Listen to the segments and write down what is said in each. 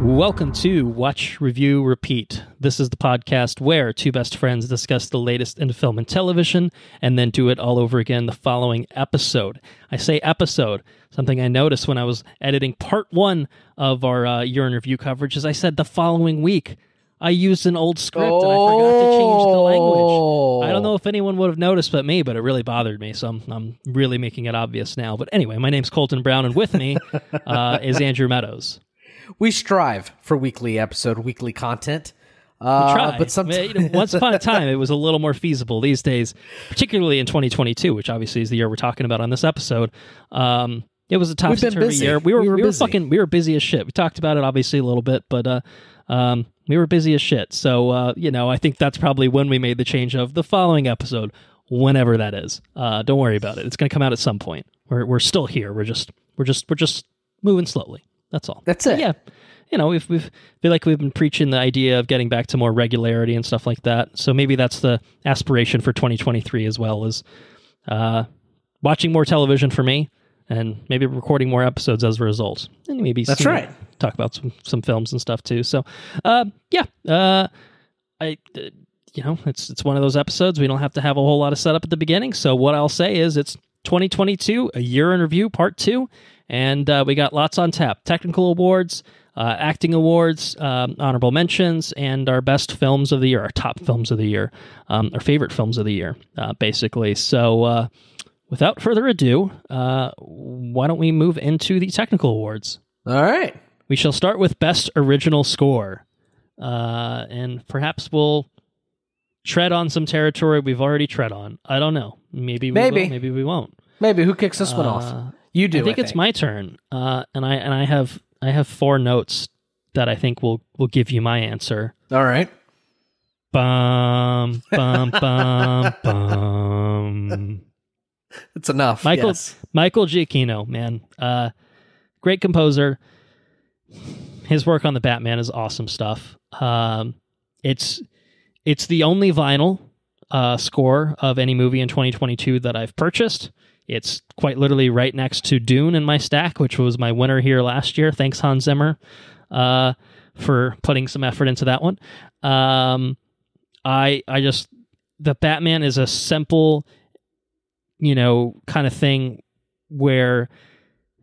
Welcome to Watch, Review, Repeat. This is the podcast where two best friends discuss the latest in film and television and then do it all over again the following episode. I say episode. Something I noticed when I was editing part one of our year in review coverage is I said the following week. I used an old script and I forgot to change the language. I don't know if anyone would have noticed but me, but it really bothered me, so I'm really making it obvious now. But anyway, my name's Colton Brown, and with me is Andrew Meadows. We strive for weekly content. We try. But sometimes once upon a time, it was a little more feasible. These days, particularly in 2022, which obviously is the year we're talking about on this episode, it was a topsy-turvy year. We were busy as shit. We talked about it obviously a little bit, but we were busy as shit. So I think that's probably when we made the change of the following episode, whenever that is. Don't worry about it. It's going to come out at some point. We're still here. We're just moving slowly. That's all. That's it. Yeah. We feel like we've been preaching the idea of getting back to more regularity and stuff like that. So maybe that's the aspiration for 2023 as well, is watching more television for me and maybe recording more episodes as a result. And maybe that's right. Talk about some films and stuff too. So it's one of those episodes. We don't have to have a whole lot of setup at the beginning. So what I'll say is it's 2022, a year in review, part 2. And we got lots on tap. Technical awards, acting awards, honorable mentions, and our best films of the year, our top films of the year, our favorite films of the year, basically. So without further ado, why don't we move into the technical awards? All right. We shall start with Best Original Score. And perhaps we'll tread on some territory we've already tread on. I don't know. Maybe we will, maybe we won't. Maybe. Who kicks this one off? You do. I think it's my turn, and I have 4 notes that I think will give you my answer. All right. Bum bum bum bum. It's enough. Michael Giacchino, man, great composer. His work on the Batman is awesome stuff. It's the only vinyl score of any movie in 2022 that I've purchased. It's quite literally right next to Dune in my stack, which was my winner here last year. Thanks, Hans Zimmer, for putting some effort into that one. The Batman is a simple, kind of thing where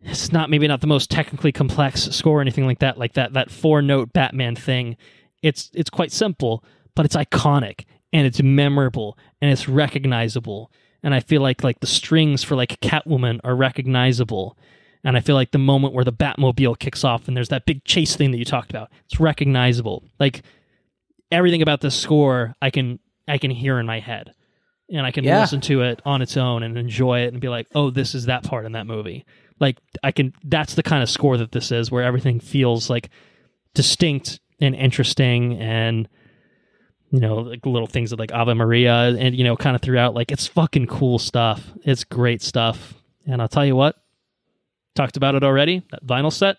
it's maybe not the most technically complex score or anything like that. Like that 4-note Batman thing. It's quite simple, but it's iconic and it's memorable and it's recognizable. And I feel like the strings for Catwoman are recognizable. And I feel like the moment where the Batmobile kicks off and there's that big chase thing that you talked about, it's recognizable. Like everything about this score, I can hear in my head. And I can listen to it on its own and enjoy it and be like, oh, this is that part in that movie. That's the kind of score that this is, where everything feels distinct and interesting, and little things like Ave Maria and, kind of throughout. It's fucking cool stuff. It's great stuff. And I'll tell you what, talked about it already. That vinyl set.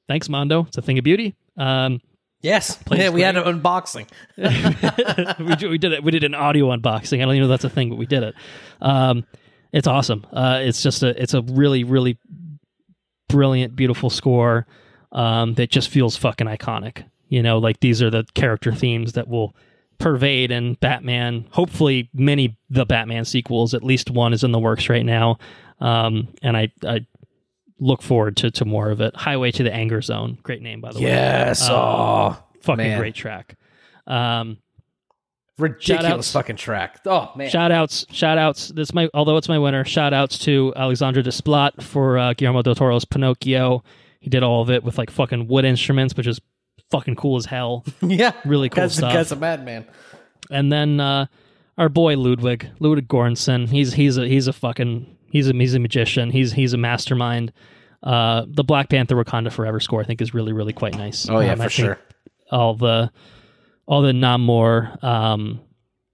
Thanks, Mondo. It's a thing of beauty. Yes. Yeah, we had an unboxing. we did it. We did an audio unboxing. I don't even know if that's a thing, but we did it. It's awesome. It's a really, really brilliant, beautiful score that just feels fucking iconic. These are the character themes that will pervade in Batman, hopefully the Batman sequels. At least one is in the works right now, and I look forward to more of it. Highway to the Anger Zone, great name, by the way. Yes. Fucking great track. Ridiculous fucking track. Oh man. Shout outs. Although it's my winner, shout outs to Alexandre Desplat for Guillermo del Toro's Pinocchio. He did all of it with fucking wood instruments, which is fucking cool as hell. Yeah, really cool stuff. Guy's a madman. And then our boy Ludwig Göransson. He's a magician. He's a mastermind. The Black Panther Wakanda Forever score, I think, is really, really quite nice. Oh yeah, for sure. All the Namor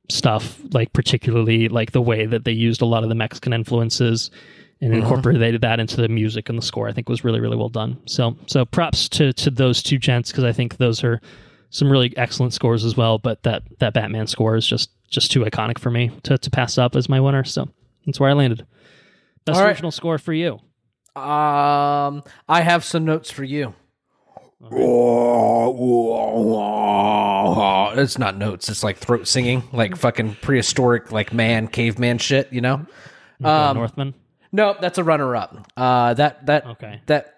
stuff, particularly the way that they used a lot of the Mexican influences and incorporated that into the music and the score, I think was really, really well done. So props to those two gents, because I think those are some really excellent scores as well. But that Batman score is just too iconic for me to pass up as my winner. So that's where I landed. Best original score for you. I have some notes for you. It's not notes. It's like throat singing, like fucking prehistoric, like caveman shit. You know. Northman. No, that's a runner-up. That's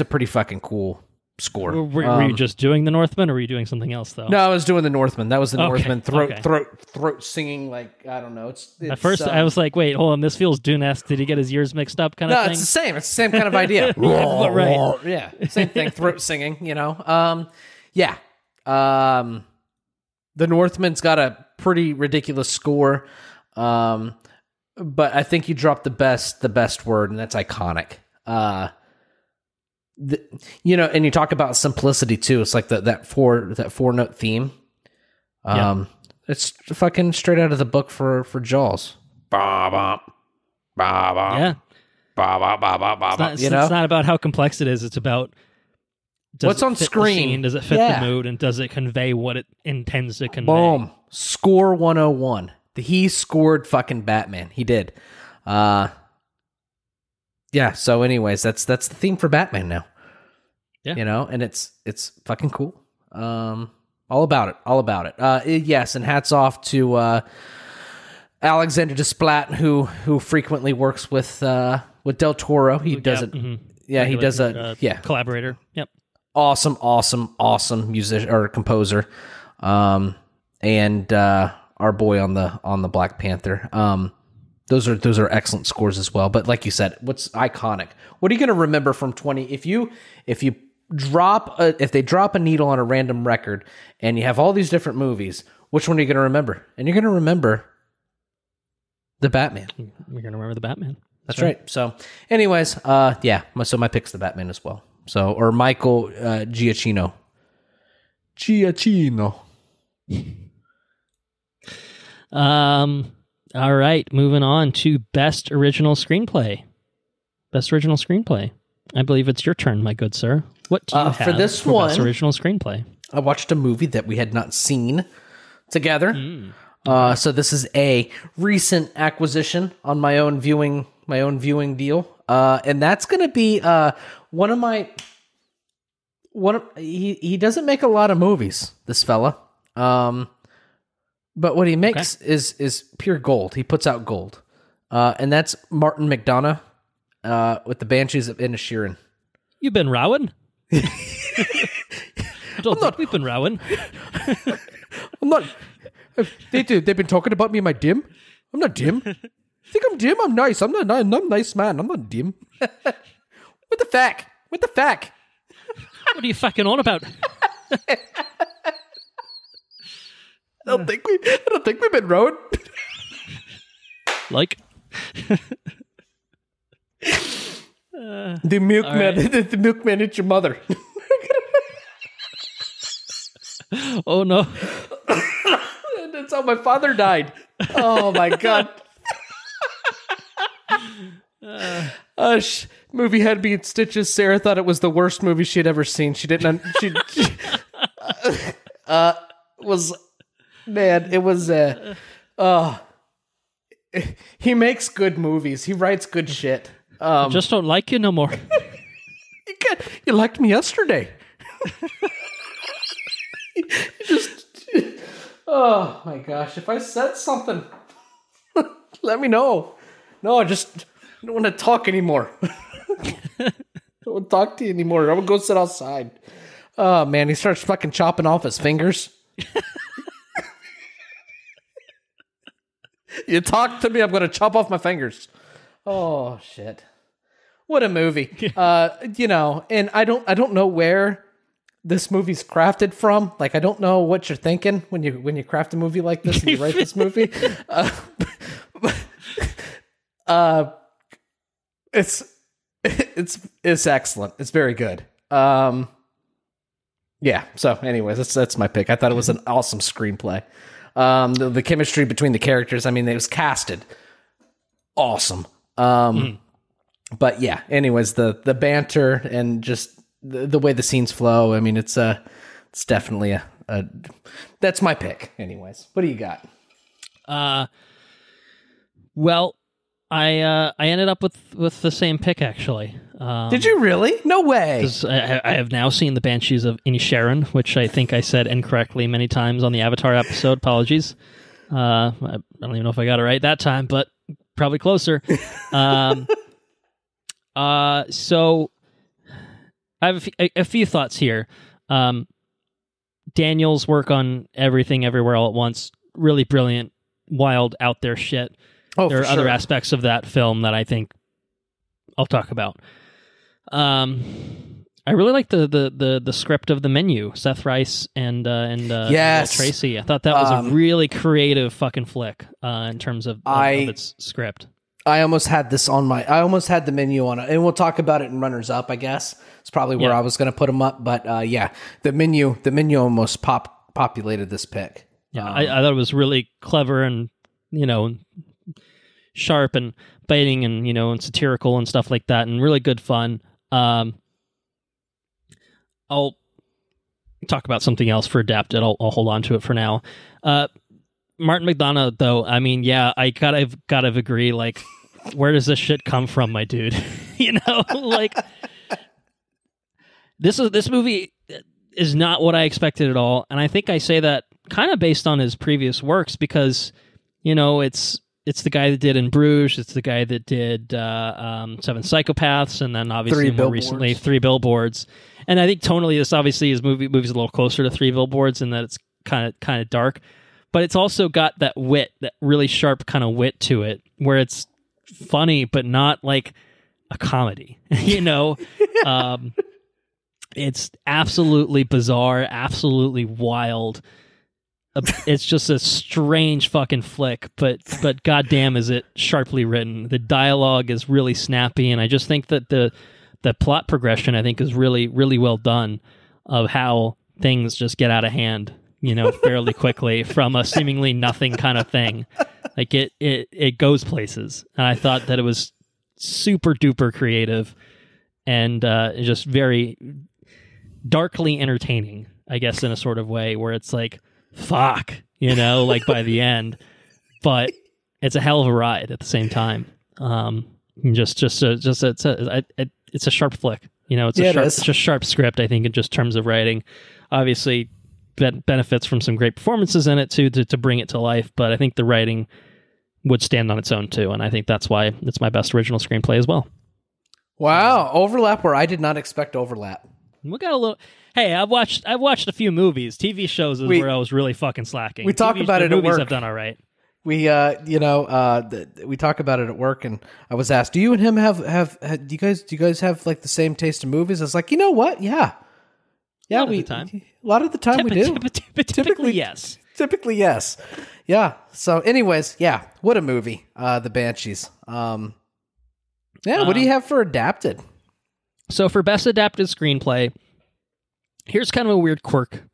a pretty fucking cool score. Were you just doing the Northman, or were you doing something else though? No, I was doing the Northman. That was the Northman Okay. throat singing, like, I don't know. It's At first, I was like, "Wait, hold on, this feels Dune-esque. Did he get his ears mixed up?" Kind of thing. No, it's the same. It's the same kind of idea. But right. Yeah, same thing. Throat singing. You know. Yeah. The Northman's got a pretty ridiculous score. But I think you dropped the best word, and that's iconic. You know, and you talk about simplicity too. It's like that four note theme. It's fucking straight out of the book for Jaws. Ba ba ba ba. Yeah. Ba ba ba ba ba. It's not about how complex it is. It's about what's on screen. Does it fit the mood, and does it convey what it intends to convey? Boom. Score 101. He scored fucking Batman. He did. Yeah, so anyways, that's the theme for Batman now. Yeah. You know, and it's fucking cool. All about it. Yes, and hats off to Alexander Desplat, who frequently works with Del Toro. He does it. Mm-hmm. Yeah, he does a collaborator. Yep. Awesome musician or composer. And our boy on the Black Panther. Those are excellent scores as well. But like you said, what's iconic? What are you going to remember from 20? If they drop a needle on a random record and you have all these different movies, which one are you going to remember? And you're going to remember the Batman. You're going to remember the Batman. That's right. So, anyways, so my pick's the Batman as well. So, or Michael Giacchino. All right, moving on to Best Original Screenplay. Best Original Screenplay. I believe it's your turn, my good sir. What do you have for this one? Best Original Screenplay? I watched a movie that we had not seen together. So this is a recent acquisition on my own viewing deal, and that's going to be he doesn't make a lot of movies, this fella. But what he makes is pure gold. He puts out gold. And that's Martin McDonagh with the Banshees of Inisherin. You've been rowing? I don't think we've been rowing. I'm not. They've been talking about me in my dim. I'm not dim. Think I'm dim? I'm nice. I'm not. I'm a nice man. I'm not dim. What the fuck? What are you fucking on about? I don't think we've been rowing. Like the milkman. Right. The milkman hit your mother. Oh no! That's how my father died. Oh my god. Movie had me in stitches. Sarah thought it was the worst movie she had ever seen. She didn't. Was. Man, it was he makes good movies. He writes good shit. I just don't like you no more. You liked me yesterday. Oh my gosh, if I said something, let me know. No, I don't want to talk anymore. I don't want to talk to you anymore. I'm going to go sit outside. Oh man, he starts fucking chopping off his fingers. You talk to me, I'm going to chop off my fingers. Oh shit! What a movie! And I don't know where this movie's crafted from. Like, I don't know what you're thinking when you craft a movie like this and you write this movie. It's excellent. It's very good. Yeah. So, anyways, that's my pick. I thought it was an awesome screenplay. The chemistry between the characters, I mean, it was casted awesome. But yeah, anyways, the banter and just the way the scenes flow, I mean, it's definitely a that's my pick. Anyways, what do you got? Well, I ended up with the same pick actually. Did you really? No way. 'Cause I have now seen the Banshees of Inisherin, which I think I said incorrectly many times on the Avatar episode. Apologies. I don't even know if I got it right that time, but probably closer. So I have a few thoughts here. Daniel's work on Everything Everywhere All at Once, really brilliant, wild, out there shit. There are other aspects of that film that I think I'll talk about. I really like the script of The Menu, Seth Rice and Yes. Will Tracy. I thought that was a really creative fucking flick in terms of its script. I almost had The Menu on it, and we'll talk about it in runners up, I guess. It's probably where I was going to put them up, but The Menu almost populated this pick. Yeah, I thought it was really clever and, sharp and biting and, and satirical and stuff like that, and really good fun. I'll talk about something else for Adapted. I'll hold on to it for now. Martin McDonagh, though, I mean, yeah, I gotta agree. Like, where does this shit come from, my dude? Like, this movie is not what I expected at all, and I think I say that kind of based on his previous works because, it's the guy that did In Bruges, it's the guy that did Seven Psychopaths, and then obviously more recently Three Billboards. And I think tonally, this obviously his movie's a little closer to Three Billboards in that it's kind of dark, but it's also got that wit, that really sharp kind of wit to it, where it's funny but not like a comedy. It's absolutely bizarre, absolutely wild. It's just a strange fucking flick, but goddamn is it sharply written. The dialogue is really snappy, and I just think that the plot progression, I think, is really, really well done, of how things just get out of hand, fairly quickly from a seemingly nothing kind of thing. Like it goes places, and I thought that it was super duper creative and just very darkly entertaining, I guess, in a sort of way where it's like, fuck, like by the end, but it's a hell of a ride at the same time. It's a sharp flick, it's a sharp script, I think, in just terms of writing. Obviously benefits from some great performances in it too, to bring it to life, but I think the writing would stand on its own too, and I think that's why it's my best original screenplay as well. Wow, overlap where I did not expect overlap. We got a little. Hey, I've watched a few movies. TV shows is where I was really fucking slacking. We talk about it at work. Movies I've done all right. We we talk about it at work, and I was asked, "Do you and him do you guys have like the same taste in movies?" I was like, you know what? Yeah, a lot of the time we do. Typically, yes. Typically, yes. Yeah. So, anyways, yeah. What a movie, The Banshees. What do you have for adapted? So for best adapted screenplay, here's kind of a weird quirk.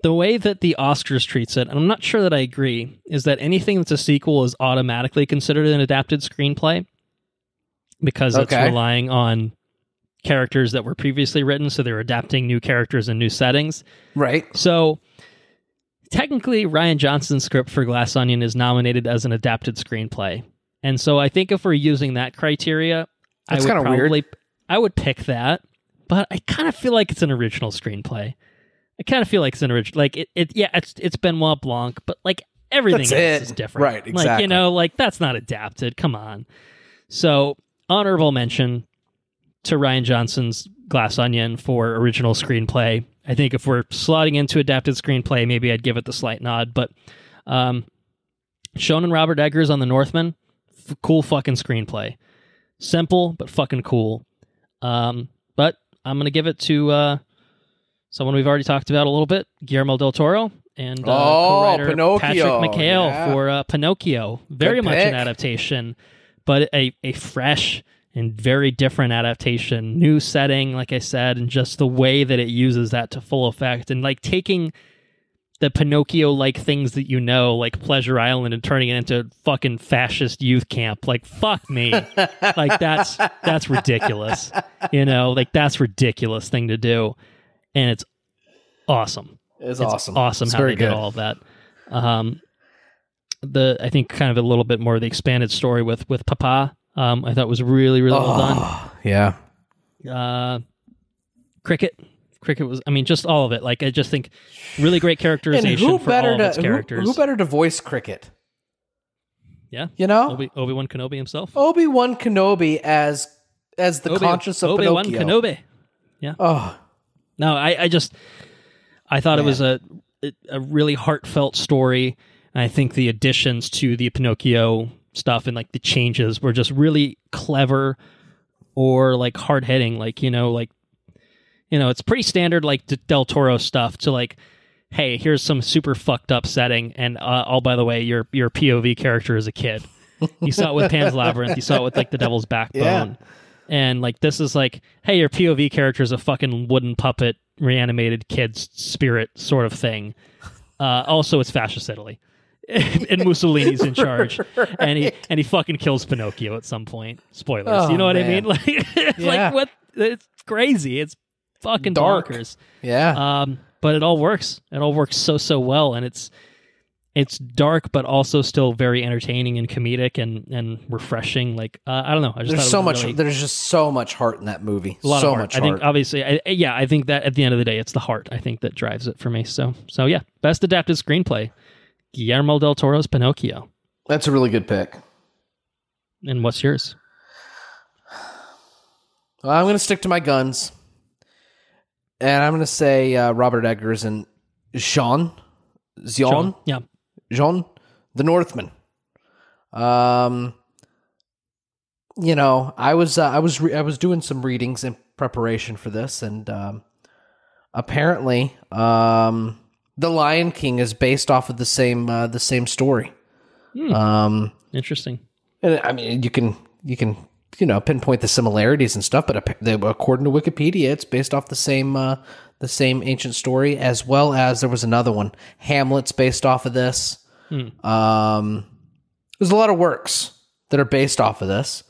The way that the Oscars treats it, and I'm not sure that I agree, is that anything that's a sequel is automatically considered an adapted screenplay because it's relying on characters that were previously written, so they're adapting new characters and new settings. Right. So technically, Rian Johnson's script for Glass Onion is nominated as an adapted screenplay. And so I think if we're using that criteria, that's kind of weird. I would pick that, but I kind of feel like it's an original screenplay. I kind of feel like it's an original, like it's Benoit Blanc, but like everything else is different. Right, exactly. Like that's not adapted. Come on. So honorable mention to Rian Johnson's Glass Onion for original screenplay. I think if we're slotting into adapted screenplay, maybe I'd give it the slight nod, but Schoen and Robert Eggers on The Northman, cool fucking screenplay. Simple, but fucking cool. But I'm going to give it to someone we've already talked about a little bit, Guillermo del Toro, and co-writer Pinocchio. Patrick McHale for Pinocchio. Very much an adaptation, but a fresh and very different adaptation. New setting, like I said, and just the way that it uses that to full effect. And like taking the Pinocchio-like things that like Pleasure Island, and turning it into fucking fascist youth camp. Like, fuck me. Like, that's ridiculous. Like, that's ridiculous thing to do. And it's awesome. It's awesome. Awesome how they did all of that. I think kind of a little bit more of the expanded story with Papa, I thought was really, really well done. Yeah. Cricket was, I mean, just all of it. Like, I just think really great characterization for all of its characters. Who better to voice Cricket? Yeah. You know? Obi-Wan Kenobi himself. Obi-Wan Kenobi as the conscience of Obi-Wan Pinocchio. Kenobi. Yeah. Oh. No, I thought it was a really heartfelt story. And I think the additions to the Pinocchio stuff and like the changes were just really clever or like hard hitting. Like, it's pretty standard like Del Toro stuff to like, hey, here's some super fucked up setting, and by the way, your POV character is a kid. You saw it with Pan's Labyrinth. You saw it with like the Devil's Backbone, and like this is like, hey, your POV character is a fucking wooden puppet, reanimated kid's spirit sort of thing. Also, it's fascist Italy, and Mussolini's in charge, and he fucking kills Pinocchio at some point. Spoilers, you know what I mean? Like, like what? It's crazy. It's fucking dark. bonkers. Yeah. But it all works. It all works so well, and it's dark, but also still very entertaining and comedic and refreshing. Like I don't know. I just there's so much. There's just so much heart in that movie. A lot so of heart. much I heart. think obviously, I think that at the end of the day, it's the heart. I think that drives it for me. So yeah, best adapted screenplay, Guillermo del Toro's Pinocchio. That's a really good pick. And what's yours? Well, I'm going to stick to my guns. And I'm going to say Robert Eggers and Jean, yeah, Jean, the Northman. I was doing some readings in preparation for this, and apparently, The Lion King is based off of the same story. Interesting. And I mean, you can pinpoint the similarities and stuff, but according to Wikipedia, it's based off the same ancient story, as well as there was another one, Hamlet's based off of this. There's a lot of works that are based off of this,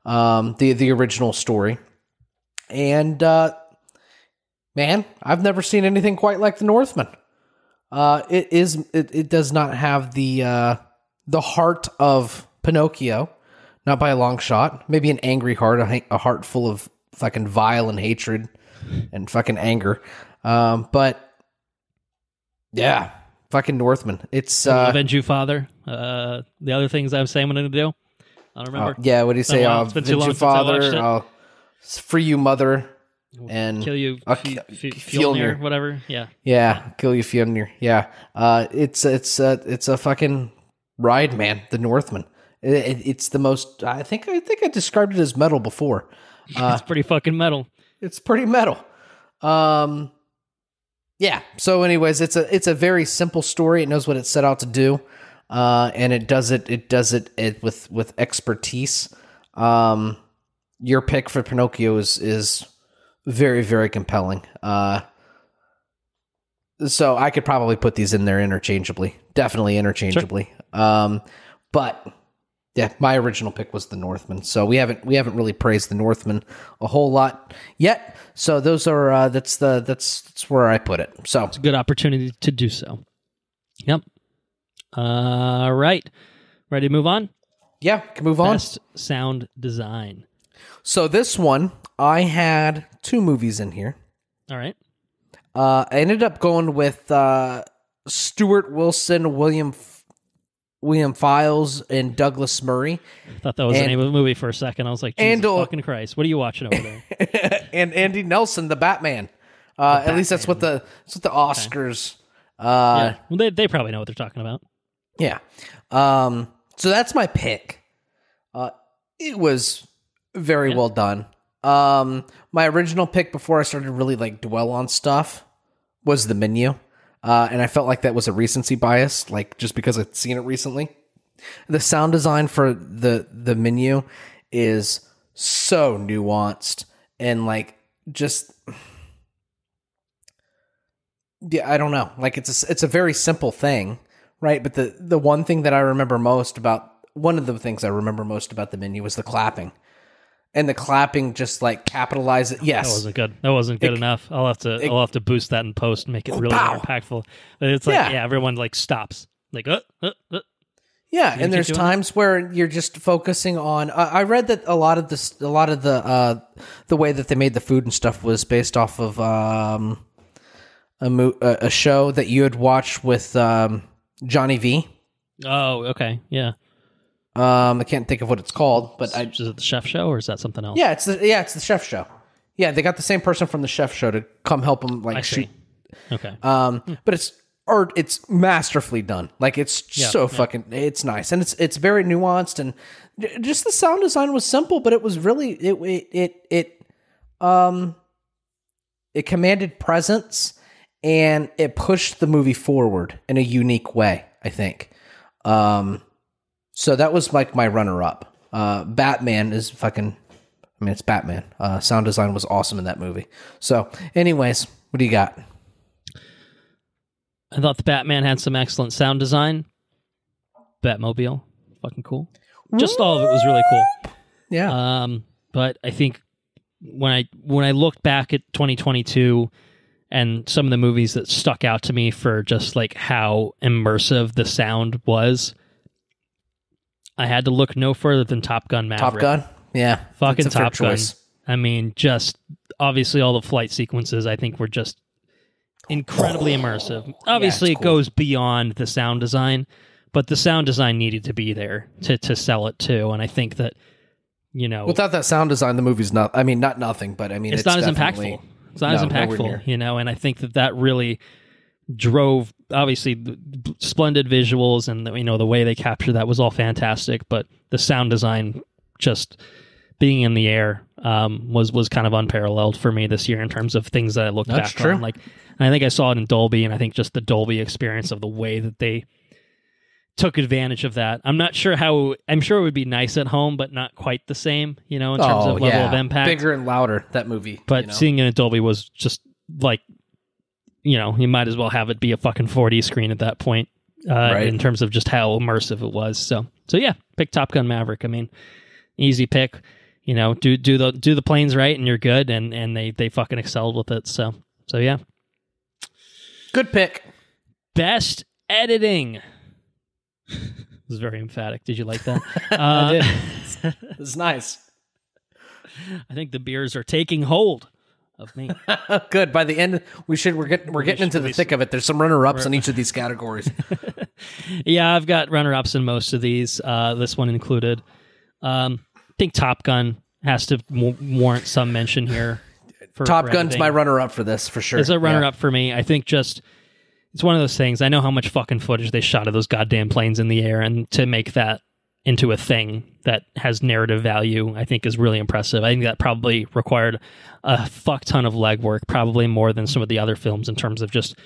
the original story, and man, I've never seen anything quite like The Northman. It does not have the heart of Pinocchio. Not by a long shot. Maybe an angry heart, a heart full of fucking vile and hatred and fucking anger. But yeah, fucking Northman. It's Avenge You, Father. The other things I was saying I'm going to do. I don't remember. Yeah, what do you say? Avenge You, Father. Free You, Mother. And kill you, Fjolnir, whatever. Yeah. Yeah, kill you, Fjolnir. Yeah. It's a fucking ride, man. The Northman. It's the most. I think I described it as metal before. It's pretty fucking metal. It's pretty metal. Yeah. So, anyways, it's a very simple story. It knows what it set out to do, and it does it with expertise. Your pick for Pinocchio is very, very compelling. So I could probably put these in there interchangeably, definitely interchangeably. Sure. But yeah, my original pick was The Northman. So we haven't really praised The Northman a whole lot yet. So those are that's where I put it. So it's a good opportunity to do so. Yep. All right. Ready to move on? Yeah, can move on. Best sound design. So this one, I had 2 movies in here. All right. I ended up going with Stuart Wilson, William Files, and Douglas Murray. I thought that was the name of the movie for a second. I was like, Jesus fucking Christ, what are you watching over there? And Andy Nelson, the Batman. At least that's what the Oscars. Okay. Yeah. Well, they probably know what they're talking about. Yeah. So that's my pick. It was very well done. My original pick before I started really like dwell on stuff was The Menu. And I felt like that was a recency bias, like just because I'd seen it recently. The sound design for the Menu is so nuanced and like just, yeah, I don't know. Like it's a very simple thing, right? But the one thing that I remember most about, one of the things I remember most about The Menu was the clapping. And the clapping just like capitalize it. Yes, that wasn't good. That wasn't good enough. I'll have to boost that in post and make it really more impactful. But it's like, yeah, everyone like stops. Like, Yeah, and there's times where you're just focusing on. I read that a lot of the way that they made the food and stuff was based off of a show that you had watched with Johnny V. Oh, okay, yeah. I can't think of what it's called, but is it the Chef Show or is that something else? Yeah, it's the Chef Show. Yeah, they got the same person from the Chef Show to come help them shoot. Okay. But it's masterfully done. Like it's fucking it's nice, and it's very nuanced, and just the sound design was simple, but it was really it commanded presence, and it pushed the movie forward in a unique way, I think. So that was like my runner-up. Batman is fucking. I mean, it's Batman. Sound design was awesome in that movie. So, anyways, what do you got? I thought the Batman had some excellent sound design. Batmobile, fucking cool. Just all of it was really cool. Yeah. But I think when I looked back at 2022 and some of the movies that stuck out to me for just like how immersive the sound was, I had to look no further than Top Gun Maverick. Top Gun? Yeah. Fucking Top Gun. I mean, just obviously all the flight sequences I think were just incredibly immersive. Obviously, it goes beyond the sound design, but the sound design needed to be there to sell it too. And I think that, without that sound design, the movie's not. I mean, not nothing, but I mean, it's not as impactful. It's not as impactful, And I think that really drove obviously the splendid visuals and the way they captured that was all fantastic. But the sound design, just being in the air, was kind of unparalleled for me this year in terms of things that I looked back on. Like, and I think I saw it in Dolby, and I think just the Dolby experience of the way that they took advantage of that. I'm sure it would be nice at home, but not quite the same, in terms of level of impact. Bigger and louder, that movie. But seeing it in Dolby was just like, you might as well have it be a fucking 4D screen at that point, in terms of just how immersive it was. So yeah, pick Top Gun Maverick. I mean, easy pick. Do the planes right, and you're good. And they fucking excelled with it. So yeah. Good pick. Best editing. This is very emphatic. Did you like that? I did. It's nice. I think the beers are taking hold of me. Good. By the end, we're getting into the thick of it. There's some runner-ups in each of these categories. Yeah, I've got runner-ups in most of these. This one included. I think Top Gun has to warrant some mention here. Top Gun's my runner-up for this, for sure. It's a runner-up for me. I think it's one of those things. I know how much fucking footage they shot of those goddamn planes in the air, and to make that into a thing that has narrative value, I think is really impressive. I think that probably required a fuck ton of legwork, probably more than some of the other films in terms of just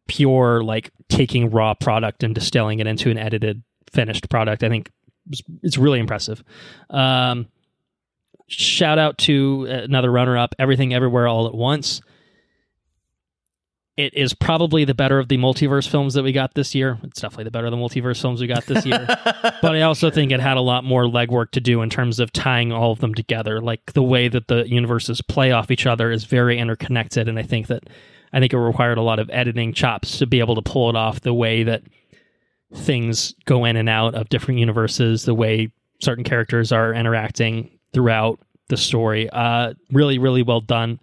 pure, like, taking raw product and distilling it into an edited, finished product. I think it's really impressive. Shout out to another runner-up, Everything Everywhere All at Once. It is probably the better of the multiverse films that we got this year. It's definitely the better of the multiverse films we got this year. But I also think it had a lot more legwork to do in terms of tying all of them together. Like, the way that the universes play off each other is very interconnected, and I think it required a lot of editing chops to be able to pull it off, the way that things go in and out of different universes, the way certain characters are interacting throughout the story. Really, really well done.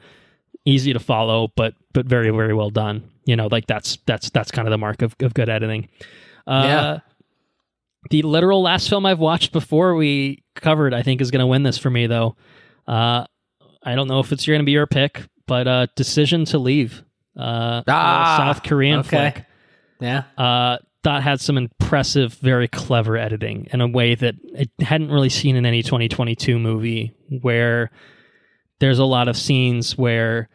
Easy to follow, but very, very well done. Like that's kind of the mark of good editing. The literal last film I've watched before we covered, I think, is going to win this for me, though. I don't know if it's going to be your pick, but Decision to Leave. South Korean flick. Yeah. That had some impressive, very clever editing in a way that I hadn't really seen in any 2022 movie, where there's a lot of scenes where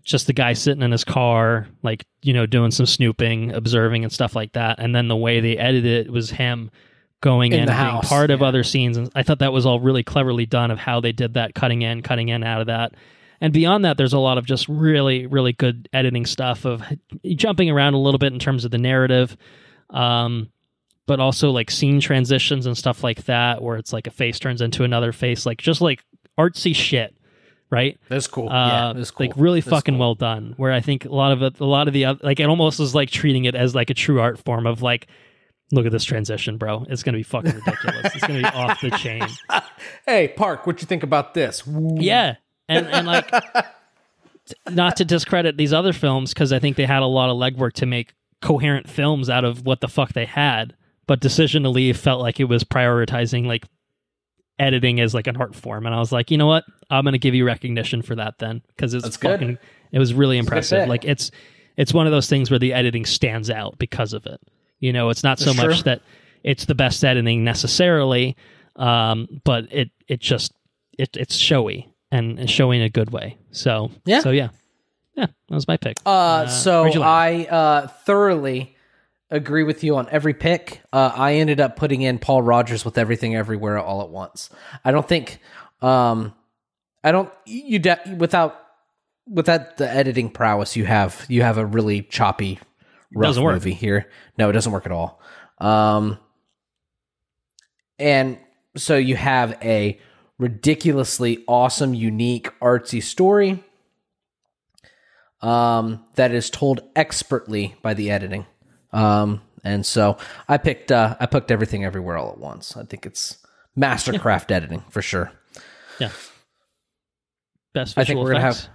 just the guy sitting in his car, like, doing some snooping, observing and stuff like that. And then the way they edited it was him going in and being part of other scenes. And I thought that was all really cleverly done, of how they did that, cutting in, out of that. And beyond that, there's a lot of just really, really good editing stuff of jumping around a little bit in terms of the narrative. But also like scene transitions and stuff like that, where it's like a face turns into another face, like just like artsy shit. Right? That's cool. That's cool. Like really fucking well done. Where I think a lot of the other, like, it almost is like treating it as like a true art form of like, Look at this transition, bro. It's going to be fucking ridiculous. It's going to be off the chain. Hey, Park, what you think about this? Yeah. And like, not to discredit these other films, because I think they had a lot of legwork to make coherent films out of what the fuck they had. But Decision to Leave felt like it was prioritizing like editing as like an art form. And I was like, you know what? I'm going to give you recognition for that then. Because it was really impressive. Like it's one of those things where the editing stands out because of it. You know, it's not so much that it's the best editing necessarily, but it's showy and showy in a good way. So yeah, that was my pick. So I thoroughly agree with you on every pick. I ended up putting in Paul Rogers with Everything Everywhere All at Once. I don't think without the editing prowess you have a really choppy, rough movie here. No, it doesn't work at all. And so you have a ridiculously awesome, unique, artsy story that is told expertly by the editing. And so I picked Everything Everywhere All at Once. I think it's mastercraft editing for sure. Yeah. Best visual effects.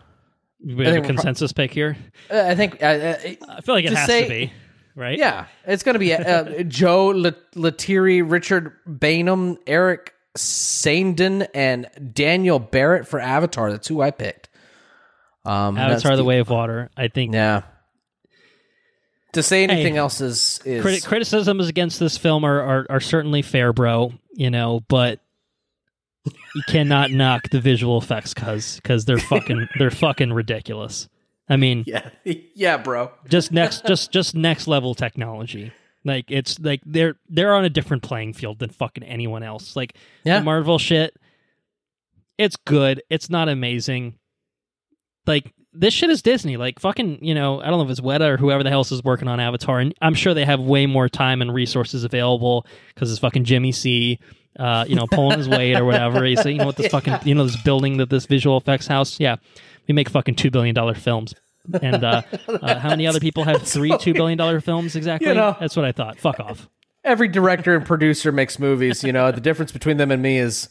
We have a consensus pick here. I think I feel like it has to be, right? Yeah, it's going to be Joe Lettieri, Richard Bainham, Eric Sandin, and Daniel Barrett for Avatar. That's who I picked. Avatar: The Way of Water. I think. Yeah. To say anything else is criticisms against this film are certainly fair, bro. You know, but you cannot knock the visual effects because they're fucking ridiculous. I mean, yeah, bro. just next level technology. Like it's like they're on a different playing field than fucking anyone else. Like the Marvel shit, it's good. It's not amazing. Like this shit is Disney. Like fucking, you know, I don't know if it's Weta or whoever the hell else is working on Avatar, and I'm sure they have way more time and resources available because it's fucking Jimmy C. Pulling his weight or whatever. He said, you know what, this fucking, this building, this visual effects house. Yeah, we make fucking $2 billion films. And how many other people have $2 billion films exactly? That's what I thought. Fuck off. Every director and producer makes movies. The difference between them and me is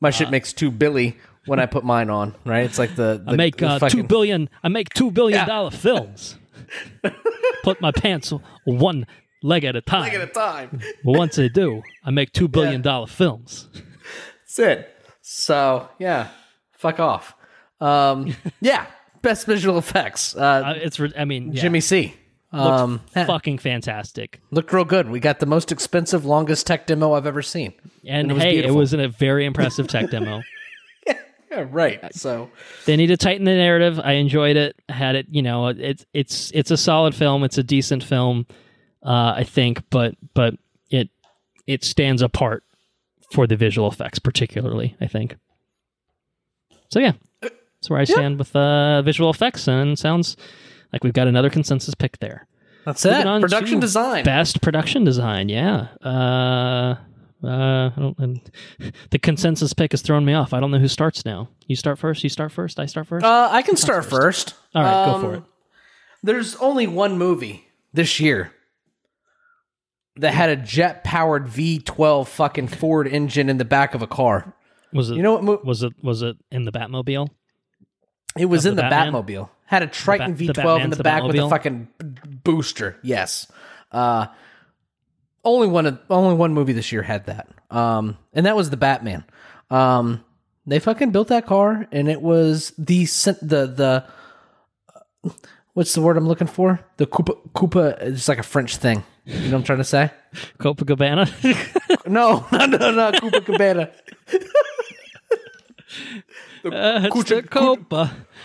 my shit makes $2 billion when I put mine on. Right? It's like I make $2 billion. I make $2 billion films. Put my pants one leg at a time. But once I do, I make $2 billion films. That's it. So yeah, fuck off. Best visual effects. Jimmy C. Fucking fantastic. Looked real good. We got the most expensive, longest tech demo I've ever seen. And it was a very impressive tech demo. Yeah, right. So they need to tighten the narrative. I enjoyed it. I had it. It's a solid film. It's a decent film. I think, but it stands apart for the visual effects, particularly. I think. So yeah, that's where I stand with visual effects, and sounds like we've got another consensus pick there. That's it. Production design, best production design. Yeah. The consensus pick has thrown me off. I don't know who starts now. You start first. I start first. I can start first. All right, go for it. There's only one movie this year that had a jet-powered V12 fucking Ford engine in the back of a car. Was it? Was it in the Batmobile? It was in the Batmobile. Had a Triton V12 in the back with a fucking booster. Yes. Only one movie this year had that. And that was the Batman. They fucking built that car, and it was the what's the word I'm looking for? The Koopa. It's like a French thing. You know what I'm trying to say? Copacabana? No, Copacabana. It's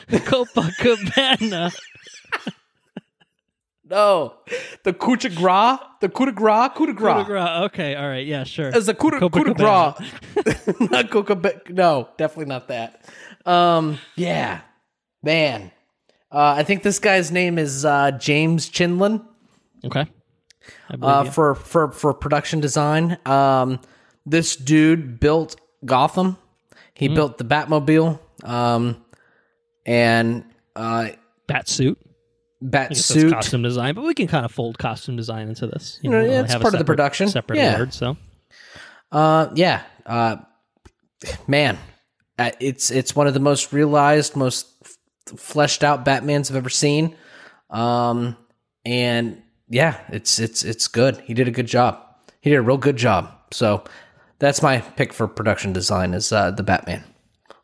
the Copacabana. No, the coup de grace. Okay, all right, yeah, sure. It's the coup de grace. Not Copacabana. No, definitely not that. Yeah, man. I think this guy's name is James Chinlin. Okay. For production design. This dude built Gotham. He built the Batmobile. And Batsuit. bat I guess suit. that's costume design, but we can kind of fold costume design into this. Yeah, it's part of the production. Separate word, so. Man, it's one of the most realized, most fleshed out Batmans I've ever seen. And yeah, it's good. He did a good job. He did a real good job. So that's my pick for production design is the Batman.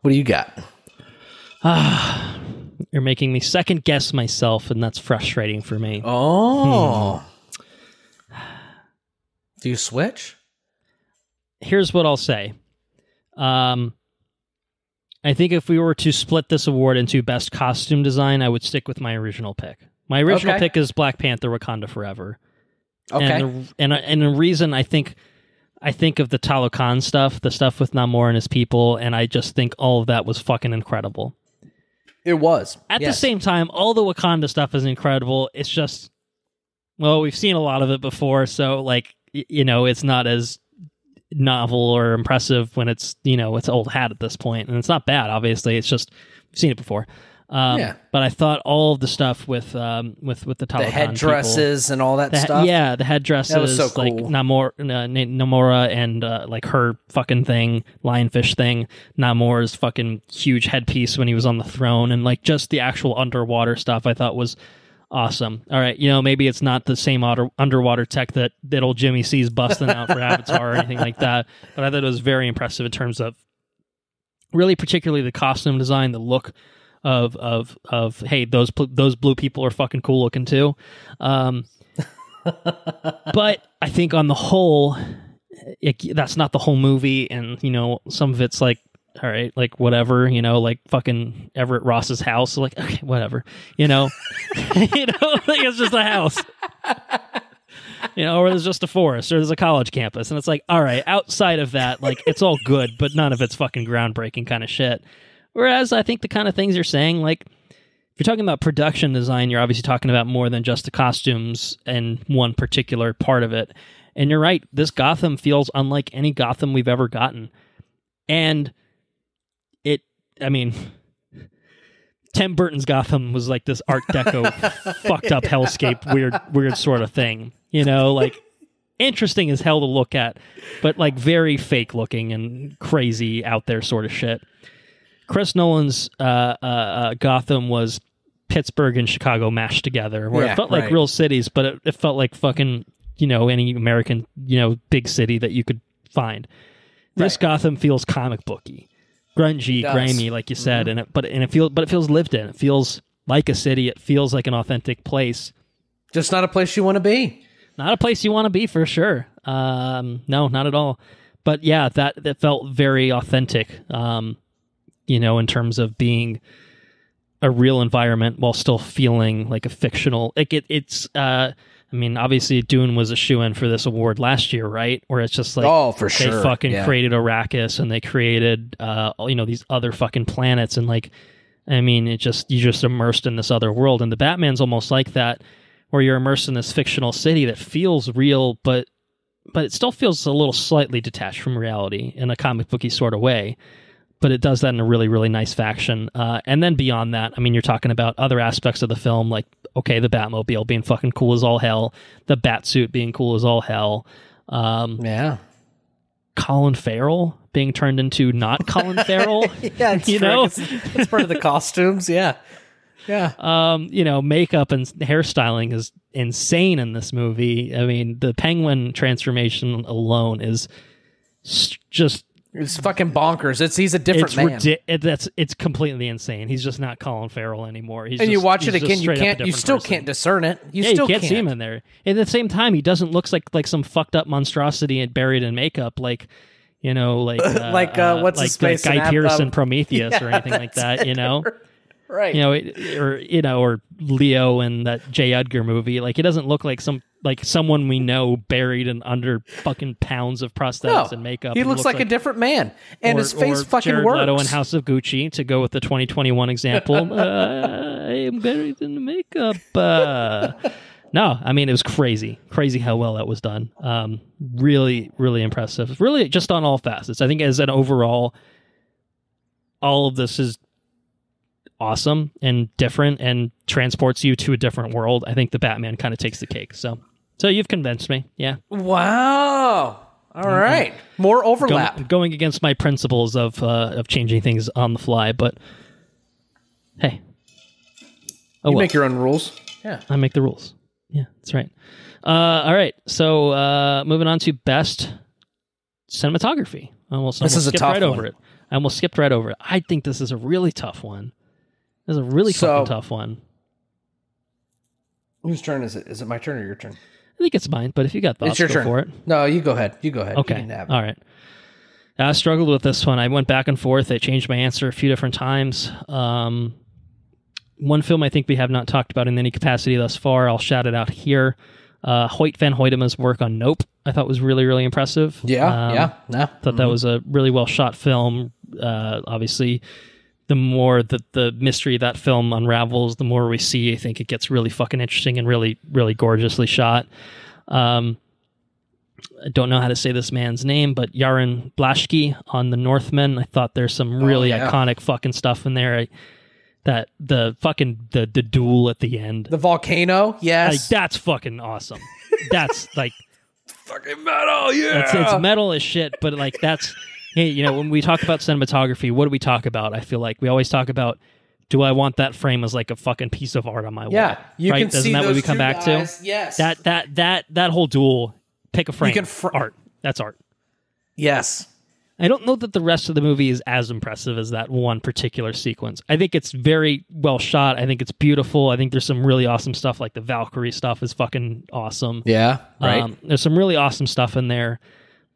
What do you got? You're making me second guess myself, and that's frustrating for me. Oh. Do you switch? Here's what I'll say. I think if we were to split this award into best costume design, I would stick with my original pick. My original pick is Black Panther: Wakanda Forever. Okay. And the reason I think of the Talokan stuff, the stuff with Namor and his people, and I just think all of that was fucking incredible. It was. At the same time, all the Wakanda stuff is incredible. It's just, well, we've seen a lot of it before, so like, it's not as novel or impressive when it's, it's old hat at this point, and it's not bad, obviously. It's just, we've seen it before. But I thought all of the stuff with the Talokan, the headdresses people, and all that stuff. Yeah, the headdresses, that was so cool. like Namora and like her fucking thing, lionfish thing, Namor's fucking huge headpiece when he was on the throne, and like just the actual underwater stuff I thought was awesome. All right, maybe it's not the same underwater tech that old Jimmy sees busting out for Avatar or anything like that, but I thought it was very impressive in terms of really particularly the costume design, the look of hey, those blue people are fucking cool looking too. But I think on the whole, that's not the whole movie, and some of it's like, all right, like whatever, like fucking Everett Ross's house, like okay, whatever, like it's just a house. Or there's just a forest, or there's a college campus, and it's like, all right, outside of that, like it's all good, but none of it's fucking groundbreaking kind of shit. Whereas I think the kind of things you're saying, like if you're talking about production design, you're obviously talking about more than just the costumes and one particular part of it. And you're right, this Gotham feels unlike any Gotham we've ever gotten. And Tim Burton's Gotham was like this Art Deco fucked up hellscape, weird sort of thing. Like interesting as hell to look at, but like very fake looking and crazy out there sort of shit. Chris Nolan's Gotham was Pittsburgh and Chicago mashed together, where it felt like real cities, but it felt like fucking, any American, big city that you could find. This Gotham feels comic booky, grungy, grimy, like you said, and it feels lived in. It feels like a city. It feels like an authentic place. Just not a place you want to be. Not a place you want to be for sure. No, not at all. But yeah, that felt very authentic. In terms of being a real environment while still feeling like a fictional, obviously Dune was a shoo-in for this award last year, right? Where it's just like, oh, for sure, they fucking created Arrakis, and they created, these other fucking planets, and like, you're just immersed in this other world, and the Batman's almost like that, where you're immersed in this fictional city that feels real, but it still feels a little slightly detached from reality in a comic booky sort of way. But it does that in a really, really nice fashion. And then beyond that, you're talking about other aspects of the film, like, okay, the Batmobile being fucking cool as all hell, the Batsuit being cool as all hell. Colin Farrell being turned into not Colin Farrell. Yeah, it's part of the costumes, yeah. Makeup and hairstyling is insane in this movie. The Penguin transformation alone is just... It's fucking bonkers. He's a different man. It's completely insane. He's just not Colin Farrell anymore. You watch it again, you still can't discern it. You can't see him in there. At the same time, he doesn't look like some fucked up monstrosity and buried in makeup, like what's his face, Guy Pearce in Prometheus or anything like that. Right. Or Leo in that J. Edgar movie. Like, he doesn't look like someone we know buried in under fucking pounds of prosthetics and makeup. He looks like a different man, and his face fucking Jared works. Leto in House of Gucci, to go with the 2021 example. I am buried in the makeup. No, it was crazy how well that was done. Really, really impressive. Really, just on all facets. I think as an overall, all of this is awesome and different and transports you to a different world, I think the Batman kind of takes the cake. So you've convinced me. Yeah. Wow. All right. More overlap. Going against my principles of changing things on the fly, but hey. You make your own rules. Yeah. I make the rules. Yeah, that's right. All right. So moving on to best cinematography. This is a tough one. Over it. I almost skipped right over it. I think this is a really tough one. This is a really fucking tough one. Whose turn is it? Is it my turn or your turn? I think it's mine, but if you got thoughts, it's your go turn. for it. No, you go ahead. Okay. All right. I struggled with this one. I went back and forth. I changed my answer a few different times. One film I think we have not talked about in any capacity thus far, I'll shout it out here. Hoyt van Hoytema's work on Nope, I thought was really, really impressive. Yeah. Thought that was a really well shot film. Obviously, the more that the mystery of that film unravels, the more we see, I think it gets really fucking interesting and really, really gorgeously shot. I don't know how to say this man's name, but Yaron Blaschke on The Northman. I thought there's some really iconic fucking stuff in there. That the duel at the end, the volcano, yes, like, that's fucking awesome. That's like fucking metal, yeah. It's metal as shit, but like that's, hey, you know, when we talk about cinematography, what do we talk about? I feel like we always talk about, do I want that frame as like a fucking piece of art on my wall? Yeah, you right? can Isn't see that those what we come back guys? to? Yes, that whole duel, pick a frame, art. That's art. Yes. I don't know that the rest of the movie is as impressive as that one particular sequence. I think it's very well shot. I think it's beautiful. I think there's some really awesome stuff, like the Valkyrie stuff is fucking awesome. Yeah, right. There's some really awesome stuff in there.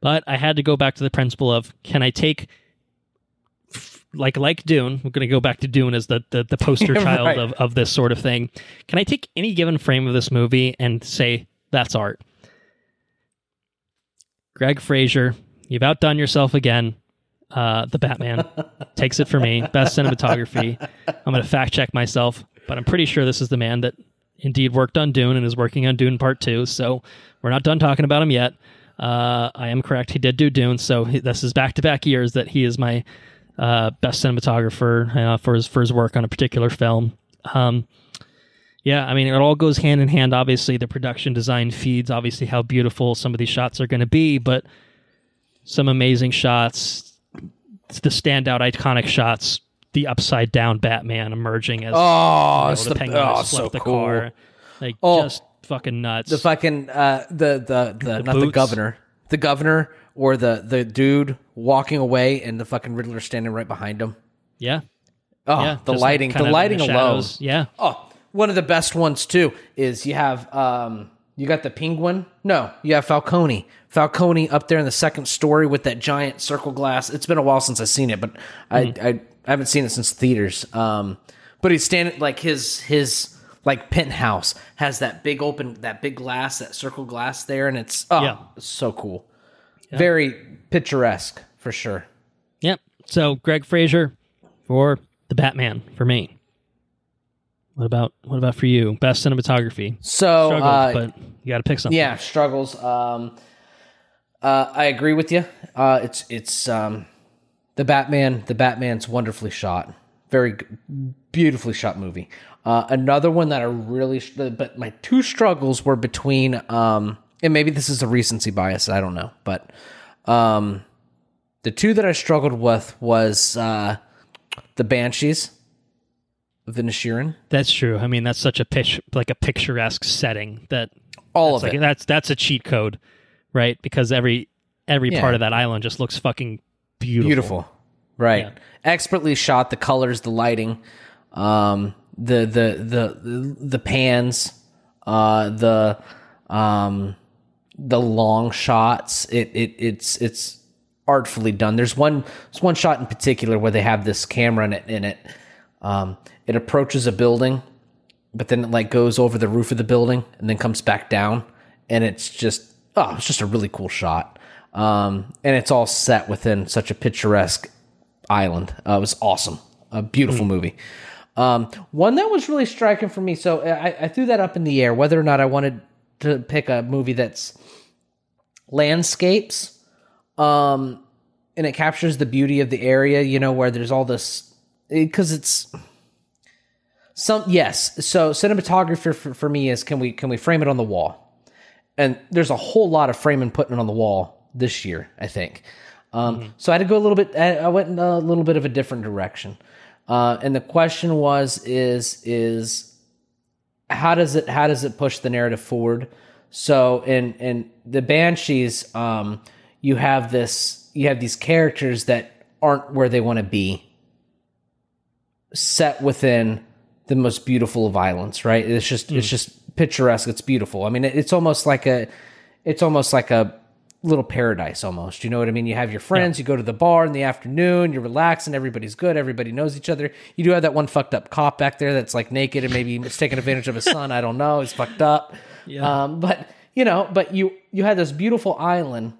But I had to go back to the principle of, can I take, like Dune, we're going to go back to Dune as the poster child right. of this sort of thing. Can I take any given frame of this movie and say, that's art? Greg Fraser, you've outdone yourself again. The Batman takes it for me. Best cinematography. I'm going to fact check myself, but I'm pretty sure this is the man that indeed worked on Dune and is working on Dune Part 2. So we're not done talking about him yet. I am correct. He did do Dune. So this is back-to-back years that he is my best cinematographer for his work on a particular film. Yeah, I mean, it all goes hand in hand. Obviously, the production design feeds obviously how beautiful some of these shots are going to be, but some amazing shots, the standout iconic shots, the upside down Batman emerging as the penguin so the cool. car, like just fucking nuts. The fucking the not boots. the governor or the dude walking away and the fucking Riddler standing right behind him. Yeah. Oh, yeah, the lighting alone. shadows. Yeah. Oh, one of the best ones too is you have you got the Penguin. No, you have Falcone. Falcone up there in the second story with that giant circle glass. It's been a while since I've seen it, but I haven't seen it since theaters. But he's standing like his like penthouse has that big glass, that circle glass there, and it's so cool. Yeah. Very picturesque for sure. Yep. So Greg Fraser for the Batman for me. What about for you? Best cinematography. So, but you got to pick something. Yeah, struggles. I agree with you. It's the Batman. The Batman's wonderfully shot. Very beautifully shot movie. Another one that I really, but my two struggles were between, and maybe this is a recency bias. I don't know, but the two that I struggled with was the Banshees of Inisherin. That's true. I mean, that's such a picturesque setting that all of it. That's a cheat code, right? Because every part of that island just looks fucking beautiful. Right. Yeah. Expertly shot, the colors, the lighting, the pans, the long shots. It's artfully done. There's one shot in particular where they have this camera in it. It approaches a building, but then it like goes over the roof of the building and then comes back down, and it's just a really cool shot. And it's all set within such a picturesque island. It was awesome. A beautiful movie. One that was really striking for me. So I threw that up in the air, whether or not I wanted to pick a movie that's landscapes, and it captures the beauty of the area, where there's all this, because Yes. So cinematography for me is can we frame it on the wall? And there's a whole lot of framing putting it on the wall this year, I think. So I had to go a little bit. I went in a little bit of a different direction. And the question is how does it push the narrative forward? So in the Banshees, you have these characters that aren't where they want to be, set within the most beautiful of islands, right? It's just picturesque. It's beautiful. I mean, it's almost like a little paradise almost. You know what I mean? You have your friends, you go to the bar in the afternoon, you're relaxing, everybody's good, everybody knows each other. You do have that one fucked up cop back there that's like naked and maybe he's taking advantage of his son. I don't know. He's fucked up. Yeah. But you had this beautiful island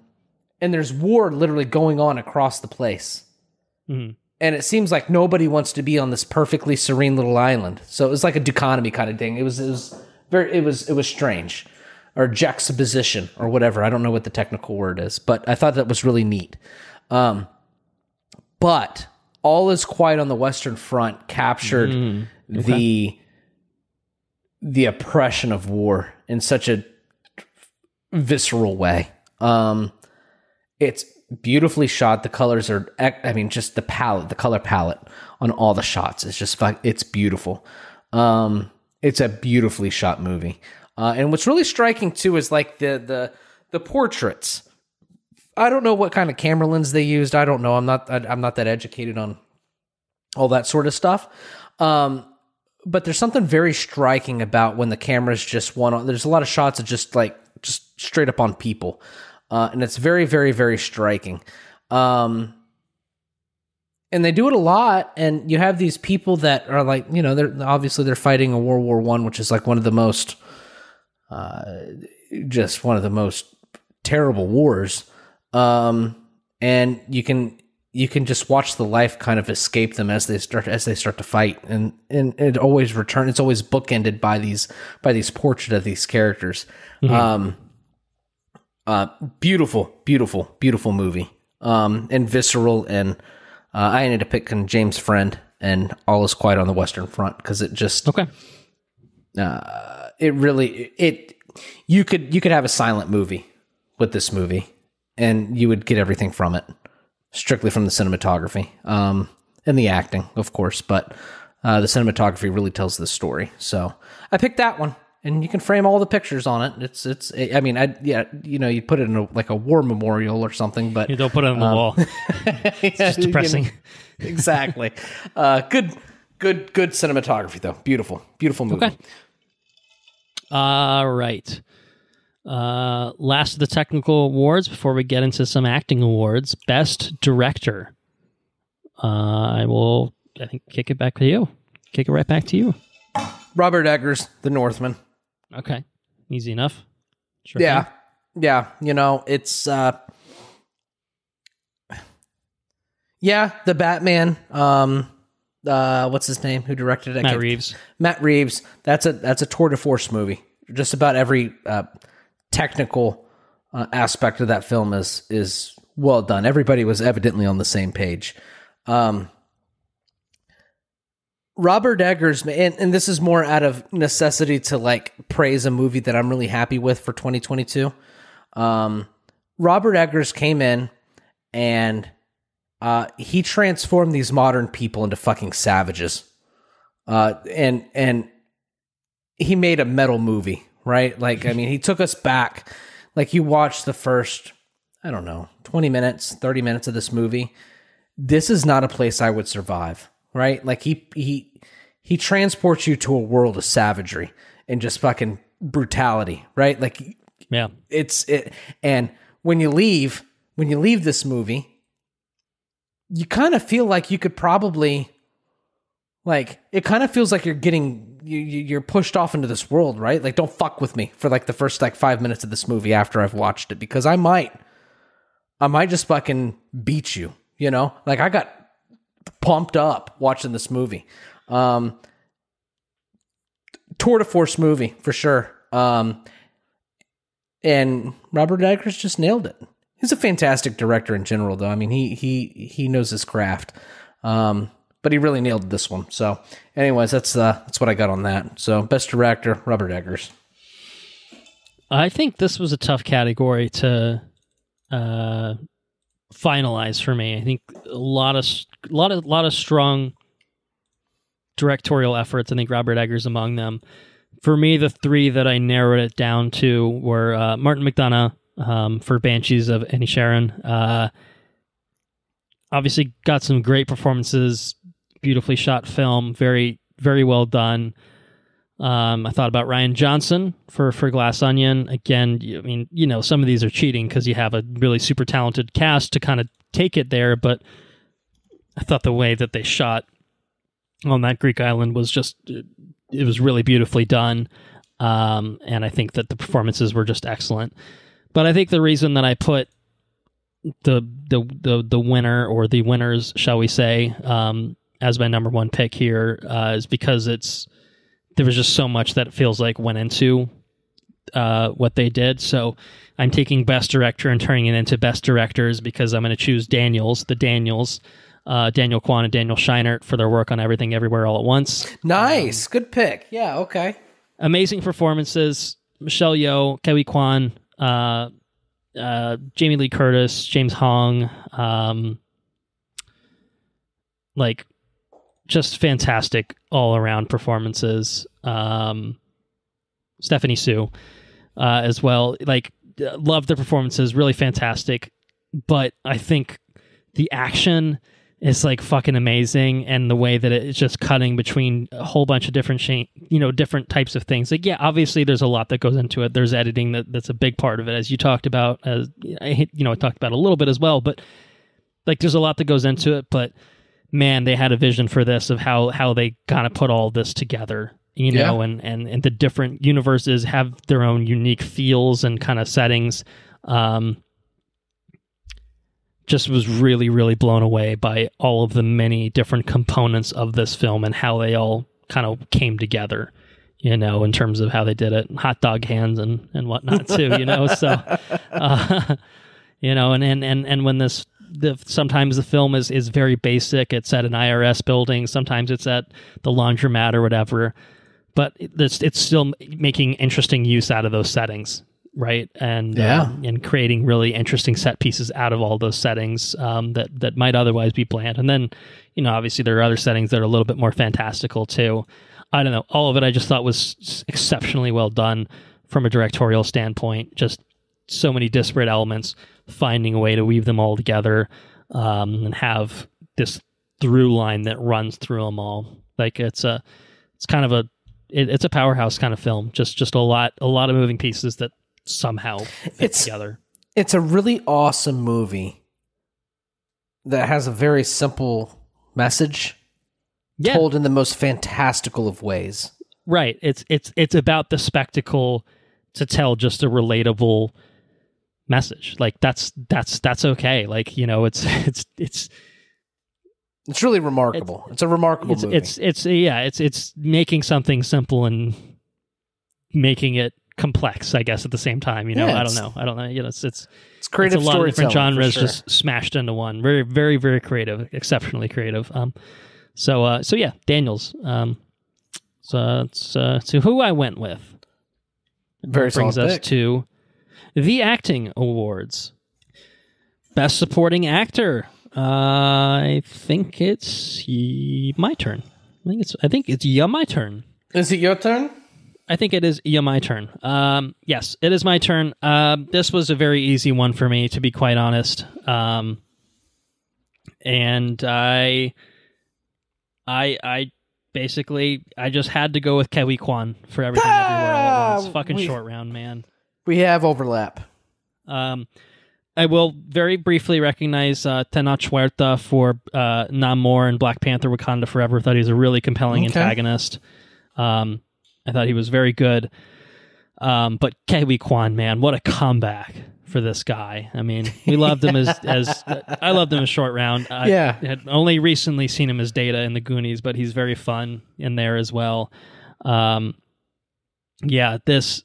and there's war literally going on across the place. Mm-hmm. And it seems like nobody wants to be on this perfectly serene little island. So it was like a dichotomy kind of thing. It was strange, or juxtaposition, or whatever. I don't know what the technical word is, but I thought that was really neat. But All Is Quiet on the Western Front captured the oppression of war in such a visceral way. It's beautifully shot. The colors are, just the color palette on all the shots is just it's beautiful. It's a beautifully shot movie. And what's really striking too is like the portraits. I don't know what kind of camera lens they used. I don't know. I'm not that educated on all that sort of stuff. But there's something very striking about when the camera's just there's a lot of shots of just straight up on people. And it's very, very, very striking. And they do it a lot. And you have these people that are like, they're fighting a World War I, which is like one of the most, just one of the most terrible wars. And you can just watch the life kind of escape them as they start to fight. And it always returns. It's always bookended by these portraits of these characters. Mm-hmm. Beautiful, beautiful, beautiful movie. And visceral. And, I ended up picking James' Friend and All Is Quiet on the Western Front because it just you could have a silent movie with this movie and you would get everything from it, strictly from the cinematography and the acting, of course, but the cinematography really tells the story. So I picked that one, and you can frame all the pictures on it. You put it in a war memorial or something, but you don't put it on the wall. It's just depressing. Exactly. Good cinematography though. Beautiful, beautiful movie. Okay. All right. Last of the technical awards before we get into some acting awards. Best director. I think kick it back to you. Kick it right back to you. Robert Eggers, The Northman. Okay. Easy enough. Sure. Yeah. Thing. Yeah. It's the Batman. What's his name? Who directed it? Matt Reeves. That's a tour de force movie. Just about every technical aspect of that film is well done. Everybody was evidently on the same page. Robert Eggers, and this is more out of necessity to praise a movie that I'm really happy with for 2022. Robert Eggers came in and he transformed these modern people into fucking savages. And he made a metal movie, right? He took us back. You watch the first, 20 minutes, 30 minutes of this movie. This is not a place I would survive, right? He transports you to a world of savagery and just fucking brutality, right? Yeah. And when you leave this movie, you kind of feel like you could probably, it kind of feels like you're pushed off into this world, right? Don't fuck with me for the first 5 minutes of this movie after I've watched it, because I might just fucking beat you, I got pumped up watching this movie. Tour de force movie for sure. And Robert Eggers just nailed it. He's a fantastic director in general, though. He knows his craft. but he really nailed this one. So, anyways, that's what I got on that. So, best director, Robert Eggers. I think this was a tough category to finalize for me. I think a lot of strong directorial efforts. I think Robert Eggers among them. For me, the three that I narrowed it down to were Martin McDonagh for Banshees of Inisherin. Obviously, got some great performances, beautifully shot film, very, very well done. I thought about Rian Johnson for Glass Onion. Again, I mean, some of these are cheating because you have a really super talented cast to kind of take it there, but I thought the way that they shot on that Greek island was just, it was really beautifully done. And I think that the performances were just excellent. But I think the reason that I put the winner, or the winners, shall we say, as my number one pick here, is because there was just so much that it feels like went into what they did. So I'm taking Best Director and turning it into Best Directors because I'm going to choose Daniel Kwan and Daniel Scheinert for their work on Everything Everywhere All at Once. Nice. Good pick. Yeah, okay. Amazing performances. Michelle Yeoh, Ke Kwan, Jamie Lee Curtis, James Hong, just fantastic all-around performances. Stephanie Sue as well. Love the performances, really fantastic. But I think the action is fucking amazing, and the way that it's just cutting between a whole bunch of different different types of things. Obviously there's a lot that goes into it. There's editing that's a big part of it, as you talked about. As I talked about a little bit as well. But there's a lot that goes into it. But man, they had a vision for this of how they kind of put all this together, and the different universes have their own unique feels and kind of settings. Just was really, really blown away by all of the many different components of this film and how they all kind of came together, in terms of how they did it. Hot dog hands and whatnot too, so, and when sometimes the film is very basic. It's at an IRS building. Sometimes it's at the laundromat or whatever, but it's still making interesting use out of those settings. Right. And creating really interesting set pieces out of all those settings that might otherwise be bland. And then, obviously there are other settings that are a little bit more fantastical too. I don't know. All of it I just thought was exceptionally well done from a directorial standpoint. Just so many disparate elements, finding a way to weave them all together and have this through line that runs through them all. It's a powerhouse kind of film. Just a lot of moving pieces that somehow fit together. It's a really awesome movie that has a very simple message told in the most fantastical of ways. Right. It's about the spectacle to tell just a relatable message. That's okay. It's really remarkable. It's a remarkable movie. It's making something simple and making it complex, I guess, at the same time. I don't know. It's creative. It's a lot of different genres just smashed into one. Very, very, very creative, exceptionally creative. So yeah, Daniels. So who I went with. Very brings us pick. To the acting awards. Best supporting actor. I think it's my turn. I think it's my turn. Is it your turn? I think it is my turn. Yes, it is my turn. This was a very easy one for me, to be quite honest. And I basically just had to go with Ke Kwan for Everything Everywhere All at Once. Fucking short round, man. We have overlap. I will very briefly recognize Tenoch Huerta for Namor and Black Panther: Wakanda Forever. I thought he was a really compelling antagonist. I thought he was very good. But Ke Kwan, man, what a comeback for this guy. I mean, we loved him as I loved him as Short Round. I had only recently seen him as Data in the Goonies, but he's very fun in there as well. This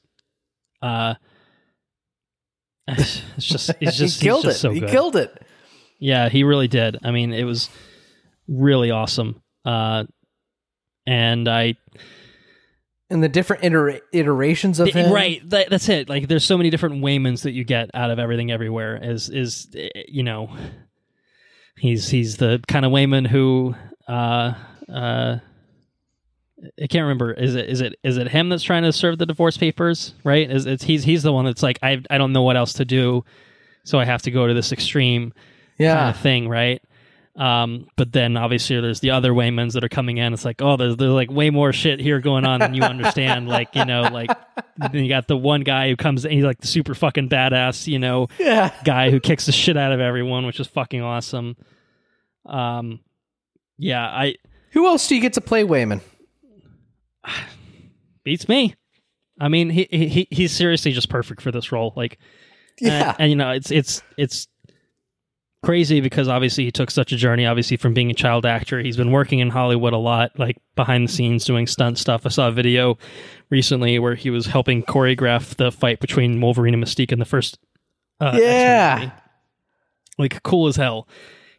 he's so good. He killed it. Yeah, he really did. I mean, it was really awesome. And the different iterations of him. Right. That's it. Like, there's so many different Waymans that you get out of Everything Everywhere. Is you know, he's the kind of Wayman who I can't remember. Is it him that's trying to serve the divorce papers? Right? He's the one that's like, I don't know what else to do, so I have to go to this extreme kind of thing, right? But then obviously there's the other Waymans that are coming in. It's like, oh, there's like way more shit here going on than you understand. Like, you know, like then you got the one guy who comes in, he's like the super fucking badass, you know, guy who kicks the shit out of everyone, which is fucking awesome. Who else do you get to play Wayman? Beats me. I mean, he's seriously just perfect for this role. Like, and you know, it's crazy because obviously he took such a journey, obviously, from being a child actor. He's been working in Hollywood a lot, like behind the scenes doing stunt stuff. I saw a video recently where he was helping choreograph the fight between Wolverine and Mystique in the first X-Men movie. Like, cool as hell,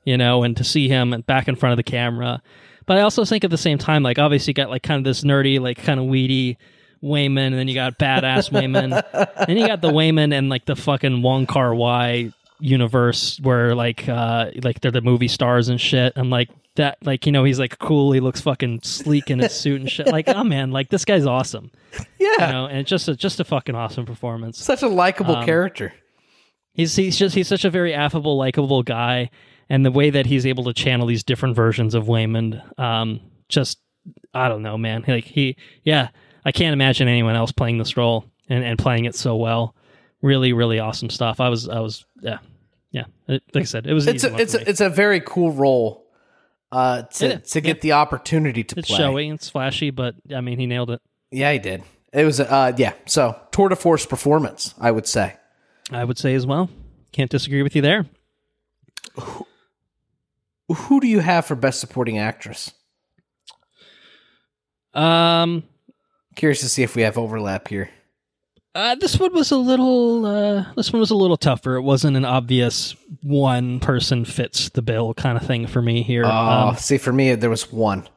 you know, and to see him back in front of the camera. But I also think at the same time, like, obviously you got like kind of this nerdy, like kind of weedy Wayman, and then you got badass Wayman, and you got the Wayman and like the fucking Wong Kar-wai universe where like they're the movie stars and shit, and like that, like, you know, he's like cool, he looks fucking sleek in his suit and shit. Like, oh man, like this guy's awesome. You know, and just a fucking awesome performance. Such a likable character. He's such a very affable, likable guy. And the way that he's able to channel these different versions of Waymond, just, I don't know, man. Like, I can't imagine anyone else playing this role and playing it so well. Really, really awesome stuff. Like I said, it was. It's a very cool role to get the opportunity to play. It's showy, it's flashy, but I mean, he nailed it. Yeah, he did. It was So tour de force performance, I would say. I would say as well. Can't disagree with you there. Who do you have for best supporting actress? Curious to see if we have overlap here. This one was a little tougher. It wasn't an obvious one person fits the bill kind of thing for me here. See, for me there was one.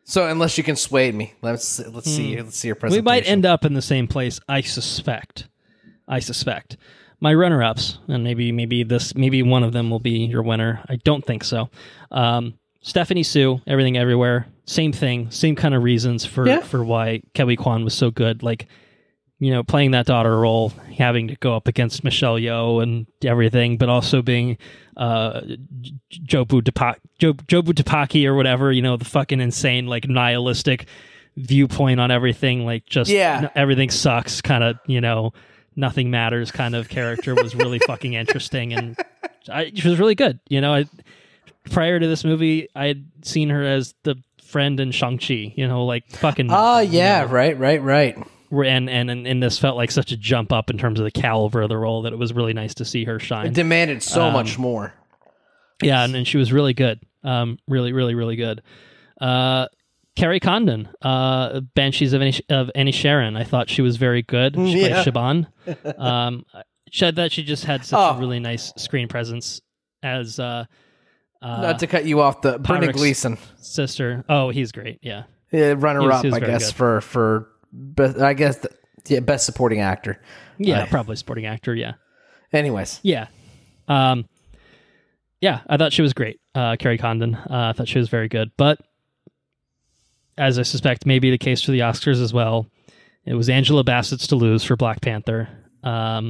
So unless you can sway me, let's see your presentation. We might end up in the same place. I suspect. My runner-ups, and maybe one of them will be your winner. I don't think so. Stephanie Sue, Everything Everywhere, same thing, same kind of reasons for why Kelly Kwan was so good. Like, you know, playing that daughter role, having to go up against Michelle Yeoh and everything, but also being Jobu Tapaki or whatever, you know, the fucking insane, like, nihilistic viewpoint on everything, like, just everything sucks, kind of, you know, nothing matters kind of character was really fucking interesting, and she was really good. You know, prior to this movie, I had seen her as the friend in Shang-Chi, you know, like fucking... right. And this felt like such a jump up in terms of the caliber of the role that it was really nice to see her shine. It demanded so much more. Yeah, and she was really good. Really, really, really good. Carrie Condon, Banshees of Inisherin. I thought she was very good. She played Shaban. She just had such a really nice screen presence as... not to cut you off, the Brendan Gleeson sister. Oh, he's great. Yeah, runner-up, I guess, for best supporting actor. Yeah, probably supporting actor. Yeah. Anyways, yeah, I thought she was great, Carrie Condon. I thought she was very good, but as I suspect may be the case for the Oscars as well, it was Angela Bassett's to lose for Black Panther. At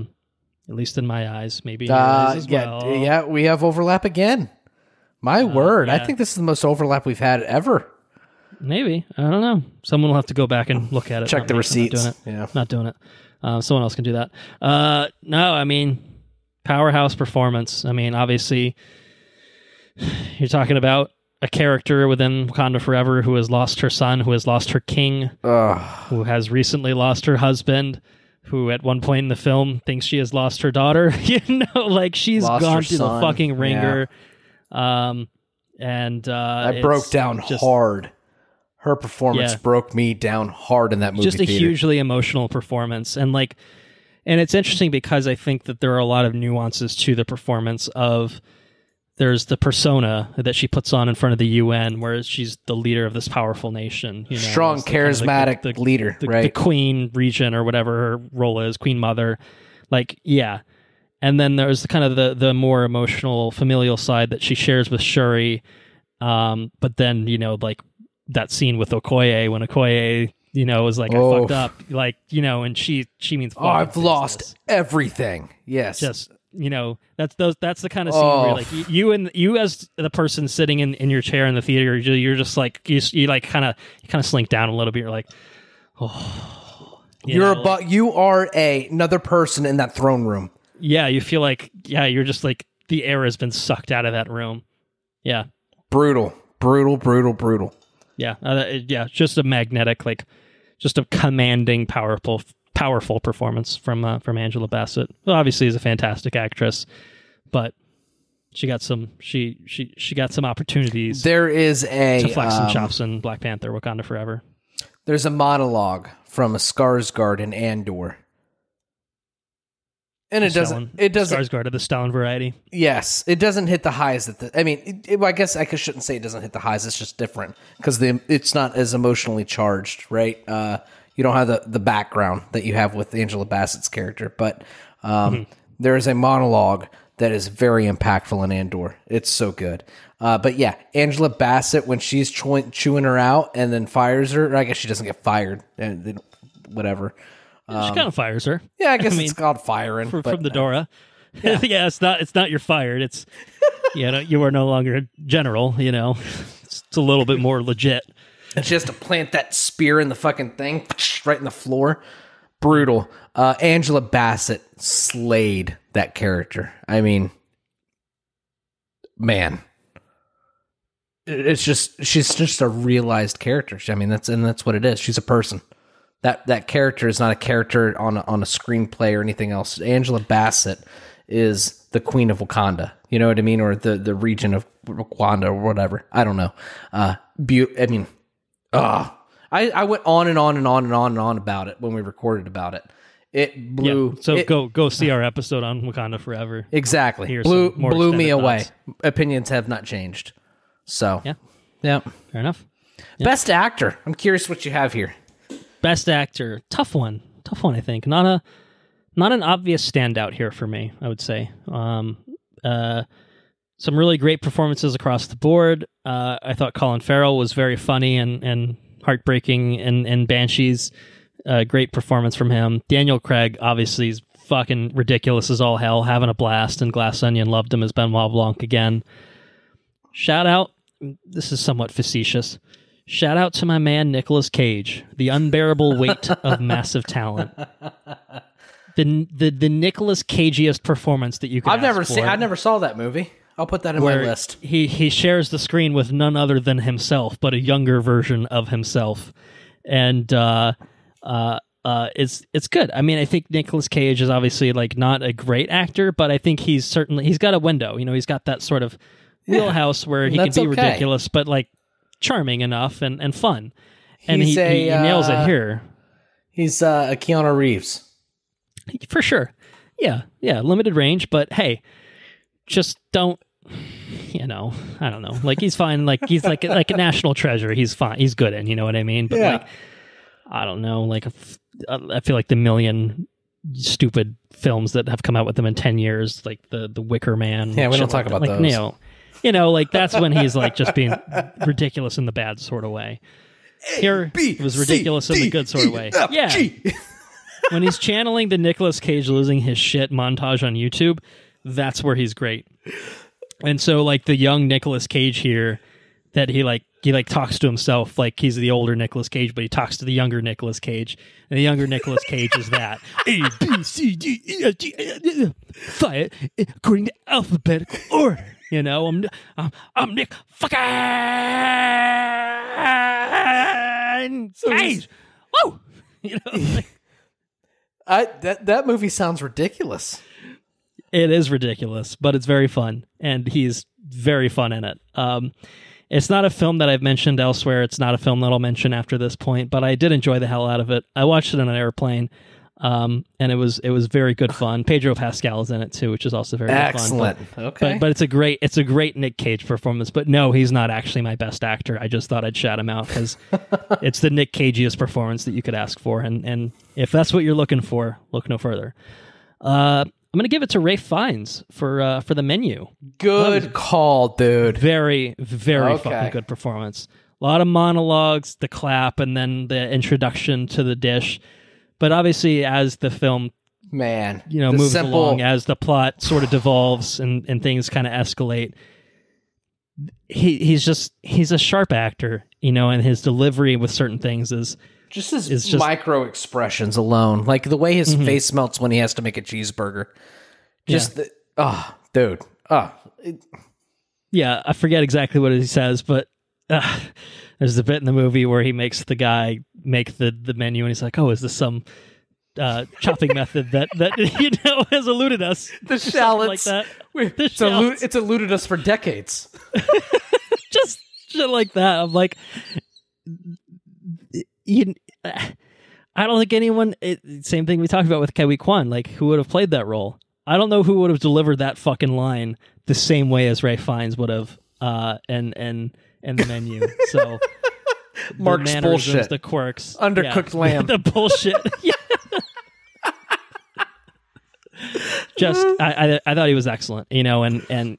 least in my eyes, maybe in your eyes as well. Yeah, we have overlap again. My word, I think this is the most overlap we've had ever. Maybe. I don't know. Someone will have to go back and look at it. Check the receipts. Not doing it. Someone else can do that. No, I mean, powerhouse performance. I mean, obviously, you're talking about a character within Wakanda Forever who has lost her son, who has lost her king, who has recently lost her husband, who at one point in the film thinks she has lost her daughter. You know, like she's gone through the fucking ringer. I broke down hard. Her performance broke me down hard in that movie. Just a hugely emotional performance. And it's interesting because I think that there are a lot of nuances to the performance of there's the persona that she puts on in front of the UN, where she's the leader of this powerful nation. You know, strong, charismatic kind of leader, the right? queen regent or whatever her role is, queen mother. Like, yeah. And then there's the kind of the more emotional, familial side that she shares with Shuri. But then, you know, like that scene with Okoye, when Okoye, you know, is like, I fucked up, like, you know, and she means, I've lost everything. Yes. Just, you know, that's the kind of scene where like you as the person sitting in your chair in the theater, you're just like, you like kind of slink down a little bit. You're like, oh, you are another person in that throne room. Yeah. You feel like, yeah, you're just like, the air has been sucked out of that room. Yeah. Brutal. Yeah. Yeah. Just a magnetic, like just a commanding, powerful performance from Angela Bassett. Well, obviously is a fantastic actress, but she got some opportunities. There is to flex some chops in Black Panther: Wakanda Forever. There's a monologue from a Skarsgård in Andor. And it doesn't Skarsgård of the Stalin variety. Yes, it doesn't hit the highs I guess I shouldn't say it doesn't hit the highs. It's just different because it's not as emotionally charged, right? You don't have the background that you have with Angela Bassett's character, but there is a monologue that is very impactful in Andor. It's so good. But yeah, Angela Bassett, when she's chewing her out and then fires her, or I guess she doesn't get fired, and whatever. She kind of fires her. Yeah, I guess it's called firing from the Dora. Yeah. Yeah, it's not you're fired. It's you know, you are no longer a general. You know, it's a little bit more legit. And she has to plant that spear in the fucking thing right in the floor. Brutal. Angela Bassett slayed that character. I mean, man, she's just a realized character. I mean, that's what it is. She's a person. That character is not a character on a screenplay or anything else. Angela Bassett is the queen of Wakanda. You know what I mean? Or the region of Wakanda or whatever. I don't know. I went on and on and on and on and on about it when we recorded about it. It blew. Yeah, so go see our episode on Wakanda Forever. Exactly. Blew me away. Thoughts. Opinions have not changed. So yeah. Fair enough. Yeah. Best actor. I'm curious what you have here. Best actor, tough one. I think not an obvious standout here for me. I would say some really great performances across the board. I thought Colin Farrell was very funny and heartbreaking in Banshees. Great performance from him. Daniel Craig obviously is fucking ridiculous as all hell, having a blast. And Glass Onion loved him as Benoit Blanc again. Shout out. This is somewhat facetious. Shout out to my man Nicolas Cage, the unbearable weight of massive talent. The Nicolas Cageiest performance that you could. I never saw that movie. I'll put that in my list. He shares the screen with none other than himself, but a younger version of himself, and it's good. I mean, I think Nicolas Cage is obviously like not a great actor, but I think he's got a window. You know, he's got that sort of wheelhouse where he can be ridiculous, but like charming enough and fun. And he nails it here. He's a Keanu Reeves. For sure. Yeah. Limited range, but hey, just don't, you know, I don't know. Like he's fine. Like he's like a national treasure. He's fine. He's good in, you know what I mean? But like, I don't know. Like I feel like the million stupid films that have come out with him in 10 years, like the Wicker Man. Yeah, we don't talk about those. You know, like that's when he's like just being ridiculous in the bad sort of way. Here it was ridiculous in the good sort of way. Yeah. When he's channeling the Nicolas Cage losing his shit montage on YouTube, that's where he's great. And so like the young Nicolas Cage here, that he talks to himself like he's the older Nicolas Cage, but he talks to the younger Nicolas Cage, and the younger Nicolas Cage is that A B C D E F G fire according to alphabetical order. You know, I'm Nick fucking Cage. Woo! You know, that movie sounds ridiculous. It is ridiculous, but it's very fun, and he's very fun in it. It's not a film that I've mentioned elsewhere. It's not a film that I'll mention after this point, but I did enjoy the hell out of it. I watched it on an airplane. And it was very good fun. Pedro Pascal is in it too, which is also very excellent. Good fun. Okay, but it's a great Nick Cage performance. But no, he's not actually my best actor. I just thought I'd shout him out because it's the Nick Cageiest performance that you could ask for. And if that's what you're looking for, look no further. I'm gonna give it to Ralph Fiennes for The Menu. Good call, dude. Very fucking good performance. A lot of monologues, the clap, and then the introduction to the dish. But obviously, as the film, moves along, as the plot sort of devolves and things kind of escalate, he's a sharp actor, and his delivery with certain things is just micro expressions alone, like the way his face melts when he has to make a cheeseburger. Dude. Yeah, I forget exactly what he says, but there's the bit in the movie where he makes the guy make the menu, and he's like, "Oh, is this some chopping method that has eluded us?" The shallots, like that. It's eluded us for decades. Just shit like that. I'm like, I don't think anyone. Same thing we talked about with Ke Kwan. Like, who would have played that role? I don't know who would have delivered that fucking line the same way as Ralph Fiennes would have. And the menu. So Mark's bullshit, the quirks, undercooked lamb, the bullshit. Just I thought he was excellent, and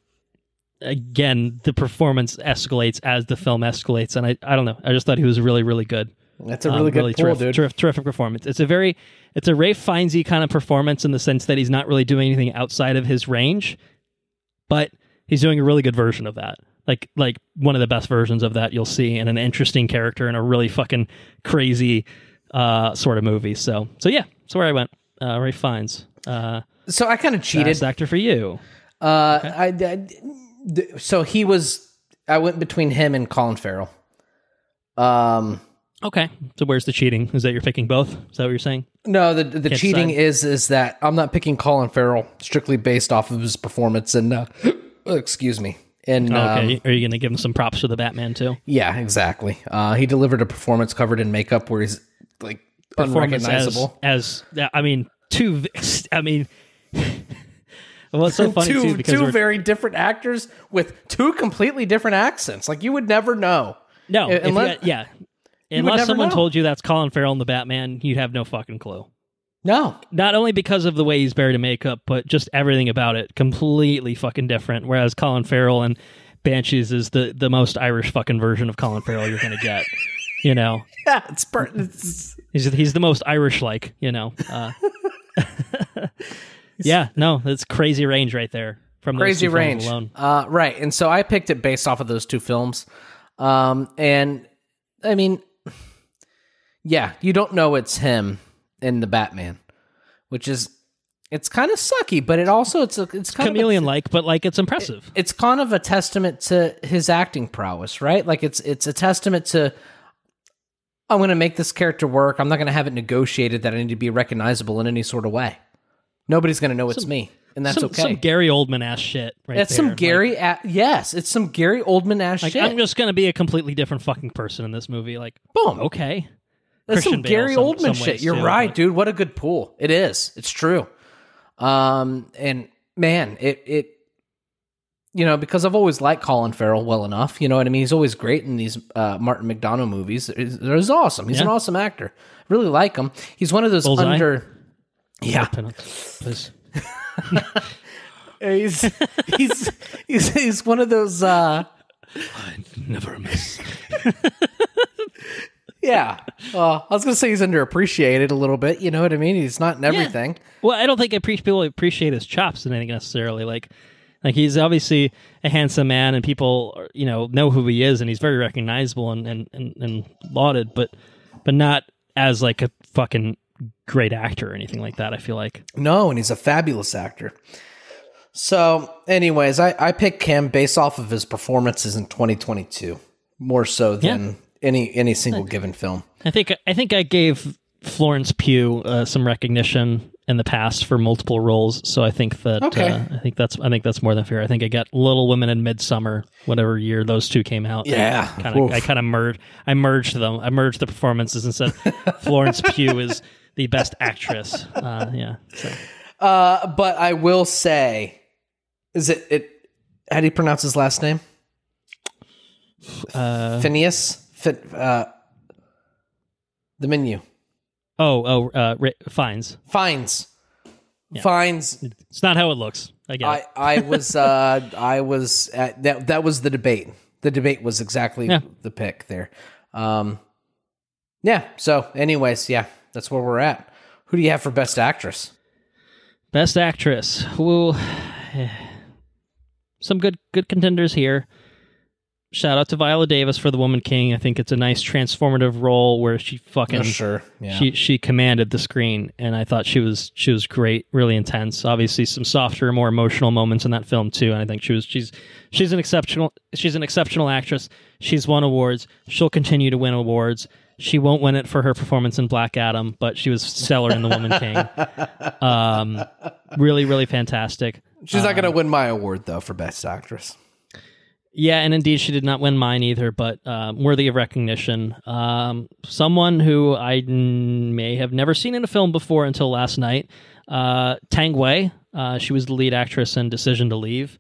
again the performance escalates as the film escalates, and I don't know, I just thought he was really, really good. That's a really good pull, dude. Terrific performance. It's a Ralph Fiennes-y kind of performance in the sense that he's not really doing anything outside of his range, but he's doing a really good version of that. Like one of the best versions of that you'll see in an interesting character in a really fucking crazy sort of movie. So yeah, that's where I went. Ralph Fiennes. So I kind of cheated. Best actor for you. Okay. I went between him and Colin Farrell. Okay. So where's the cheating? Is that you're picking both? Is that what you're saying? No, the cheating is that I'm not picking Colin Farrell strictly based off of his performance and excuse me. And okay, are you going to give him some props for the Batman too? Yeah, exactly. He delivered a performance covered in makeup where he's like unrecognizable. Well, it's so funny too because two very different actors with two completely different accents. Like you would never know. No, unless someone told you that's Colin Farrell in the Batman, you'd have no fucking clue. No. Not only because of the way he's buried in makeup, but just everything about it completely fucking different. Whereas Colin Farrell in Banshees is the most Irish fucking version of Colin Farrell you're going to get. Yeah, he's the most Irish-like, Yeah, no, that's crazy range right there. From crazy those two range films alone. Right, and so I picked it based off of those two films. And, I mean, yeah, you don't know it's him in the Batman, which is, it's kind of sucky, but it's kind chameleon-like, but like it's impressive. It's kind of a testament to his acting prowess, right? Like it's a testament to, I'm going to make this character work. I'm not going to have it negotiated that I need to be recognizable in any sort of way. Nobody's going to know it's me, and that's okay. Some Gary Oldman ass shit, right? That's there. some Gary. Yes, it's some Gary Oldman ass shit. I'm just going to be a completely different fucking person in this movie. Like, boom, okay. That's Christian some Gary Bale, Oldman shit. You're right, dude. What a good pull. It is. It's true. And man, it because I've always liked Colin Farrell well enough. You know what I mean? He's always great in these Martin McDonough movies. He's awesome. He's an awesome actor. Really like him. He's one of those Bullseye? Yeah. Please. he's one of those. I never miss. Yeah. I was going to say he's underappreciated a little bit. You know what I mean? He's not in everything. Yeah. Well, I don't think people appreciate his chops and anything necessarily. Like he's obviously a handsome man and people, know who he is and he's very recognizable and lauded, but not as like a fucking great actor or anything like that, I feel like. No, and he's a fabulous actor. So anyways, I picked Kim based off of his performances in 2022, more so than any single given film. I think I gave Florence Pugh some recognition in the past for multiple roles, so I think that I think that's more than fair. I think I got Little Women and Midsummer, whatever year those two came out. Yeah, I merged them. I merged the performances and said Florence Pugh is the best actress. Yeah. So. But I will say, is it? How do you pronounce his last name? Phineas. The menu. Fines. Fines. Yeah. Fines. It's not how it looks. I get it. I was at that was the debate. The debate was exactly the pick there. Yeah. So anyways, that's where we're at. Who do you have for best actress? Best actress. Well, some good contenders here. Shout out to Viola Davis for The Woman King. I think it's a nice transformative role where she fucking she commanded the screen, and I thought she was great, really intense. Obviously, some softer, more emotional moments in that film too. And I think she's an exceptional actress. She's won awards. She'll continue to win awards. She won't win it for her performance in Black Adam, but she was stellar in The Woman King. Really, really fantastic. She's not going to win my award though for best actress. Yeah, and indeed, she did not win mine either, but worthy of recognition. Someone who I may have never seen in a film before until last night, Tang Wei. She was the lead actress in Decision to Leave.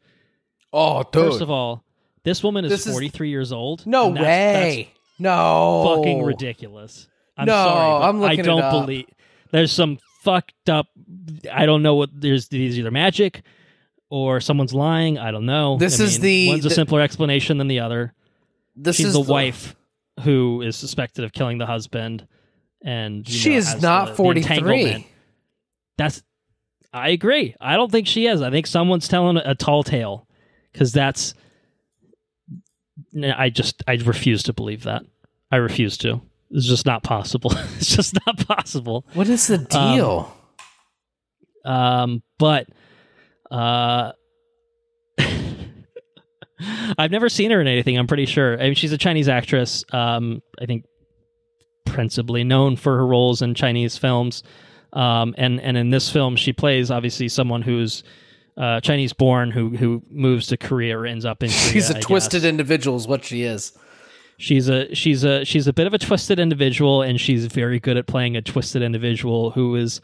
Oh, dude. First of all, this woman is 43 years old. No way. No. Fucking ridiculous. I'm no, sorry, but I'm looking I don't it up. believe... There's some fucked up... I don't know what... There's either magic... or someone's lying. I don't know. One's a simpler explanation than the other. She's the wife who is suspected of killing the husband, and she is not 43. I agree. I don't think she is. I think someone's telling a tall tale, because I refuse to believe that. I refuse to. It's just not possible. It's just not possible. What is the deal? But I've never seen her in anything, I'm pretty sure. I mean, she's a Chinese actress, I think principally known for her roles in Chinese films. And in this film, she plays, obviously, someone who's Chinese-born who moves to Korea or ends up in Korea. She's a twisted individual is what she is. She's a bit of a twisted individual, and she's very good at playing a twisted individual who is...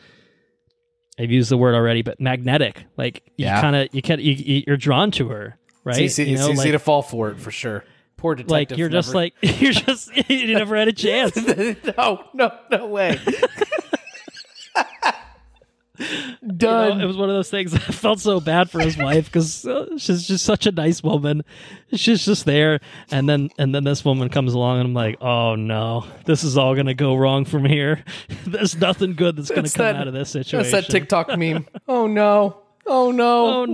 I've used the word already, but magnetic. Like you're drawn to her, right? It's easy to fall for it for sure. Poor detective. Like you never had a chance. No way. Done. It was one of those things. I felt so bad for his wife because she's just such a nice woman. She's just there, and then this woman comes along, and I'm like, oh no, this is all gonna go wrong from here. There's nothing good that's gonna come out of this situation. That's that TikTok meme. Oh no. Oh no.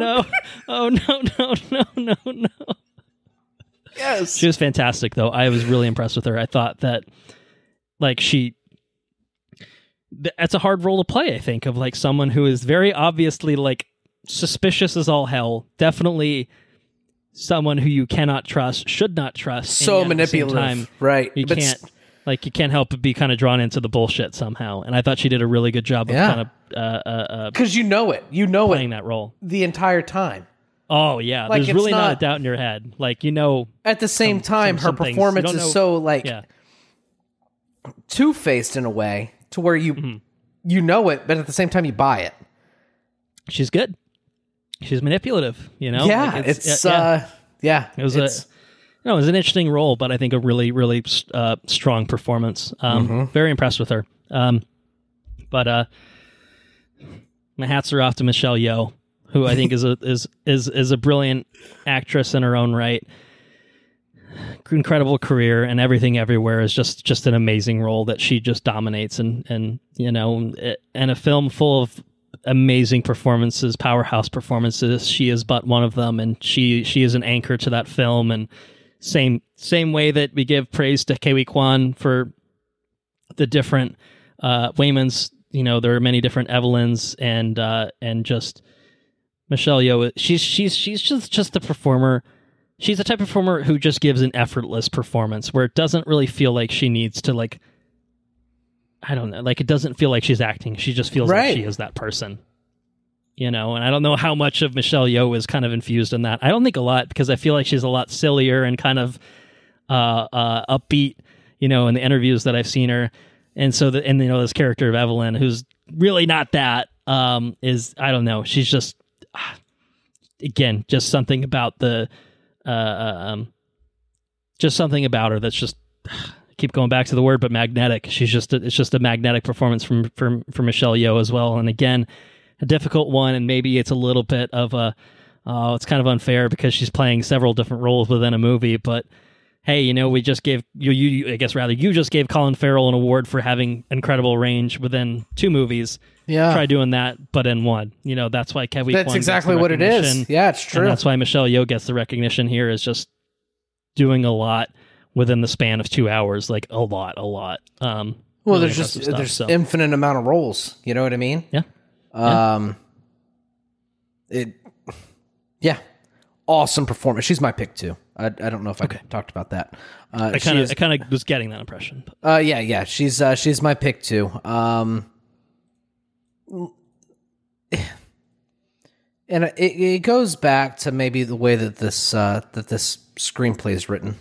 Oh no. Oh no. Yes. She was fantastic, though. I was really impressed with her. I thought that, like, that's a hard role to play, I think, of like someone who is very obviously like suspicious as all hell, definitely someone who you cannot trust, should not trust. So manipulative, right? You can't help but be kind of drawn into the bullshit somehow. And I thought she did a really good job of kind of because you know playing that role the entire time. Oh yeah, like, there's really not a doubt in your head. Like at the same time, her performance is so like two-faced in a way. To where you know it, but at the same time you buy it. She's good. She's manipulative, Yeah, like it was it was an interesting role, but I think a really, really strong performance. Very impressed with her. But my hats are off to Michelle Yeoh, who I think is a brilliant actress in her own right. Incredible career, and Everything Everywhere is just an amazing role that she just dominates, and a film full of amazing performances, powerhouse performances. She is but one of them, and she is an anchor to that film. And same way that we give praise to Ke Huy Quan for the different Waymans. There are many different Evelyns, and just Michelle Yeoh. She's just the performer. She's the type of performer who just gives an effortless performance where it doesn't really feel like she needs to, like, I don't know, like it doesn't feel like she's acting. She just feels like she is that person, and I don't know how much of Michelle Yeoh is kind of infused in that. I don't think a lot, because I feel like she's a lot sillier and kind of upbeat, in the interviews that I've seen her. And so, this character of Evelyn, who's really not that, is, I don't know, she's just, again, just something about just something about her that's just, I keep going back to the word, but magnetic. It's just a magnetic performance from Michelle Yeoh as well. And again, a difficult one, and maybe it's a little bit of it's kind of unfair because she's playing several different roles within a movie, but hey, we just gave you just gave Colin Farrell an award for having incredible range within 2 movies. Yeah. Try doing that, but in 1. That's why Kevin. That's exactly what it is. Yeah, it's true. And that's why Michelle Yeoh gets the recognition here, is just doing a lot within the span of 2 hours, like a lot. Well, really there's infinite amount of roles. You know what I mean? Yeah. Awesome performance. She's my pick too. I don't know if I talked about that. I kind of was getting that impression. Yeah. She's my pick too. And it goes back to maybe the way that this screenplay is written.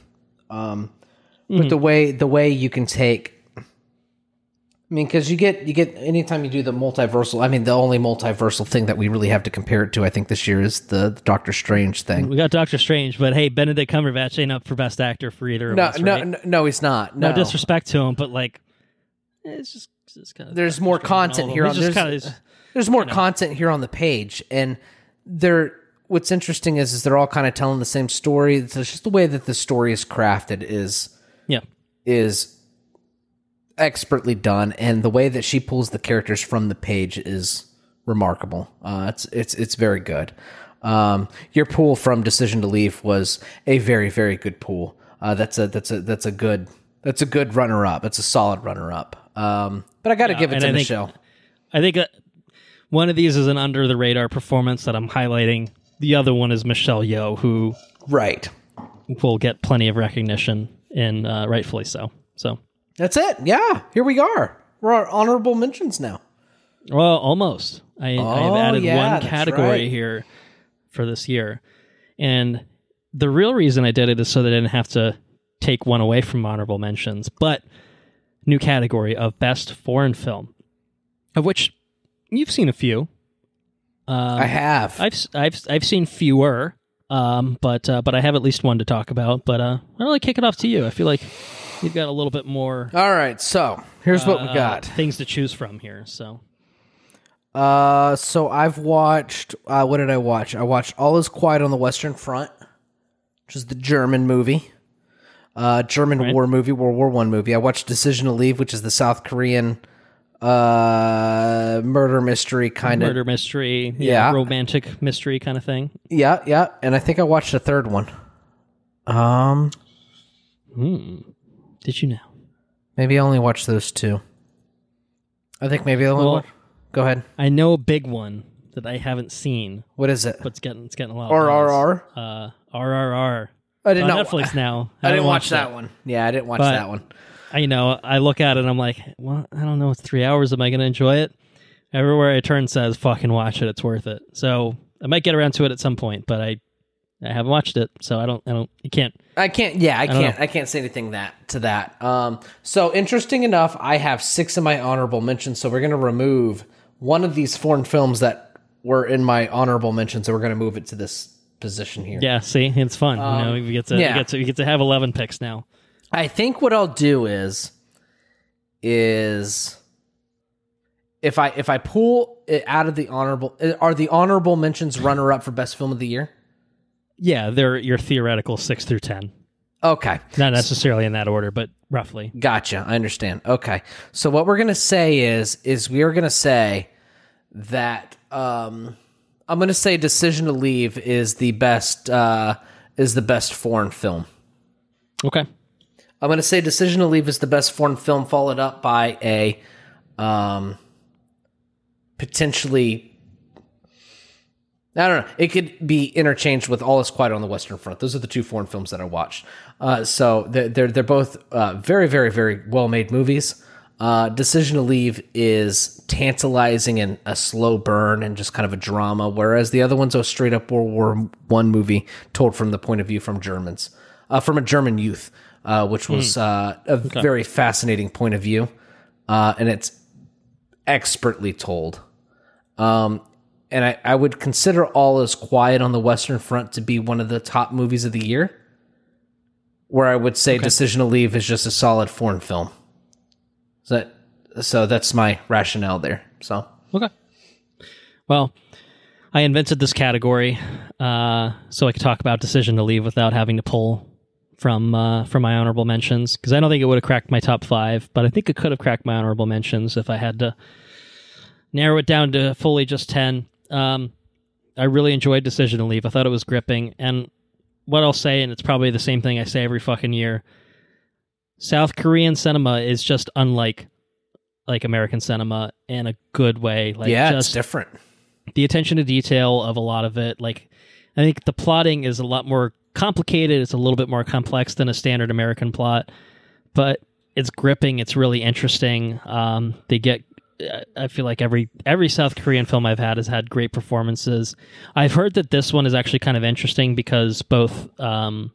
But the way you can take, because you get anytime you do the multiversal. I mean, the only multiversal thing that we really have to compare it to, I think, this year is the Doctor Strange thing. We got Doctor Strange, but hey, Benedict Cumberbatch ain't up for Best Actor for either of us, right? No, he's not. No disrespect to him, but like, it's just kind of. There's more content here. There's more content here on the page, and what's interesting is they're all kind of telling the same story. It's just the way that the story is crafted is expertly done, and the way that she pulls the characters from the page is remarkable. It's very good. Your pull from Decision to Leave was a very, very good pull. That's a good runner up. It's a solid runner up. But I got to give it to Michelle. I think one of these is an under the radar performance that I'm highlighting. The other one is Michelle Yeoh, who will get plenty of recognition, and rightfully so. So that's it. Yeah, here we are. We're our honorable mentions now. Well, almost. I have added one category here for this year, and the real reason I did it is so that I didn't have to take one away from honorable mentions. But new category of best foreign film, of which you've seen a few. I have. I've seen fewer, but I have at least one to talk about. But I'll really kick it off to you. I feel like you've got a little bit more. All right, so here's what we got. Things to choose from here. So I've watched. What did I watch? I watched All Is Quiet on the Western Front, which is the German movie, war movie, World War I movie. I watched Decision to Leave, which is the South Korean murder mystery romantic mystery kind of thing. Yeah, and I think I watched a third one. Did you know? Maybe I only watched those 2. I think maybe I only watched. Go ahead. I know a big one that I haven't seen. What is it? But it's getting a lot. RRR. RRR. I didn't know. Netflix now. I didn't watch that one. Yeah, I didn't watch that one. I look at it and I'm like, well, I don't know. It's 3 hours. Am I going to enjoy it? Everywhere I turn says, fucking watch it. It's worth it. So I might get around to it at some point, but I haven't watched it. So I can't say anything to that. So interesting enough, I have 6 of my honorable mentions. So we're going to remove one of these foreign films that were in my honorable mentions. So we're going to move it to this position here. Yeah. See, it's fun. We get to have 11 picks now. I think what I'll do is if I pull it out of the honorable, are the honorable mentions runner up for best film of the year? Yeah, they're your theoretical 6 through 10. Okay, not necessarily in that order, but roughly. Gotcha. I understand. Okay, so what we're gonna say is we are gonna say that I'm gonna say Decision to Leave is the best foreign film. Okay. I'm going to say Decision to Leave is the best foreign film, followed up by a potentially, I don't know, it could be interchanged with All Is Quiet on the Western Front. Those are the 2 foreign films that I watched. So they're both very, very, very well-made movies. Decision to Leave is tantalizing and a slow burn and just kind of a drama, whereas the other one's a straight-up World War I movie told from the point of view from a German youth. Which was a very fascinating point of view. and it's expertly told. And I would consider All Is Quiet on the Western Front to be one of the top movies of the year, where I would say Decision to Leave is just a solid foreign film. So that's my rationale there. So okay. Well, I invented this category so I could talk about Decision to Leave without having to pull from my honorable mentions, because I don't think it would have cracked my top 5, but I think it could have cracked my honorable mentions if I had to narrow it down to fully just 10. I really enjoyed Decision to Leave. I thought it was gripping, and what I'll say, and it's probably the same thing I say every fucking year, South Korean cinema is just unlike American cinema in a good way. It's different. The attention to detail of a lot of it, I think the plotting is a lot more complicated. It's a little bit more complex than a standard American plot, but it's gripping. It's really interesting. I feel like every South Korean film I've had has had great performances. I've heard that this one is actually kind of interesting because both the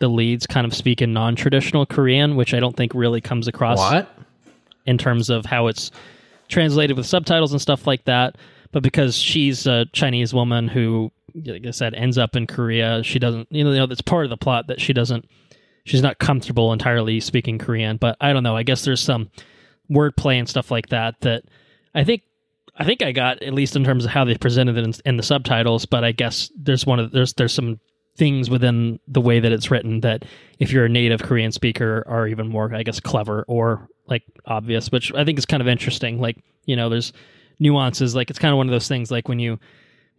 leads kind of speak in non-traditional Korean, which I don't think really comes across in terms of how it's translated with subtitles and stuff like that. But because she's a Chinese woman who, like I said, ends up in Korea, she doesn't, that's part of the plot that she's not comfortable entirely speaking Korean. But I don't know. I guess there's some wordplay and stuff like that I think I got, at least in terms of how they presented it in the subtitles. But I guess there's some things within the way that it's written that if you're a native Korean speaker are even more, I guess, clever or obvious, which I think is kind of interesting. There's nuances. It's kind of one of those things when you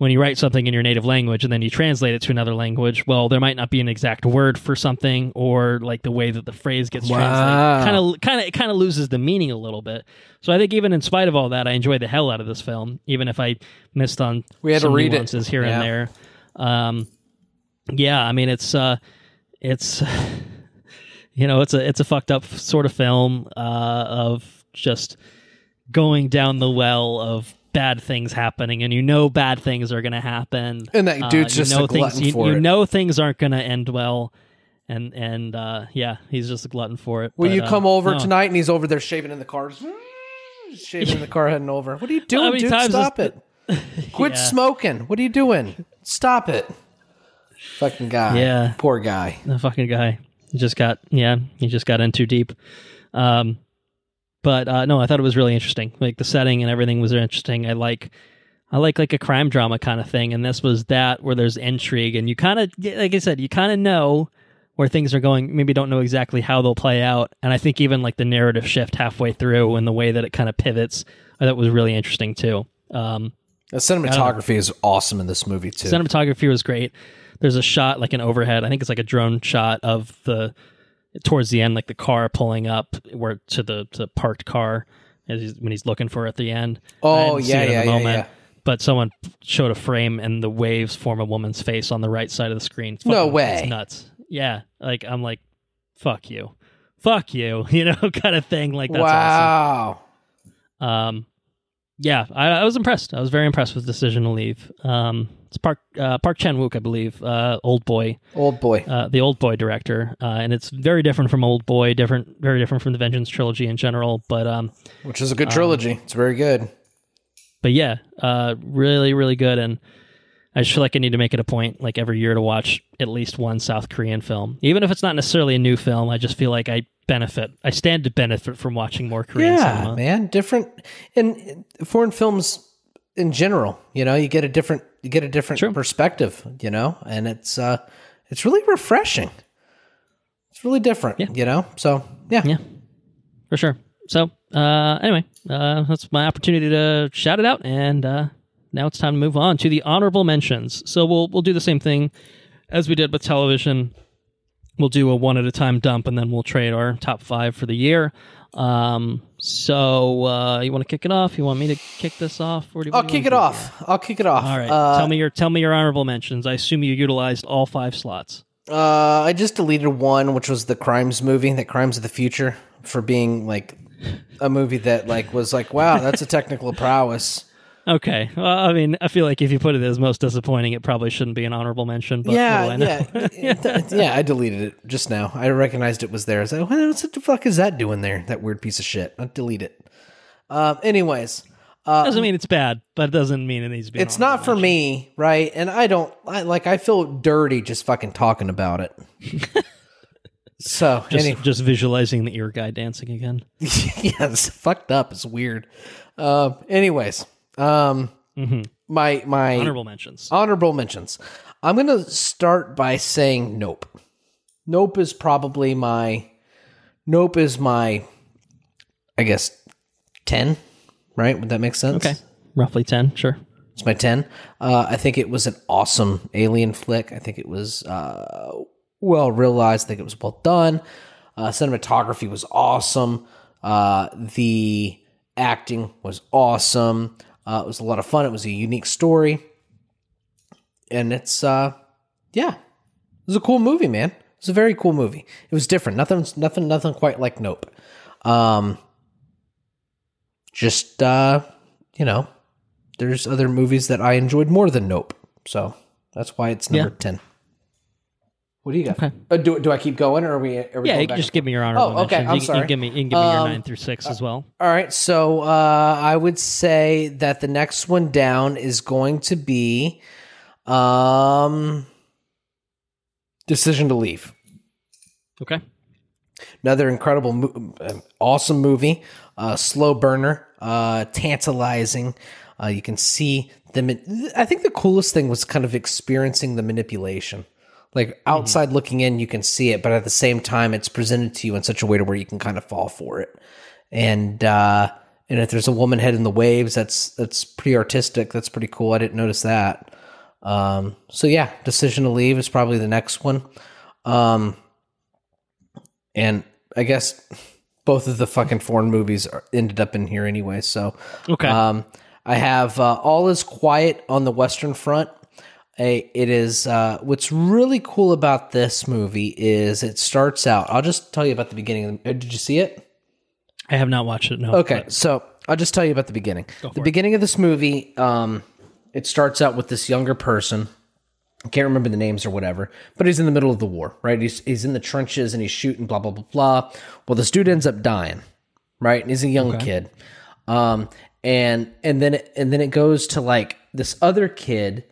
write something in your native language and then you translate it to another language, well, there might not be an exact word for something, or the way that the phrase gets translated kind of loses the meaning a little bit. So I think even in spite of all that, I enjoyed the hell out of this film, even if I missed on some nuances here and there. I mean, it's it's a fucked up sort of film of just going down the well of bad things happening, and bad things are going to happen, and that dude's just a glutton for it. Things aren't going to end well, and he's just a glutton for it. Will you come over tonight? And he's over there shaving in the car, shaving in the car, heading over. What are you doing, dude? Stop it! Quit smoking. What are you doing? Stop it! Fucking guy. Yeah, poor guy. The fucking guy. He just got in too deep. But no, I thought it was really interesting. The setting and everything was interesting. I like a crime drama kind of thing, and this was that, where there's intrigue, and you kind of, like I said, you kind of know where things are going. Maybe don't know exactly how they'll play out. And I think even the narrative shift halfway through and the way that it kind of pivots, I thought was really interesting too. The cinematography is awesome in this movie too. Cinematography was great. There's a shot an overhead. I think it's a drone shot of towards the end, the car pulling up to the parked car when he's looking for it at the end. Oh, yeah. But someone showed a frame and the waves form a woman's face on the right side of the screen. No way. It's nuts. Yeah. I'm fuck you, kind of thing. That's wow. Awesome. Yeah, I was impressed. I was very impressed with Decision to Leave. It's Park Chan-wook, I believe, Old Boy, the Old Boy director, and it's very different from Old Boy, very different from the Vengeance trilogy in general, but which is a good trilogy. It's very good. But yeah, really, really good, and I just feel like I need to make it a point, every year, to watch at least one South Korean film, even if it's not necessarily a new film. I just feel like I stand to benefit from watching more Korean cinema. Yeah, man, different in foreign films in general. You get a different perspective. And it's really refreshing. It's really different. Yeah. So yeah, for sure. So anyway, that's my opportunity to shout it out, and now it's time to move on to the honorable mentions. So we'll do the same thing as we did with television. We'll do a one at a time dump, and then we'll trade our top 5 for the year. So you want to kick it off? You want me to kick this off? Or I'll kick it off. All right. Tell me your honorable mentions. I assume you utilized all 5 slots. I just deleted one, which was the Crimes movie, the Crimes of the Future, for being a movie that was wow, that's a technical prowess. Okay. Well, I mean, I feel like if you put it as most disappointing, it probably shouldn't be an honorable mention. But what do I know? I deleted it just now. I recognized it was there. I was like, what the fuck is that doing there? That weird piece of shit. I'll delete it. Anyways. Doesn't mean it's bad, but it doesn't mean it needs to be. It's not for me, right? And I feel dirty just fucking talking about it. So just visualizing the ear guy dancing again. Yeah, it's fucked up. It's weird. Anyways, my honorable mentions. Honorable mentions. I'm gonna start by saying Nope. Nope is my, I guess, 10. Right? Would that make sense? Okay, roughly 10. Sure. It's my 10. I think it was an awesome alien flick. I think it was well realized. I think it was well done. Cinematography was awesome. The acting was awesome. It was a lot of fun. It was a unique story. And it's, it was a cool movie, man. It was a very cool movie. It was different. Nothing quite like Nope. There's other movies that I enjoyed more than Nope. So that's why it's number 10. What do you got? Okay. Do I keep going, or are we you can just give me your honorable mentions. Okay, I'm sorry. You can give me your 9 through 6 as well. All right, so I would say that the next one down is going to be Decision to Leave. Okay. Another incredible, awesome movie. Slow burner, tantalizing. You can see I think the coolest thing was kind of experiencing the manipulation. Like outside looking in, you can see it, but at the same time, it's presented to you in such a way to where you can kind of fall for it. And if there's a woman head in the waves, that's pretty artistic. That's pretty cool. I didn't notice that. Decision to Leave is probably the next one. And I guess both of the fucking foreign movies ended up in here anyway. So, okay. I have All Is Quiet on the Western Front. It is what's really cool about this movie is it starts out. I'll just tell you about the beginning. Did you see it? I have not watched it. No. Okay, so I'll just tell you about the beginning. The beginning of this movie, it starts out with this younger person. I can't remember the names or whatever, but he's in the middle of the war, right? He's in the trenches and he's shooting, blah, blah, blah, blah. Well, this dude ends up dying, right? And he's a young kid. And then it goes to like this other kid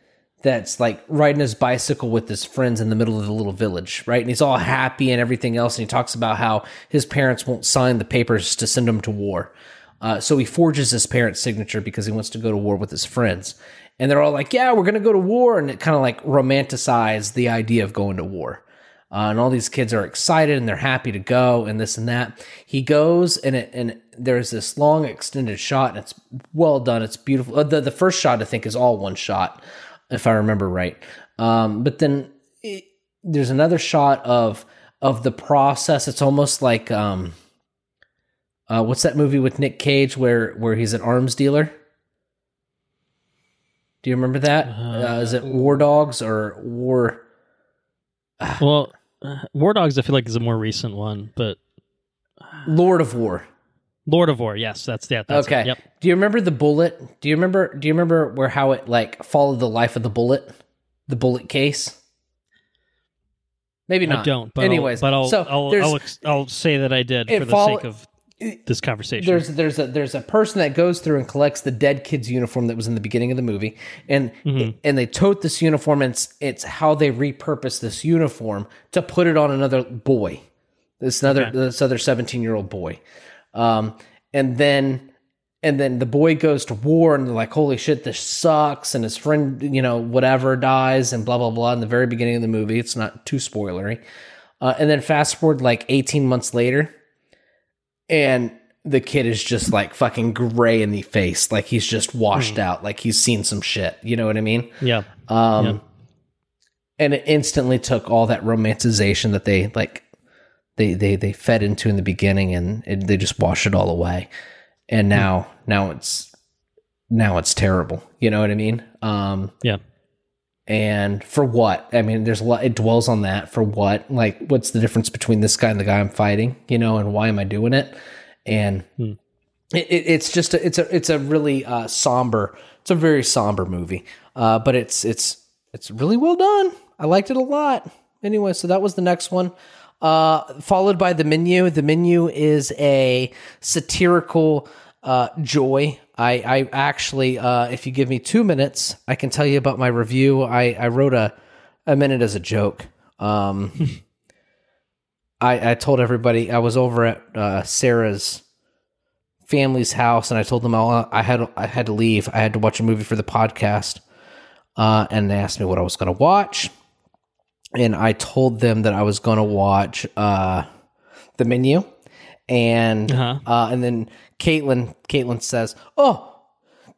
that's like riding his bicycle with his friends in the middle of the little village, right? And he's all happy and everything else. And he talks about how his parents won't sign the papers to send him to war. So he forges his parents' signature because he wants to go to war with his friends. And they're all like, yeah, we're going to go to war. And it kind of like romanticized the idea of going to war. And all these kids are excited and they're happy to go and this and that. He goes and there's this long extended shot and it's well done. It's beautiful. The first shot I think is all one shot, if I remember right. But then there's another shot of the process. It's almost like, what's that movie with Nick Cage where he's an arms dealer? Do you remember that? Is it War Dogs or War? Well, War Dogs I feel like is a more recent one, but Lord of War. Lord of War, yes, that's okay. It. Yep. Do you remember the bullet? Do you remember where how it like followed the life of the bullet case? Maybe not. I don't. But anyways, I'll say that I did for the sake of this conversation. There's a person that goes through and collects the dead kid's uniform that was in the beginning of the movie, and they tote this uniform, and it's how they repurpose this uniform to put it on another boy, this other 17-year-old boy, and then the boy goes to war, and they're like, holy shit, this sucks, and his friend, whatever, dies, and blah blah blah. In the very beginning of the movie, it's not too spoilery, and then fast forward like 18 months later. And the kid is just like fucking gray in the face. Like he's just washed out. Like he's seen some shit. You know what I mean? Yeah. And it instantly took all that romanticization that they fed into in the beginning and they just washed it all away. And now it's terrible. You know what I mean? Yeah. And for what? I mean, there's a lot, it dwells on that for what? Like, what's the difference between this guy and the guy I'm fighting, and why am I doing it? And It's a really somber. It's a very somber movie, but it's really well done. I liked it a lot. Anyway, so that was the next one. Followed by The Menu. The Menu is a satirical joy. I actually, if you give me 2 minutes, I can tell you about my review. I wrote a minute as a joke. I told everybody I was over at Sarah's family's house, and I told them I had to leave. I had to watch a movie for the podcast, and they asked me what I was going to watch, and I told them that I was going to watch The Menu, and then Caitlin says, "Oh,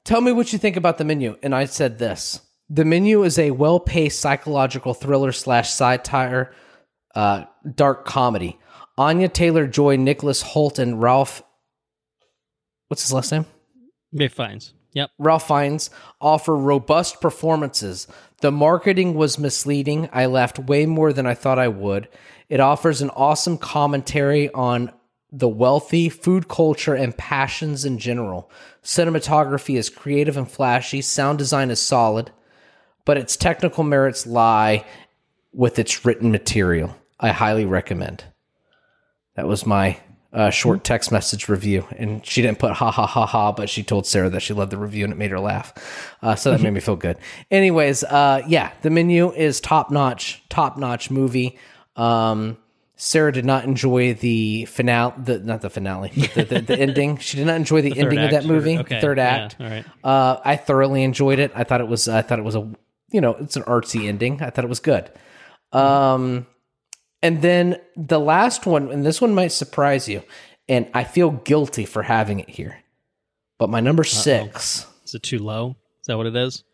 tell me what you think about The Menu," and I said this: The Menu is a well-paced psychological thriller / satire, dark comedy. Anya Taylor-Joy, Nicholas Hoult, and Ralph. What's his last name? Fiennes. Yep. Ralph Fiennes offer robust performances. The marketing was misleading. I laughed way more than I thought I would. It offers an awesome commentary on the wealthy, food culture, and passions in general. Cinematography is creative and flashy. Sound design is solid, but its technical merits lie with its written material. I highly recommend. That was my short text message review, and she didn't put ha ha ha ha, but she told Sarah that she loved the review and it made her laugh. So that made me feel good. Anyways, The Menu is top notch movie. Sarah did not enjoy the finale, the ending. She did not enjoy the ending of that movie, third act. Yeah, all right. I thoroughly enjoyed it. I thought it was it's an artsy ending. I thought it was good. And then the last one, and this one might surprise you, and I feel guilty for having it here, but my number 6. Is it too low? Is that what it is?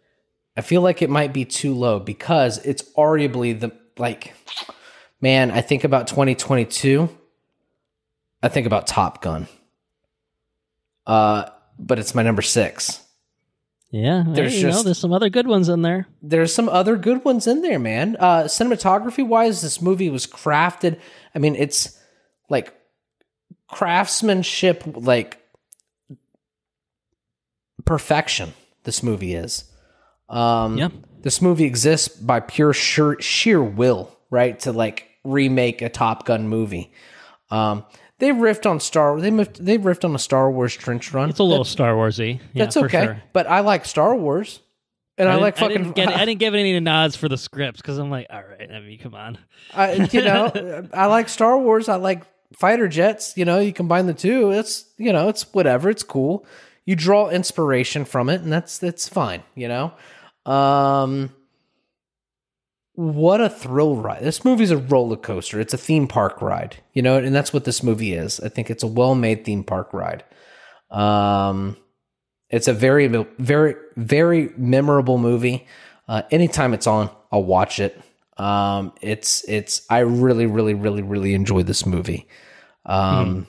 I feel like it might be too low because it's arguably I think about 2022. I think about Top Gun. But it's my number 6. Yeah, there's some other good ones in there. There's some other good ones in there, man. Cinematography-wise, this movie was crafted. I mean, it's like craftsmanship, like perfection. This movie is. This movie exists by pure sheer will, right? To like remake a Top Gun movie. They riffed on They riffed on a Star Wars trench run. It's a little Star Warsy. Yeah, that's okay, sure. But I like Star Wars, and I didn't give any nods for the scripts because I'm like, all right, I mean, come on. I like Star Wars. I like fighter jets. You combine the two. It's whatever. It's cool. You draw inspiration from it, and that's fine. What a thrill ride. This movie's a roller coaster. It's a theme park ride, and that's what this movie is. I think it's a well-made theme park ride. It's a very, very, very memorable movie. Anytime it's on, I'll watch it. I really, really, really, really enjoy this movie. But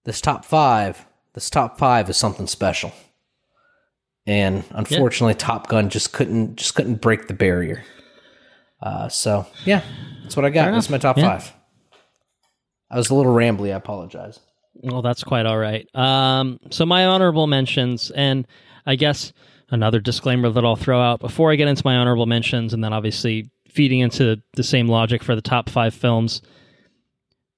this top five is something special. And unfortunately, Top Gun just couldn't break the barrier. So that's what I got. That's my top 5. I was a little rambly. I apologize. Well, that's quite all right. So my honorable mentions, and I guess another disclaimer that I'll throw out before I get into my honorable mentions, and then obviously feeding into the same logic for the top 5 films.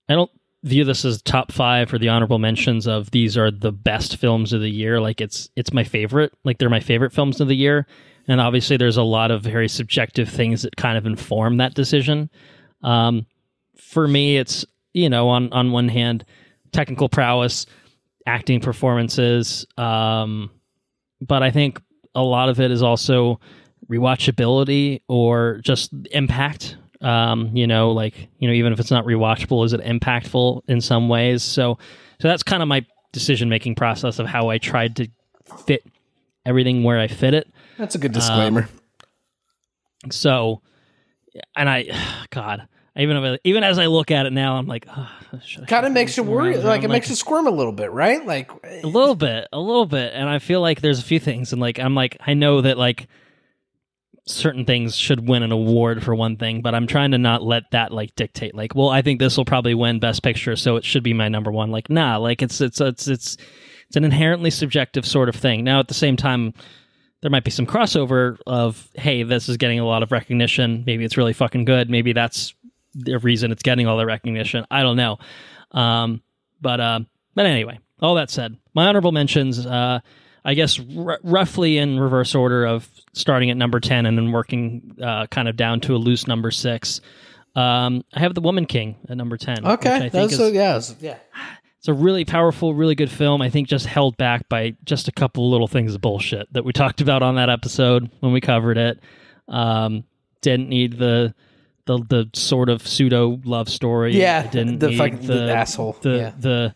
I don't view this as top 5 or the honorable mentions of these are the best films of the year. Like it's my favorite, like they're my favorite films of the year. And obviously there's a lot of very subjective things that kind of inform that decision. For me, it's, on one hand, technical prowess, acting performances. But I think a lot of it is also rewatchability or just impact. Even if it's not rewatchable, is it impactful in some ways? So that's kind of my decision-making process of how I tried to fit everything where I fit it. That's a good disclaimer. Even as I look at it now, I'm like, kind of makes you worry. Like it makes you squirm a little bit, right? Like a little bit. And I feel like there's a few things, and I know that certain things should win an award for one thing, but I'm trying to not let that like dictate. Like, well, I think this will probably win Best Picture, so it should be my number one. Like, nah, like it's an inherently subjective sort of thing. Now, at the same time, there might be some crossover of, hey, this is getting a lot of recognition. Maybe it's really fucking good. Maybe that's the reason it's getting all the recognition. I don't know. But anyway, all that said, my honorable mentions, I guess roughly in reverse order of starting at number 10 and then working kind of down to a loose number 6. I have The Woman King at number 10. Okay, yeah. It's a really powerful, really good film. I think just held back by just a couple little things of bullshit that we talked about on that episode when we covered it. Didn't need the sort of pseudo love story. Yeah, it didn't the need fucking the asshole. The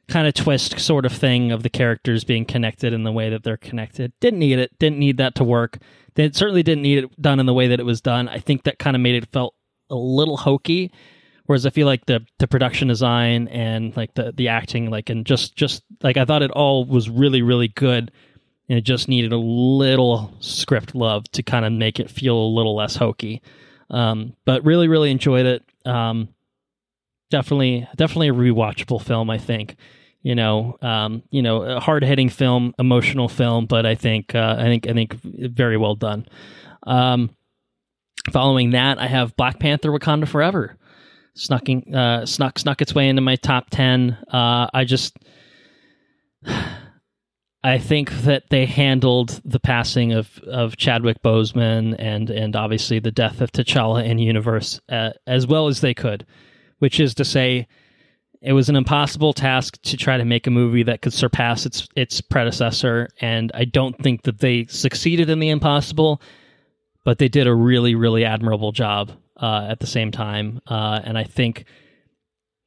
kind of twist sort of thing of the characters being connected in the way that they're connected. Didn't need it. Didn't need that to work. They certainly didn't need it done in the way that it was done. I think that kind of made it felt a little hokey. Whereas I feel like the production design and like the acting, like, and just like I thought it all was really, really good. And it just needed a little script love to kind of make it feel a little less hokey. But really, really enjoyed it. Definitely a rewatchable film, I think. A hard-hitting film, emotional film, but I think very well done. Following that, I have Black Panther: Wakanda Forever. Snuck its way into my top 10. I think that they handled the passing of Chadwick Boseman and obviously the death of T'Challa in universe as well as they could, which is to say, it was an impossible task to try to make a movie that could surpass its predecessor, and I don't think that they succeeded in the impossible, but they did a really, really admirable job at the same time, and I think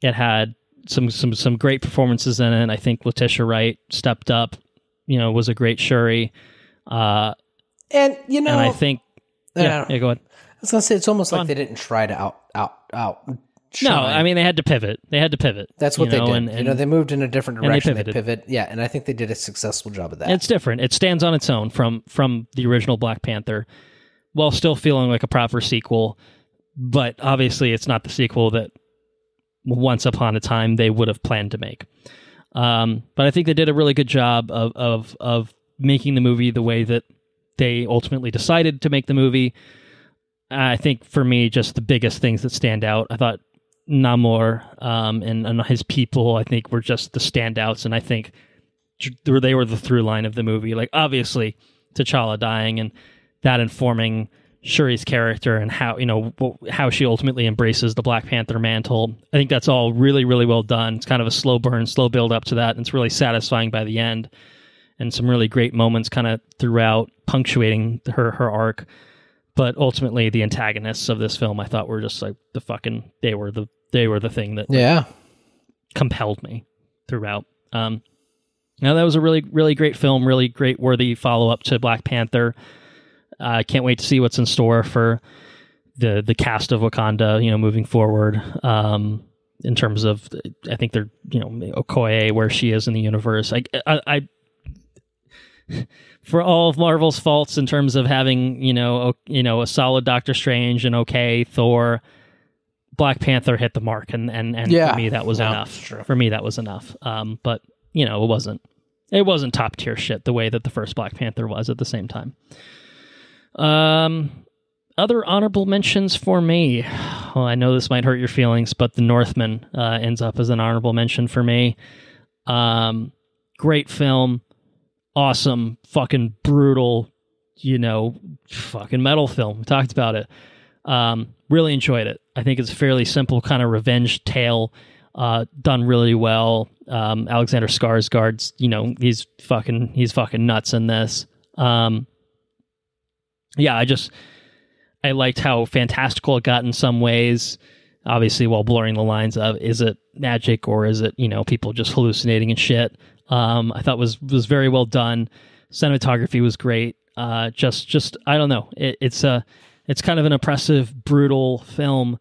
it had some great performances in it. I think Letitia Wright stepped up, was a great Shuri, and I think go ahead. I was gonna say it's almost like they didn't try to out. No, I mean they had to pivot. That's what they did. And they moved in a different direction. They pivot. Yeah, and I think they did a successful job of that. It's different. It stands on its own from the original Black Panther, while still feeling like a proper sequel. But obviously, it's not the sequel that once upon a time they would have planned to make. But I think they did a really good job of making the movie the way that they ultimately decided to make the movie. I think for me, just the biggest things that stand out, I thought Namor and his people, I think, were just the standouts, and I think they were the through line of the movie. Like, obviously, T'Challa dying and that informing Shuri's character and how she ultimately embraces the Black Panther mantle. I think that's all really, really well done. It's kind of a slow burn, slow build up to that, and it's really satisfying by the end. And some really great moments kind of throughout, punctuating her arc. But ultimately, the antagonists of this film, I thought, were just like they were the thing that compelled me throughout. Now that was a really, really great film, really great, worthy follow up to Black Panther. I can't wait to see what's in store for the cast of Wakanda, moving forward. In terms of, I think they're, Okoye, where she is in the universe. I for all of Marvel's faults in terms of having, a solid Doctor Strange and okay Thor, Black Panther hit the mark, and for me that was enough. For me that was enough. But it wasn't top tier shit the way that the first Black Panther was at the same time. Other honorable mentions for me. Well, I know this might hurt your feelings, but The Northman ends up as an honorable mention for me. Great film. Awesome, fucking brutal, fucking metal film. We talked about it. Really enjoyed it. I think it's a fairly simple kind of revenge tale, done really well. Alexander Skarsgård's, he's fucking nuts in this. I liked how fantastical it got in some ways, obviously while blurring the lines of, is it magic or is it, people just hallucinating and shit. I thought was very well done. Cinematography was great. Just I don't know. It's kind of an oppressive, brutal film.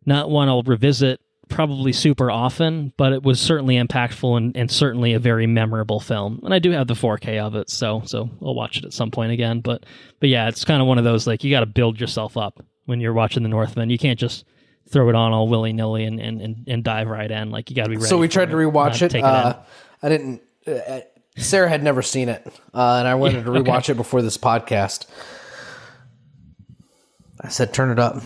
Not one I'll revisit probably super often, but it was certainly impactful and certainly a very memorable film. And I do have the 4K of it, so I'll watch it at some point again. But yeah, it's kind of one of those, like, you got to build yourself up when you're watching The Northman. You can't just throw it on all willy-nilly and dive right in. Like, you got to be ready. So we tried to rewatch it. Take it in. I didn't. Sarah had never seen it, and I wanted to rewatch it before this podcast. I said, "Turn it up."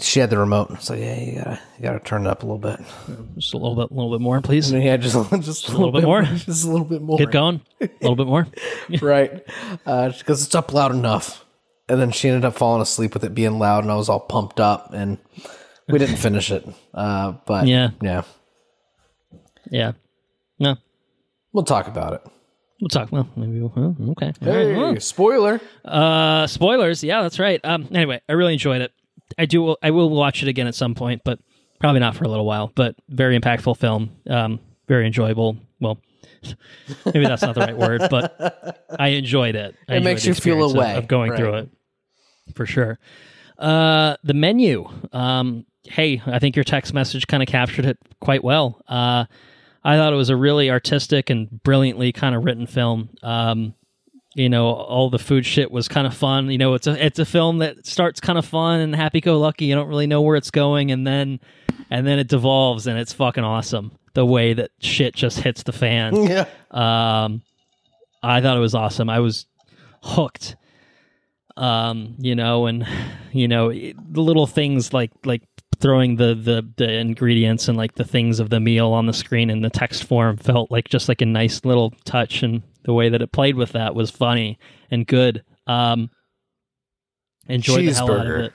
She had the remote. So yeah, you gotta turn it up a little bit. Just a little bit more, please. Yeah, just a little bit more. Just a little bit more. Get going. A little bit more. Right, because it's up loud enough. And then she ended up falling asleep with it being loud, and I was all pumped up, and we didn't finish it. But yeah. No, we'll talk about it. We'll talk. Well, maybe we'll. Okay. Hey, right, well. Spoiler. Spoilers. Yeah, that's right. Anyway, I really enjoyed it. I will watch it again at some point, but probably not for a little while. But very impactful film. Very enjoyable. Well, maybe that's not the right word, but I enjoyed it. It makes you feel a way of going through it, for sure. The menu. Hey, I think your text message kind of captured it quite well. I thought it was a really artistic and brilliantly kind of written film. All the food shit was kind of fun. It's a film that starts kind of fun and happy-go-lucky. You don't really know where it's going, and then it devolves, and it's fucking awesome. The way that shit just hits the fan. Yeah. I thought it was awesome. I was hooked. The little things like throwing the ingredients and like the things of the meal on the screen in the text form felt like just like a nice little touch, and the way that it played with that was funny and good. Enjoyed the hell out of it.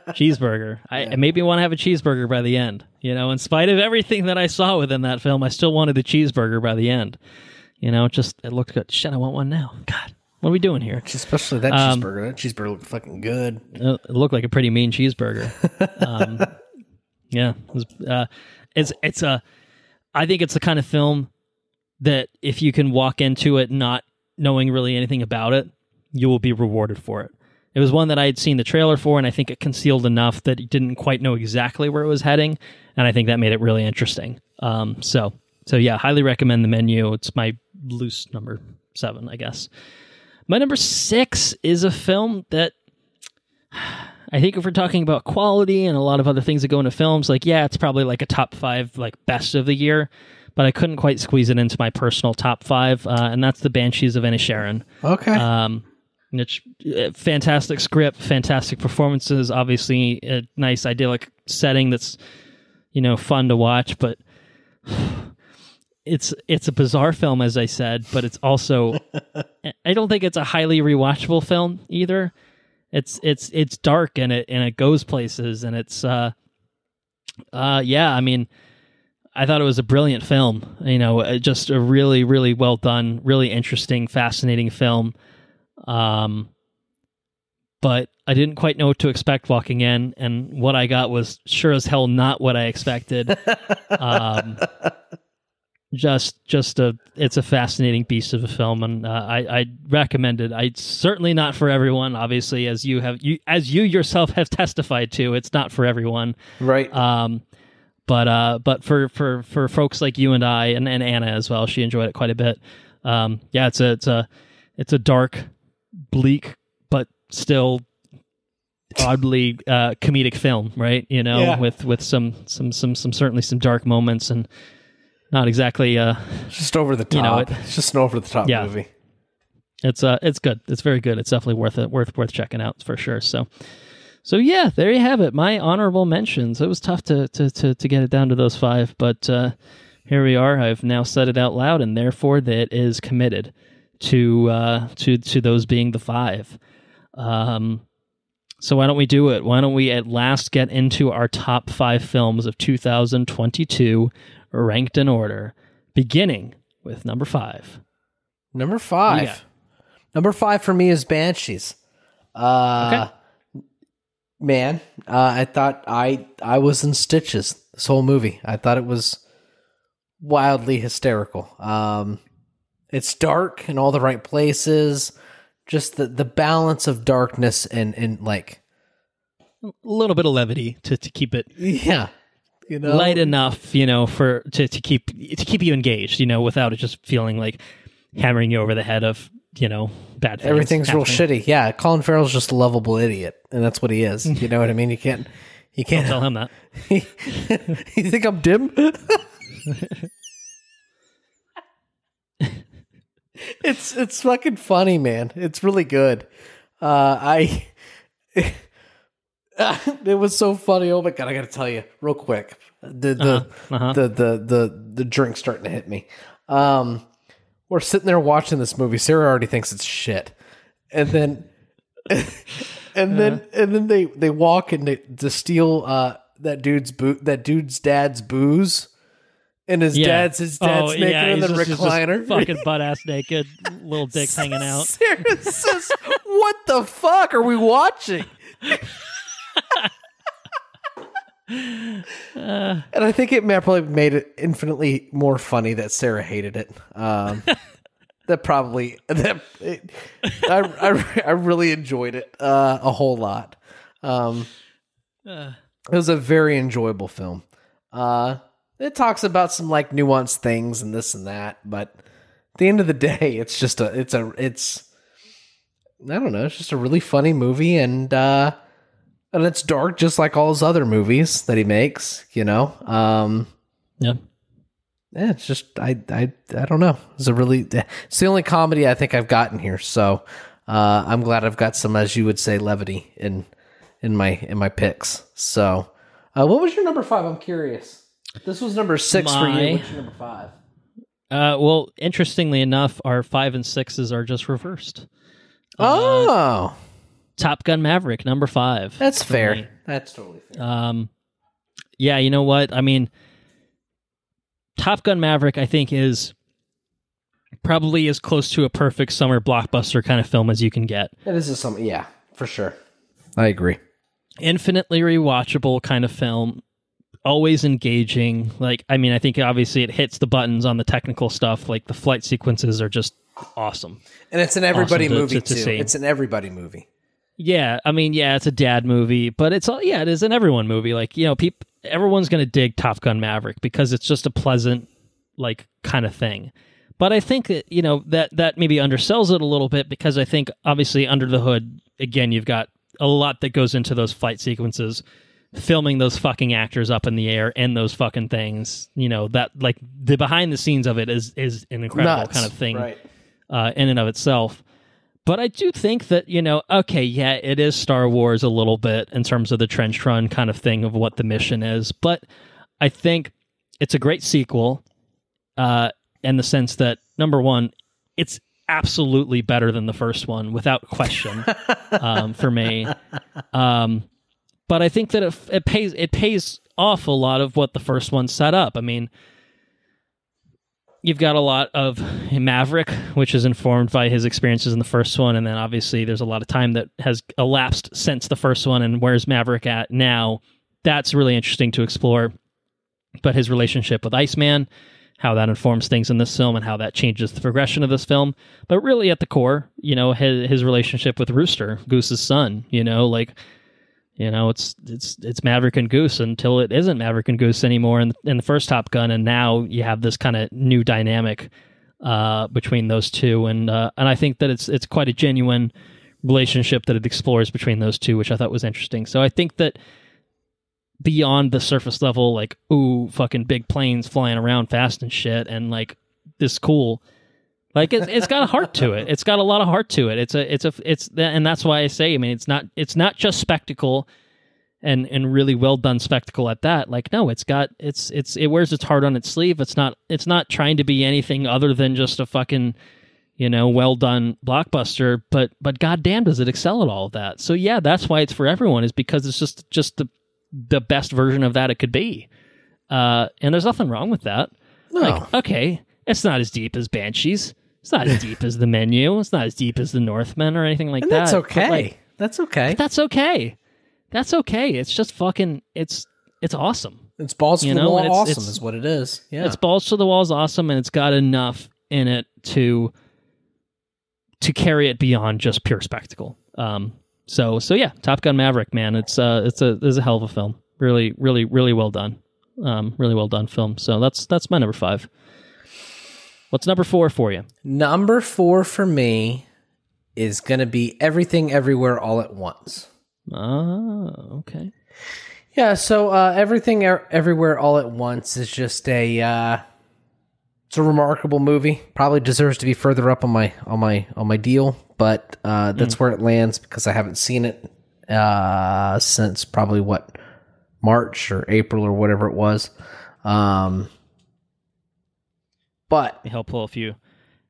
Cheeseburger. I maybe want to have a cheeseburger by the end. In spite of everything that I saw within that film, I still wanted a cheeseburger by the end. It looked good. Shit, I want one now. God, what are we doing here? Especially that cheeseburger. That cheeseburger looked fucking good. It looked like a pretty mean cheeseburger. Yeah, I think it's the kind of film that if you can walk into it not knowing really anything about it, you will be rewarded for it. It was one that I had seen the trailer for, and I think it concealed enough that you didn't quite know exactly where it was heading, and I think that made it really interesting. So yeah, highly recommend The Menu. It's my loose number 7, I guess. My number 6 is a film that I think if we're talking about quality and a lot of other things that go into films, it's probably like a top 5 best of the year, but I couldn't quite squeeze it into my personal top 5, and that's The Banshees of Inisherin. Okay. It's fantastic script, fantastic performances, obviously a nice idyllic setting that's fun to watch, but it's a bizarre film, as I said, but it's also I don't think it's a highly rewatchable film either. It's dark and it goes places, and it's I mean, I thought it was a brilliant film. Just a really, really well done, really interesting, fascinating film. But I didn't quite know what to expect walking in, and what I got was sure as hell not what I expected. It's a fascinating beast of a film, and I recommend it. It's certainly not for everyone, obviously, as you yourself have testified to. It's not for everyone, right? But for folks like you and I, and Anna as well, she enjoyed it quite a bit. It's a dark, bleak, but still oddly comedic film, right? With some certainly some dark moments, and not exactly just over the top. It's just an over the top movie. It's good. It's very good. It's definitely worth checking out for sure. So yeah, there you have it. My honorable mentions. It was tough to get it down to those 5, but here we are. I've now said it out loud, and therefore that is committed to those being the 5. So why don't we do it? Why don't we at last get into our top 5 films of 2022, ranked in order, beginning with number 5. Number 5. Yeah. Number 5 for me is Banshees. Okay. Man, I thought I was in stitches this whole movie. I thought it was wildly hysterical. It's dark in all the right places. Just the balance of darkness and like a little bit of levity to keep it. Yeah. light enough, for to keep you engaged, without it just feeling like hammering you over the head of, bad things. Everything's real shitty. Yeah, Colin Farrell's just a lovable idiot, and that's what he is. You know what I mean? You can't Don't tell him that. You think I'm dim? It's fucking funny, man. It's really good. It was so funny. Oh my god, I gotta tell you real quick. The drink's starting to hit me. We're sitting there watching this movie. Sarah already thinks it's shit, and then they walk and to steal that dude's dad's booze, and his dad's naked in the recliner, fucking butt ass naked, little dicks hanging out. Sarah says, "What the fuck are we watching?" And I think it probably made it infinitely more funny that Sarah hated it. I really enjoyed it a whole lot. It was a very enjoyable film. It talks about some like nuanced things and this and that, but at the end of the day, it's just I don't know, it's just a really funny movie, and it's dark just like all his other movies that he makes, Yeah, it's just I don't know. It's the only comedy I think I've gotten here, so I'm glad I've got some, as you would say, levity in my picks. So, what was your number 5? I'm curious. This was number 6 for you. What's your number 5? Well, interestingly enough, our 5 and 6s are just reversed. Top Gun Maverick, number 5. That's fair. Me. That's totally fair. Yeah, you know what? I mean, Top Gun Maverick, I think, is probably as close to a perfect summer blockbuster kind of film as you can get. It is yeah, for sure. I agree. Infinitely rewatchable kind of film. Always engaging. Like, I mean, I think obviously it hits the buttons on the technical stuff. Like, the flight sequences are just awesome. And it's an everybody movie, too. It's an everybody movie. Yeah, I mean, yeah, it's a dad movie, but it is an everyone movie. Like, everyone's going to dig Top Gun Maverick because it's just a pleasant, like, kind of thing. But I think that, that maybe undersells it a little bit, because I think, obviously, under the hood, again, you've got a lot that goes into those flight sequences, filming those fucking actors up in the air and those fucking things, that, like, the behind the scenes of it is an incredible kind of thing, right, in and of itself. But I do think that, okay, yeah, it is Star Wars a little bit in terms of the trench run kind of thing of what the mission is. But I think it's a great sequel in the sense that, number one, it's absolutely better than the first one, without question, for me. But I think that it pays off a lot of what the first one set up. I mean, you've got a lot of Maverick, which is informed by his experiences in the first one, and then obviously there's a lot of time that has elapsed since the first one, and where's Maverick at now? That's really interesting to explore. But his relationship with Iceman, how that informs things in this film, and how that changes the progression of this film. But really at the core, his relationship with Rooster, Goose's son, it's Maverick and Goose until it isn't Maverick and Goose anymore in the first Top Gun, and now you have this kind of new dynamic between those two, and I think that it's quite a genuine relationship that it explores between those two, which I thought was interesting. So I think that beyond the surface level, like, ooh, fucking big planes flying around fast and shit, and like this cool, like it's got a heart to it. It's got a lot of heart to it. And that's why I say, I mean, it's not just spectacle and really well done spectacle at that. Like, no, it wears its heart on its sleeve. It's not trying to be anything other than just a fucking, well done blockbuster, but goddamn does it excel at all of that. So yeah, that's why it's for everyone, is because it's just the best version of that it could be. And there's nothing wrong with that. No. Like, okay, it's not as deep as Banshees. It's not as deep as The Menu. It's not as deep as The Northman or anything like that. That's okay. Like, that's okay. That's okay. That's okay. It's just fucking, it's awesome. It's balls to the wall awesome is what it is. Yeah. It's balls to the walls awesome, and it's got enough in it to carry it beyond just pure spectacle. So yeah, Top Gun Maverick, man, it's a hell of a film. Really, really, really well done. really well done film. So that's my number 5. What's number 4 for you? Number 4 for me is going to be Everything Everywhere All at Once. Oh, okay. Yeah, so Everything Everywhere All at Once is just it's a remarkable movie. Probably deserves to be further up on my deal, but that's where it lands because I haven't seen it since probably March or April or whatever it was. But It'd be helpful if you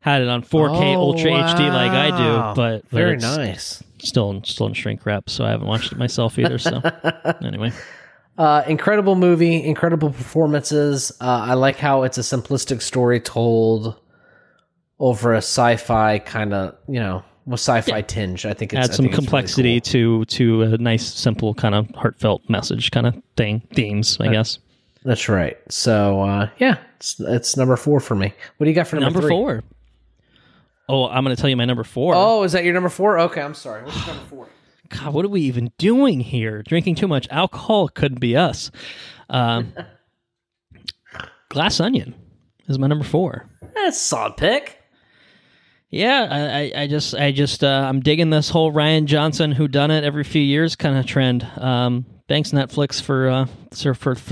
had it on 4K Ultra HD like I do, but very it's nice. Still in shrink wrap, so I haven't watched it myself either. So anyway, incredible movie, incredible performances. I like how it's a simplistic story told over a sci-fi kind of, with sci-fi tinge. I think add some complexity really cool. to a nice, simple kind of heartfelt message kind of themes, I guess. That's right. So it's number 4 for me. What do you got for number 3? 4? Oh, I'm going to tell you my number 4. Oh, is that your number 4? Okay, I'm sorry. What's your number 4? God, what are we even doing here? Drinking too much alcohol couldn't be us. Glass Onion is my number 4. That's a solid pick. Yeah, I'm digging this whole Rian Johnson whodunit every few years kind of trend. Thanks Netflix for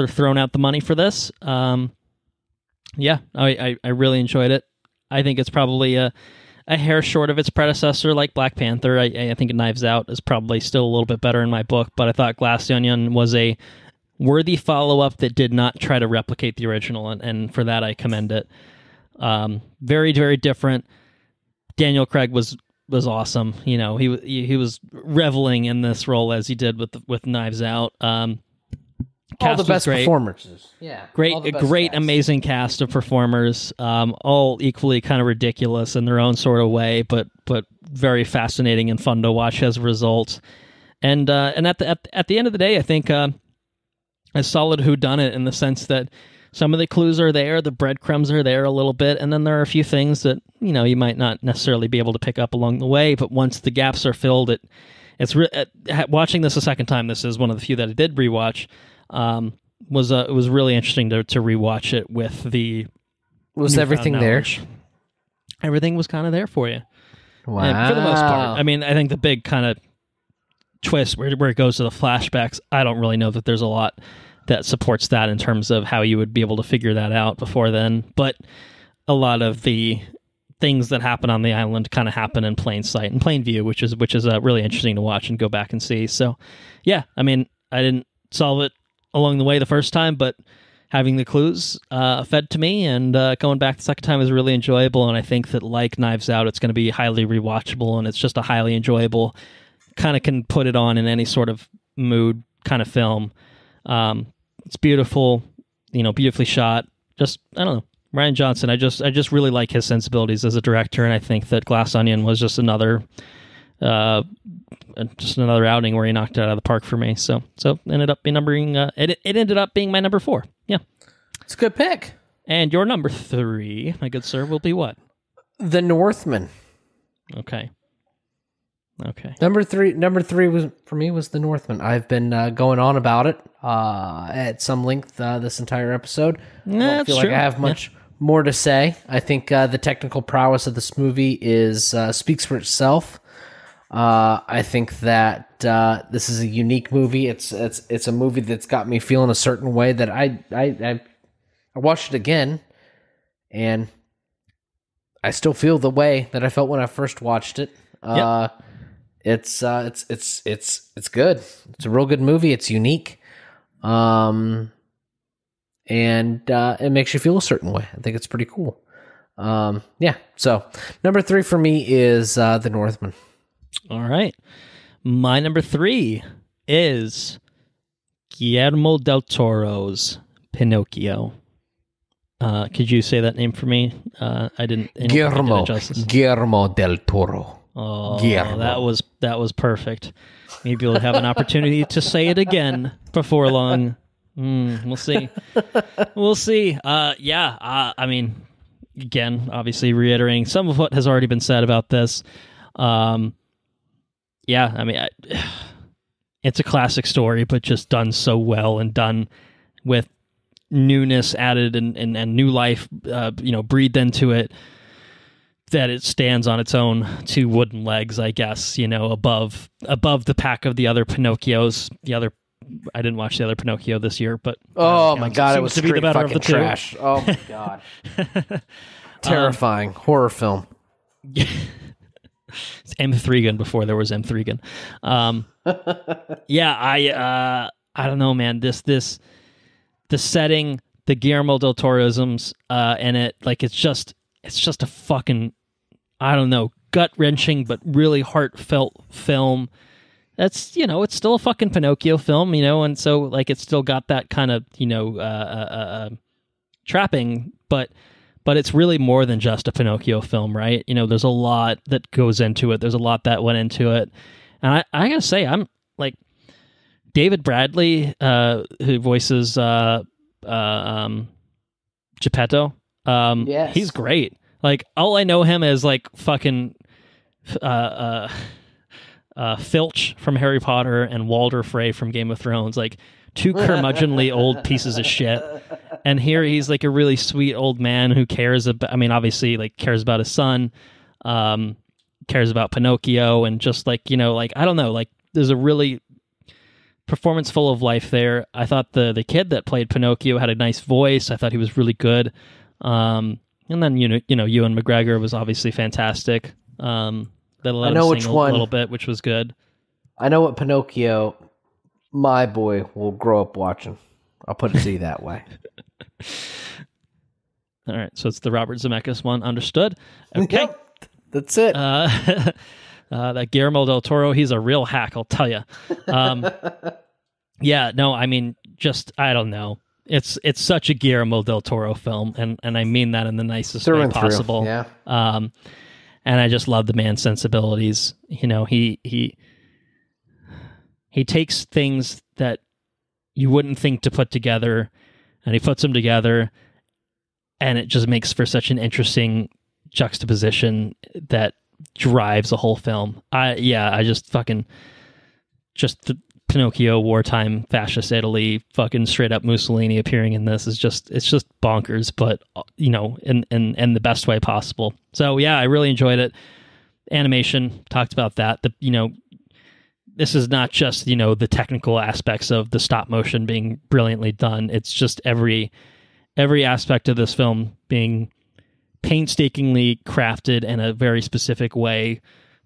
throwing out the money for this. Yeah, I really enjoyed it. I think it's probably a hair short of its predecessor, like Black Panther. I think Knives Out is probably still a little bit better in my book, but I thought Glass Onion was a worthy follow-up that did not try to replicate the original, and for that I commend it. Very, very different. Daniel Craig was awesome. He was reveling in this role as he did with Knives Out. All the best performances. Yeah. Great, amazing cast of performers, all equally kind of ridiculous in their own sort of way, but very fascinating and fun to watch as a result. And at the end of the day, I think a solid whodunit in the sense that some of the clues are there, the breadcrumbs are there a little bit, and then there are a few things that you might not necessarily be able to pick up along the way. But once the gaps are filled, watching this a second time. This is one of the few that I did rewatch. It was really interesting to rewatch it with the. Was everything there? Everything was kind of there for you. Wow. And for the most part. I mean, I think the big kind of twist where it goes to the flashbacks, I don't really know that there's a lot that supports that in terms of how you would be able to figure that out before then. But a lot of the things that happen on the island kind of happen in plain sight and plain view, which is really interesting to watch and go back and see. So, yeah, I mean, I didn't solve it along the way the first time, but having the clues fed to me and going back the second time was really enjoyable. And I think that, like Knives Out, it's going to be highly rewatchable, and it's just a highly enjoyable, kind of can put it on in any sort of mood kind of film. It's beautiful, beautifully shot. Just, I don't know, Rian Johnson. I just really like his sensibilities as a director, and I think that Glass Onion was just another outing where he knocked it out of the park for me. So ended up being it ended up being my number 4. Yeah, it's a good pick. And your number 3, my good sir, will be what? The Northman. Okay. Number three was for me was The Northman. I've been going on about it at some length this entire episode. I don't feel like I have much more to say. I think the technical prowess of this movie speaks for itself. I think that this is a unique movie. It's a movie that's got me feeling a certain way that I watched it again, and I still feel the way that I felt when I first watched it. It's good. It's a real good movie. It's unique. And it makes you feel a certain way. I think it's pretty cool. So number 3 for me is The Northman. All right. My number 3 is Guillermo del Toro's Pinocchio. Could you say that name for me? I didn't. Guillermo del Toro. Oh, Guillermo. That was perfect. Maybe we'll have an opportunity to say it again before long. We'll see. We'll see. I mean, again, obviously reiterating some of what has already been said about this. It's a classic story, but just done so well and done with newness added and new life, breathed into it, that it stands on its own two wooden legs, I guess, above the pack of the other Pinocchios. I didn't watch the other Pinocchio this year, but oh my god, it was to be the better of the two. Trash. Oh my god, terrifying horror film. It's M3gan before there was M3gan. I don't know, man. The setting, the Guillermo del Toroisms, and it, like, it's just a fucking, I don't know, gut wrenching but really heartfelt film. That's, it's still a fucking Pinocchio film, and so, like, it's still got that kind of, trapping, but it's really more than just a Pinocchio film, right? There's a lot that goes into it. There's a lot that went into it. And I gotta say, I'm, like, David Bradley, who voices Geppetto, yes. He's great. Like, all I know him as, like, fucking Filch from Harry Potter and Walder Frey from Game of Thrones, like, two curmudgeonly old pieces of shit. And here he's, like, a really sweet old man who cares about, obviously, like, cares about his son, cares about Pinocchio, and just, like, like, I don't know, like, there's a really performance full of life there. I thought the kid that played Pinocchio had a nice voice. I thought he was really good. And then, Ewan McGregor was obviously fantastic. That allowed him to sing a little bit, which was good. I know what Pinocchio my boy will grow up watching. I'll put it to you that way. All right, so it's the Robert Zemeckis one. Understood. Okay. Yep, that's it. That Guillermo del Toro, he's a real hack, I'll tell you. Yeah, no, just, I don't know. It's such a Guillermo del Toro film, and I mean that in the nicest way possible. Yeah. And I just love the man's sensibilities. He takes things that you wouldn't think to put together, and he puts them together, and it just makes for such an interesting juxtaposition that drives the whole film. I just fucking, just the Pinocchio, wartime fascist Italy, fucking straight up Mussolini appearing in this it's just bonkers, but in the best way possible. So yeah, I really enjoyed it. Animation, talked about that. This is not just, the technical aspects of the stop motion being brilliantly done. It's just every aspect of this film being painstakingly crafted in a very specific way.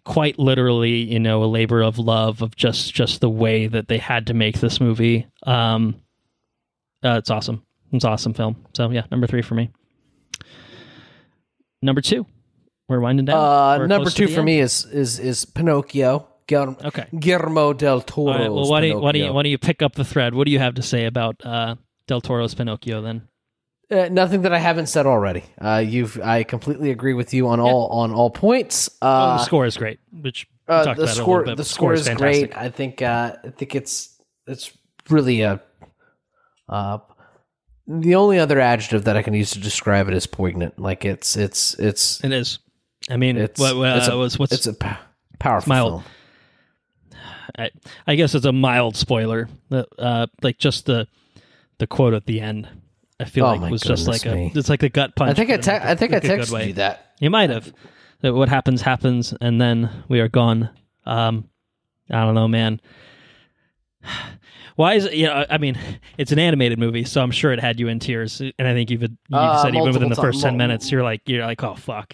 Quite literally, a labor of love of just the way that they had to make this movie. It's awesome. It's an awesome film. So yeah, number 3 for me. Number 2. We're winding down. Number 2 for me is Pinocchio. Okay. Guillermo del Toro's right, well, why don't you pick up the thread? What do you have to say about del Toro's Pinocchio then? Nothing that I haven't said already. I completely agree with you on all points. The score is great, which we talked about a little bit. The score is fantastic. great. I think it's really the only other adjective that I can use to describe it is poignant. Like it's It is. I mean, it's a powerful film. I guess it's a mild spoiler. Like just the quote at the end, I feel like was just like it's like a gut punch. I think I texted you that. You might have. That what happens, and then we are gone. I don't know, man. Why is it? It's an animated movie, so I'm sure it had you in tears. And I think you've said even within the first 10 minutes, you're like, oh fuck,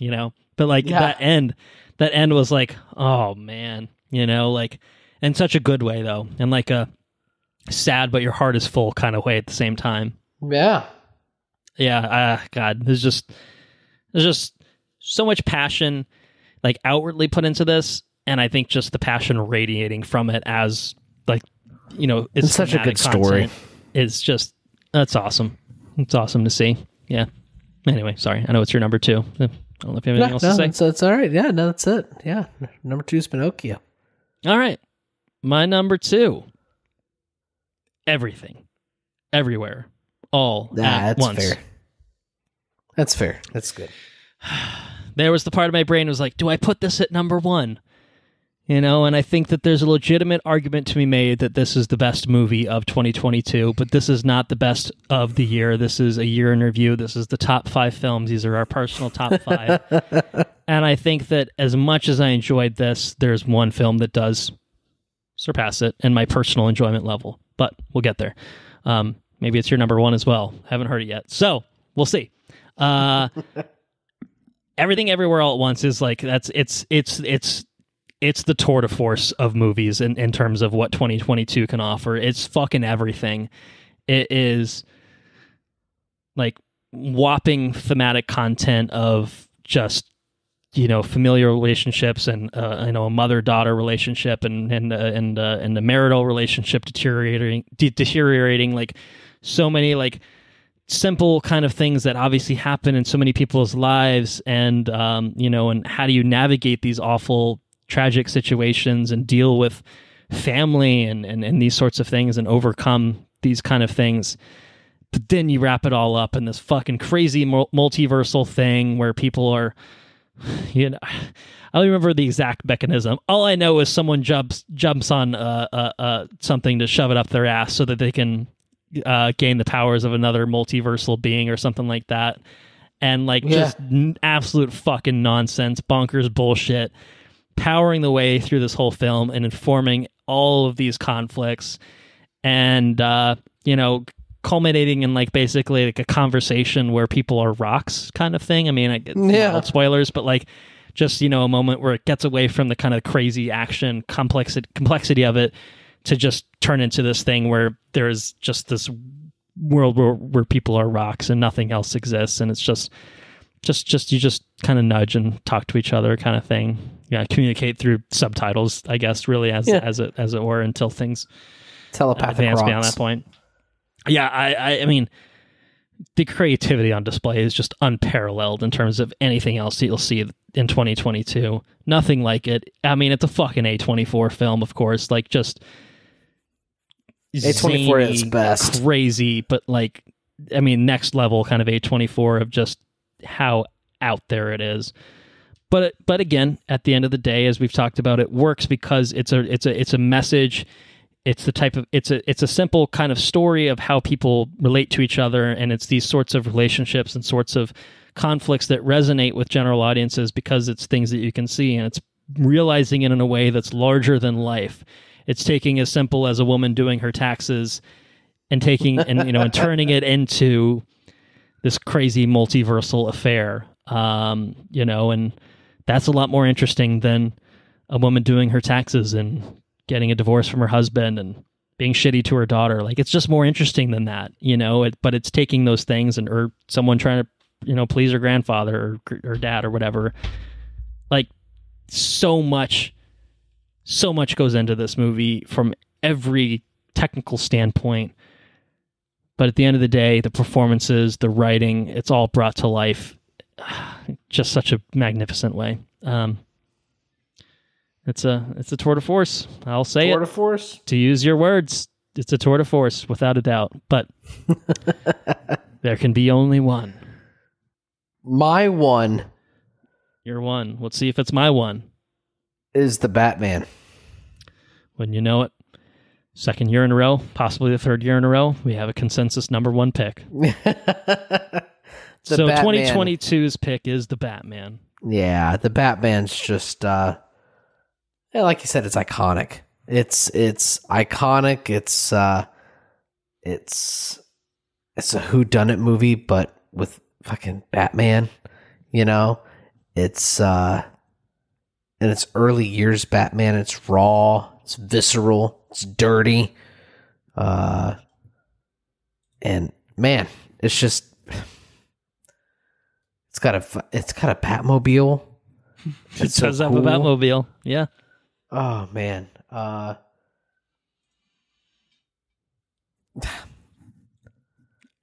But like that end was like, oh man, like in such a good way though, and like a sad but your heart is full kind of way at the same time. Yeah. God, there's just so much passion, like outwardly put into this, and I think just the passion radiating from it as like, it's such a good story. It's just, that's awesome. It's awesome to see. Yeah. Anyway, sorry. I know it's your number 2. I don't know if you have anything else to say. It's all right. Yeah, no, that's it. Yeah. Number 2 is Pinocchio. All right. My number 2. Everything. Everywhere. All at once. That's fair. That's good. There was the part of my brain was like, do I put this at number 1? And I think that there's a legitimate argument to be made that this is the best movie of 2022, but this is not the best of the year. This is a year in review. This is the top 5 films. These are our personal top 5. And I think that as much as I enjoyed this, there's one film that does surpass it in my personal enjoyment level, but we'll get there. Maybe it's your number 1 as well. Haven't heard it yet. So we'll see. Everything Everywhere All at Once is like, it's the tour de force of movies in terms of what 2022 can offer. It's fucking everything. It is like whopping thematic content of just, familiar relationships and, a mother-daughter relationship and a marital relationship deteriorating, like so many like simple kind of things that obviously happen in so many people's lives. And, and how do you navigate these awful, tragic situations and deal with family and these sorts of things and overcome these kind of things. But then you wrap it all up in this fucking crazy multiversal thing where people are, I don't remember the exact mechanism. All I know is someone jumps on something to shove it up their ass so that they can gain the powers of another multiversal being or something like that. And just absolute fucking nonsense, bonkers bullshit, powering the way through this whole film and informing all of these conflicts and, culminating in basically a conversation where people are rocks kind of thing. I mean, I get mild spoilers, but just, a moment where it gets away from the kind of crazy action complexity of it to just turn into this thing where there's just this world where people are rocks and nothing else exists. And it's just you just kind of nudge and talk to each other kind of thing. Yeah. Communicate through subtitles, I guess, really as it were, until things telepathic advance rocks. beyond that point. Yeah. I mean, the creativity on display is just unparalleled in terms of anything else that you'll see in 2022. Nothing like it. I mean, it's a fucking A24 film, of course, just A24 is best. Crazy, but next level kind of A24 of just how out there it is. But again, at the end of the day, as we've talked about, it works because it's a message. It's the type of it's a simple kind of story of how people relate to each other, and it's these sorts of relationships and sorts of conflicts that resonate with general audiences because it's things that you can see, and it's realizing it in a way that's larger than life. It's taking as simple as a woman doing her taxes and taking and turning it into this crazy multiversal affair. And that's a lot more interesting than a woman doing her taxes and getting a divorce from her husband and being shitty to her daughter. It's just more interesting than that, but it's taking those things or someone trying to, please her grandfather or dad or whatever. So much goes into this movie from every technical standpoint. But at the end of the day, the performances, the writing, it's all brought to life just such a magnificent way. It's a tour de force. I'll say tour de force. To use your words, it's a tour de force without a doubt. But there can be only one. My one. Your one. Let's see if it's my one. Is the Batman. Wouldn't you know it? Second year in a row, possibly the third year in a row, we have a consensus number 1 pick. So Batman. 2022's pick is the Batman. Yeah, the Batman's just like you said, it's iconic. It's iconic. It's a whodunit movie, but with fucking Batman. It's in its early years, Batman. It's raw. It's visceral. It's dirty. And man, it's just. It's got a Batmobile. It does have a Batmobile. Yeah. Oh man.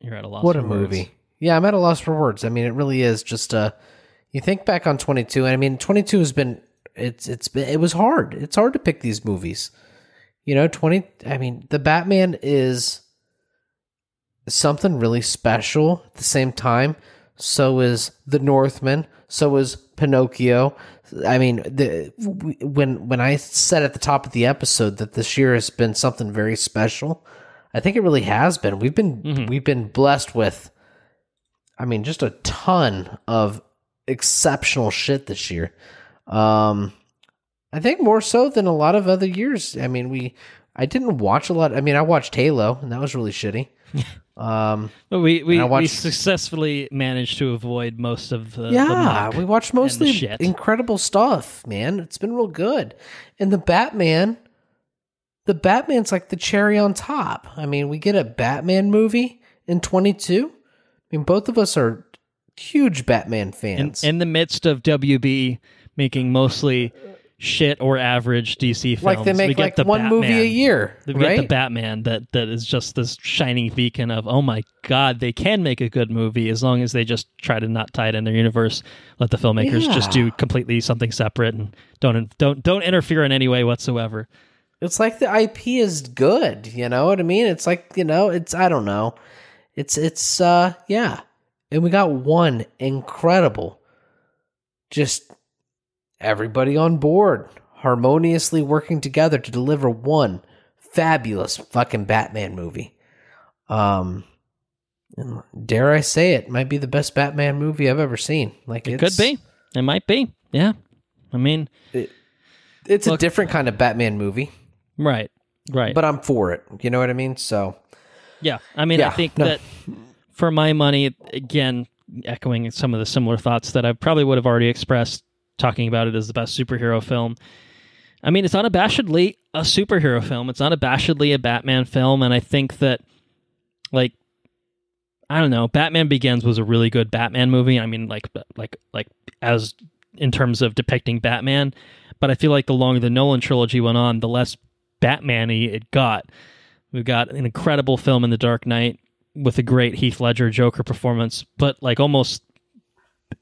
You're at a loss. What for a words. movie. Yeah, I'm at a loss for words. I mean, it really is just you think back on 22, and I mean 22 has been it was hard. It's hard to pick these movies. The Batman is something really special at the same time. So is The Northman. So is Pinocchio. I mean, when I said at the top of the episode that this year has been something very special, I think it really has been. We've been blessed with, I mean, just a ton of exceptional shit this year. I think more so than a lot of other years. I mean, I didn't watch a lot. I mean, I watched Halo, and that was really shitty. But we successfully managed to avoid most of the we watched mostly incredible stuff, man. It's been real good. And the Batman's like the cherry on top. I mean, we get a Batman movie in 22. I mean, both of us are huge Batman fans. In the midst of WB making mostly shit or average DC films. Like they make like one movie a year, right? We get the Batman that is just this shining beacon of, oh my God, they can make a good movie as long as they just try to not tie it in their universe. Let the filmmakers just do completely something separate and don't interfere in any way whatsoever. It's like the IP is good, you know what I mean? It's like, it's, I don't know. It's yeah. And we got one incredible, just everybody on board, harmoniously working together to deliver one fabulous fucking Batman movie. Dare I say it, might be the best Batman movie I've ever seen. Like it could be. It might be. Yeah. I mean, it's a different kind of Batman movie. Right. But I'm for it. You know what I mean? So, yeah. I mean, I think that for my money, again, echoing some of the similar thoughts that I probably would have already expressed talking about it as the best superhero film. I mean, it's unabashedly a superhero film. It's unabashedly a Batman film, and I think that, like, I don't know, Batman Begins was a really good Batman movie. I mean, like as in terms of depicting Batman, but I feel like the longer the Nolan trilogy went on, the less Batman-y it got. We've got an incredible film in The Dark Knight with a great Heath Ledger Joker performance, but like almost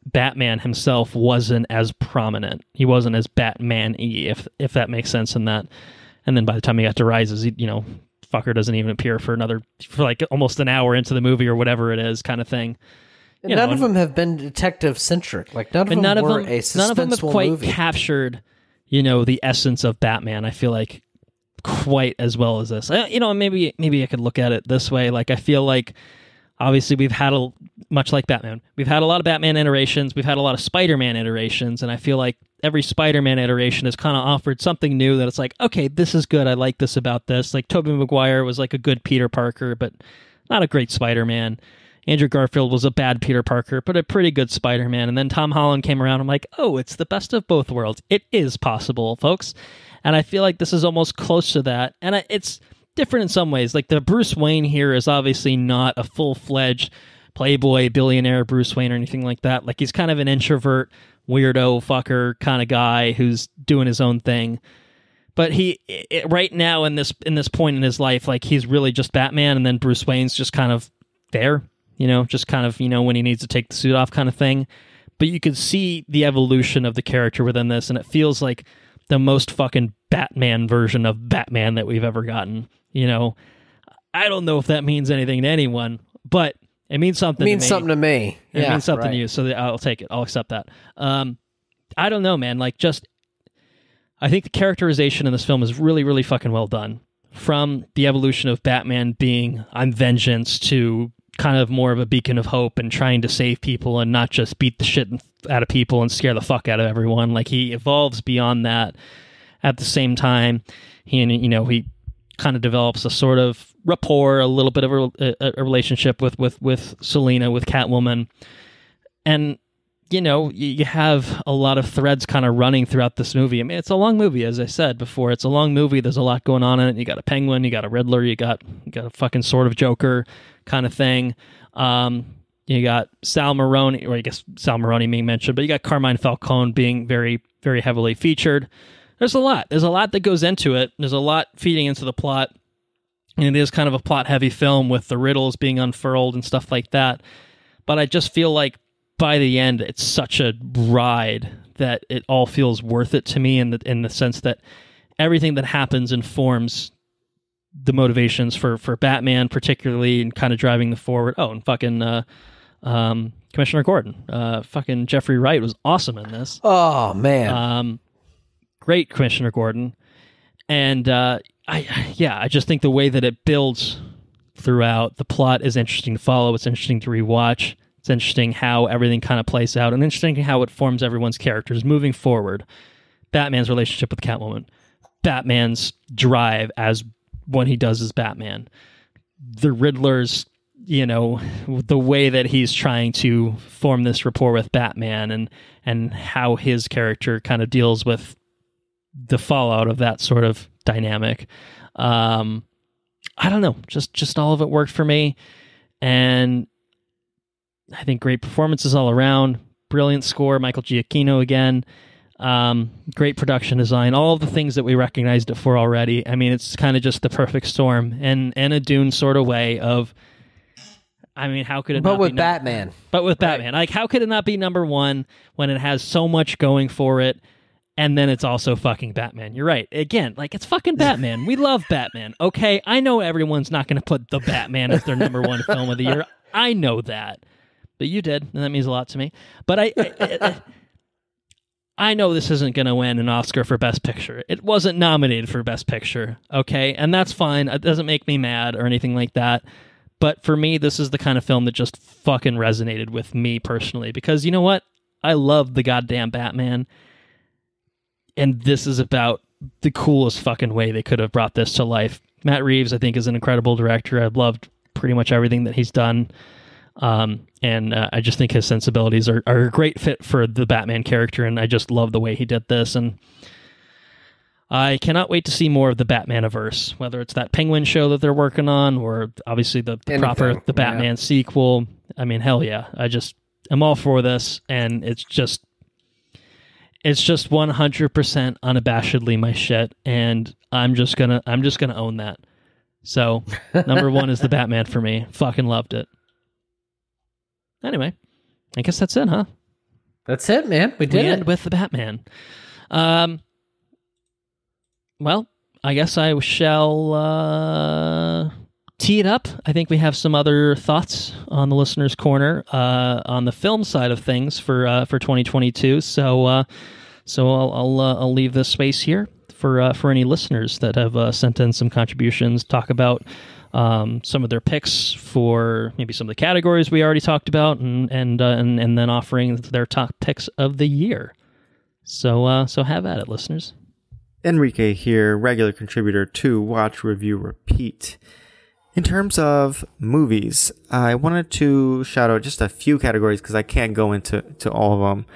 Batman himself wasn't as prominent. He wasn't as Batman-y, if that makes sense in that. And then by the time he got to Rises, fucker doesn't even appear for like almost an hour into the movie or whatever it is, kind of thing. And none of them have been detective-centric. Like none of them were a suspenseful movie. None of them have quite captured, the essence of Batman, I feel like, quite as well as this. Maybe I could look at it this way. Like, I feel like obviously we've had much like Batman, we've had a lot of Batman iterations, we've had a lot of Spider-Man iterations, and I feel like every Spider-Man iteration has kind of offered something new that it's like, okay, this is good, I like this about this. Like, Tobey Maguire was like a good Peter Parker, but not a great Spider-Man. Andrew Garfield was a bad Peter Parker, but a pretty good Spider-Man. And then Tom Holland came around, I'm like, oh, it's the best of both worlds. It is possible, folks. And I feel like this is almost close to that. And it's different in some ways. Like, the Bruce Wayne here is obviously not a full-fledged playboy, billionaire Bruce Wayne or anything like that. Like, he's kind of an introvert, weirdo, fucker kind of guy who's doing his own thing. But right now in this point in his life, like, he's really just Batman, and then Bruce Wayne's just kind of there, just kind of, when he needs to take the suit off kind of thing. But you could see the evolution of the character within this, and it feels like the most fucking Batman version of Batman that we've ever gotten. I don't know if that means anything to anyone, but it means something to me. It means something to me. It means something to you, so I'll take it. I'll accept that. I don't know, man. Like, I think the characterization in this film is really, really fucking well done. From the evolution of Batman being on vengeance to kind of more of a beacon of hope and trying to save people and not just beat the shit out of people and scare the fuck out of everyone. Like, he evolves beyond that. At the same time, he kind of develops a sort of rapport, a little bit of a relationship with Selina, with Catwoman. And, you have a lot of threads kind of running throughout this movie. I mean, it's a long movie, as I said before. It's a long movie. There's a lot going on in it. You got a Penguin, you got a Riddler, you got a fucking sort of Joker kind of thing. You got Sal Maroni, or I guess Sal Maroni being mentioned, but you got Carmine Falcone being very, very heavily featured. There's a lot that goes into it. There's a lot feeding into the plot. And it is kind of a plot-heavy film with the riddles being unfurled and stuff like that. But I just feel like by the end, it's such a ride that it all feels worth it to me in the sense that everything that happens informs the motivations for Batman, particularly, and kind of driving the forward. Oh, and fucking Commissioner Gordon. Fucking Jeffrey Wright was awesome in this. Oh man, great Commissioner Gordon, and I just think the way that it builds throughout, the plot is interesting to follow. It's interesting to rewatch. It's interesting how everything kind of plays out, and interesting how it forms everyone's characters moving forward. Batman's relationship with Catwoman, Batman's drive as when he does as Batman, the Riddler's, the way that he's trying to form this rapport with Batman, and how his character kind of deals with the fallout of that sort of dynamic. I don't know, just all of it worked for me, and I think great performances all around, brilliant score, Michael Giacchino again, great production design, all of the things that we recognized it for already. I mean, it's kind of just the perfect storm, and in a Dune sort of way of, I mean, how could it not be Batman? But with Batman. Like, how could it not be number one when it has so much going for it, and then it's also fucking Batman? You're right. Again, like, it's fucking Batman. We love Batman. Okay, I know everyone's not going to put The Batman as their number one film of the year. I know that. But you did, and that means a lot to me. But I know this isn't going to win an Oscar for Best Picture. It wasn't nominated for Best Picture, okay? And that's fine. It doesn't make me mad or anything like that. But for me, this is the kind of film that just fucking resonated with me personally. Because you know what? I love the goddamn Batman. And this is about the coolest fucking way they could have brought this to life. Matt Reeves, I think, is an incredible director. I've loved pretty much everything that he's done. And I just think his sensibilities are a great fit for the Batman character, and I just love the way he did this, and I cannot wait to see more of the Batmaniverse, whether it's that Penguin show that they're working on, or obviously the Batman sequel. I mean, hell yeah. I'm all for this, and it's just 100% unabashedly my shit, and I'm just gonna own that. So, number one is the Batman for me. Fucking loved it. Anyway, I guess that's it, huh? That's it, man. We end with the Batman. Well, I guess I shall tee it up. I think we have some other thoughts on the listener's corner on the film side of things for 2022. So I'll leave this space here for any listeners that have sent in some contributions. Talk about some of their picks for maybe some of the categories we already talked about, and then offering their top picks of the year. So have at it, listeners. Henrique here, regular contributor to Watch, Review, Repeat. In terms of movies, I wanted to shout out just a few categories because I can't go into all of them.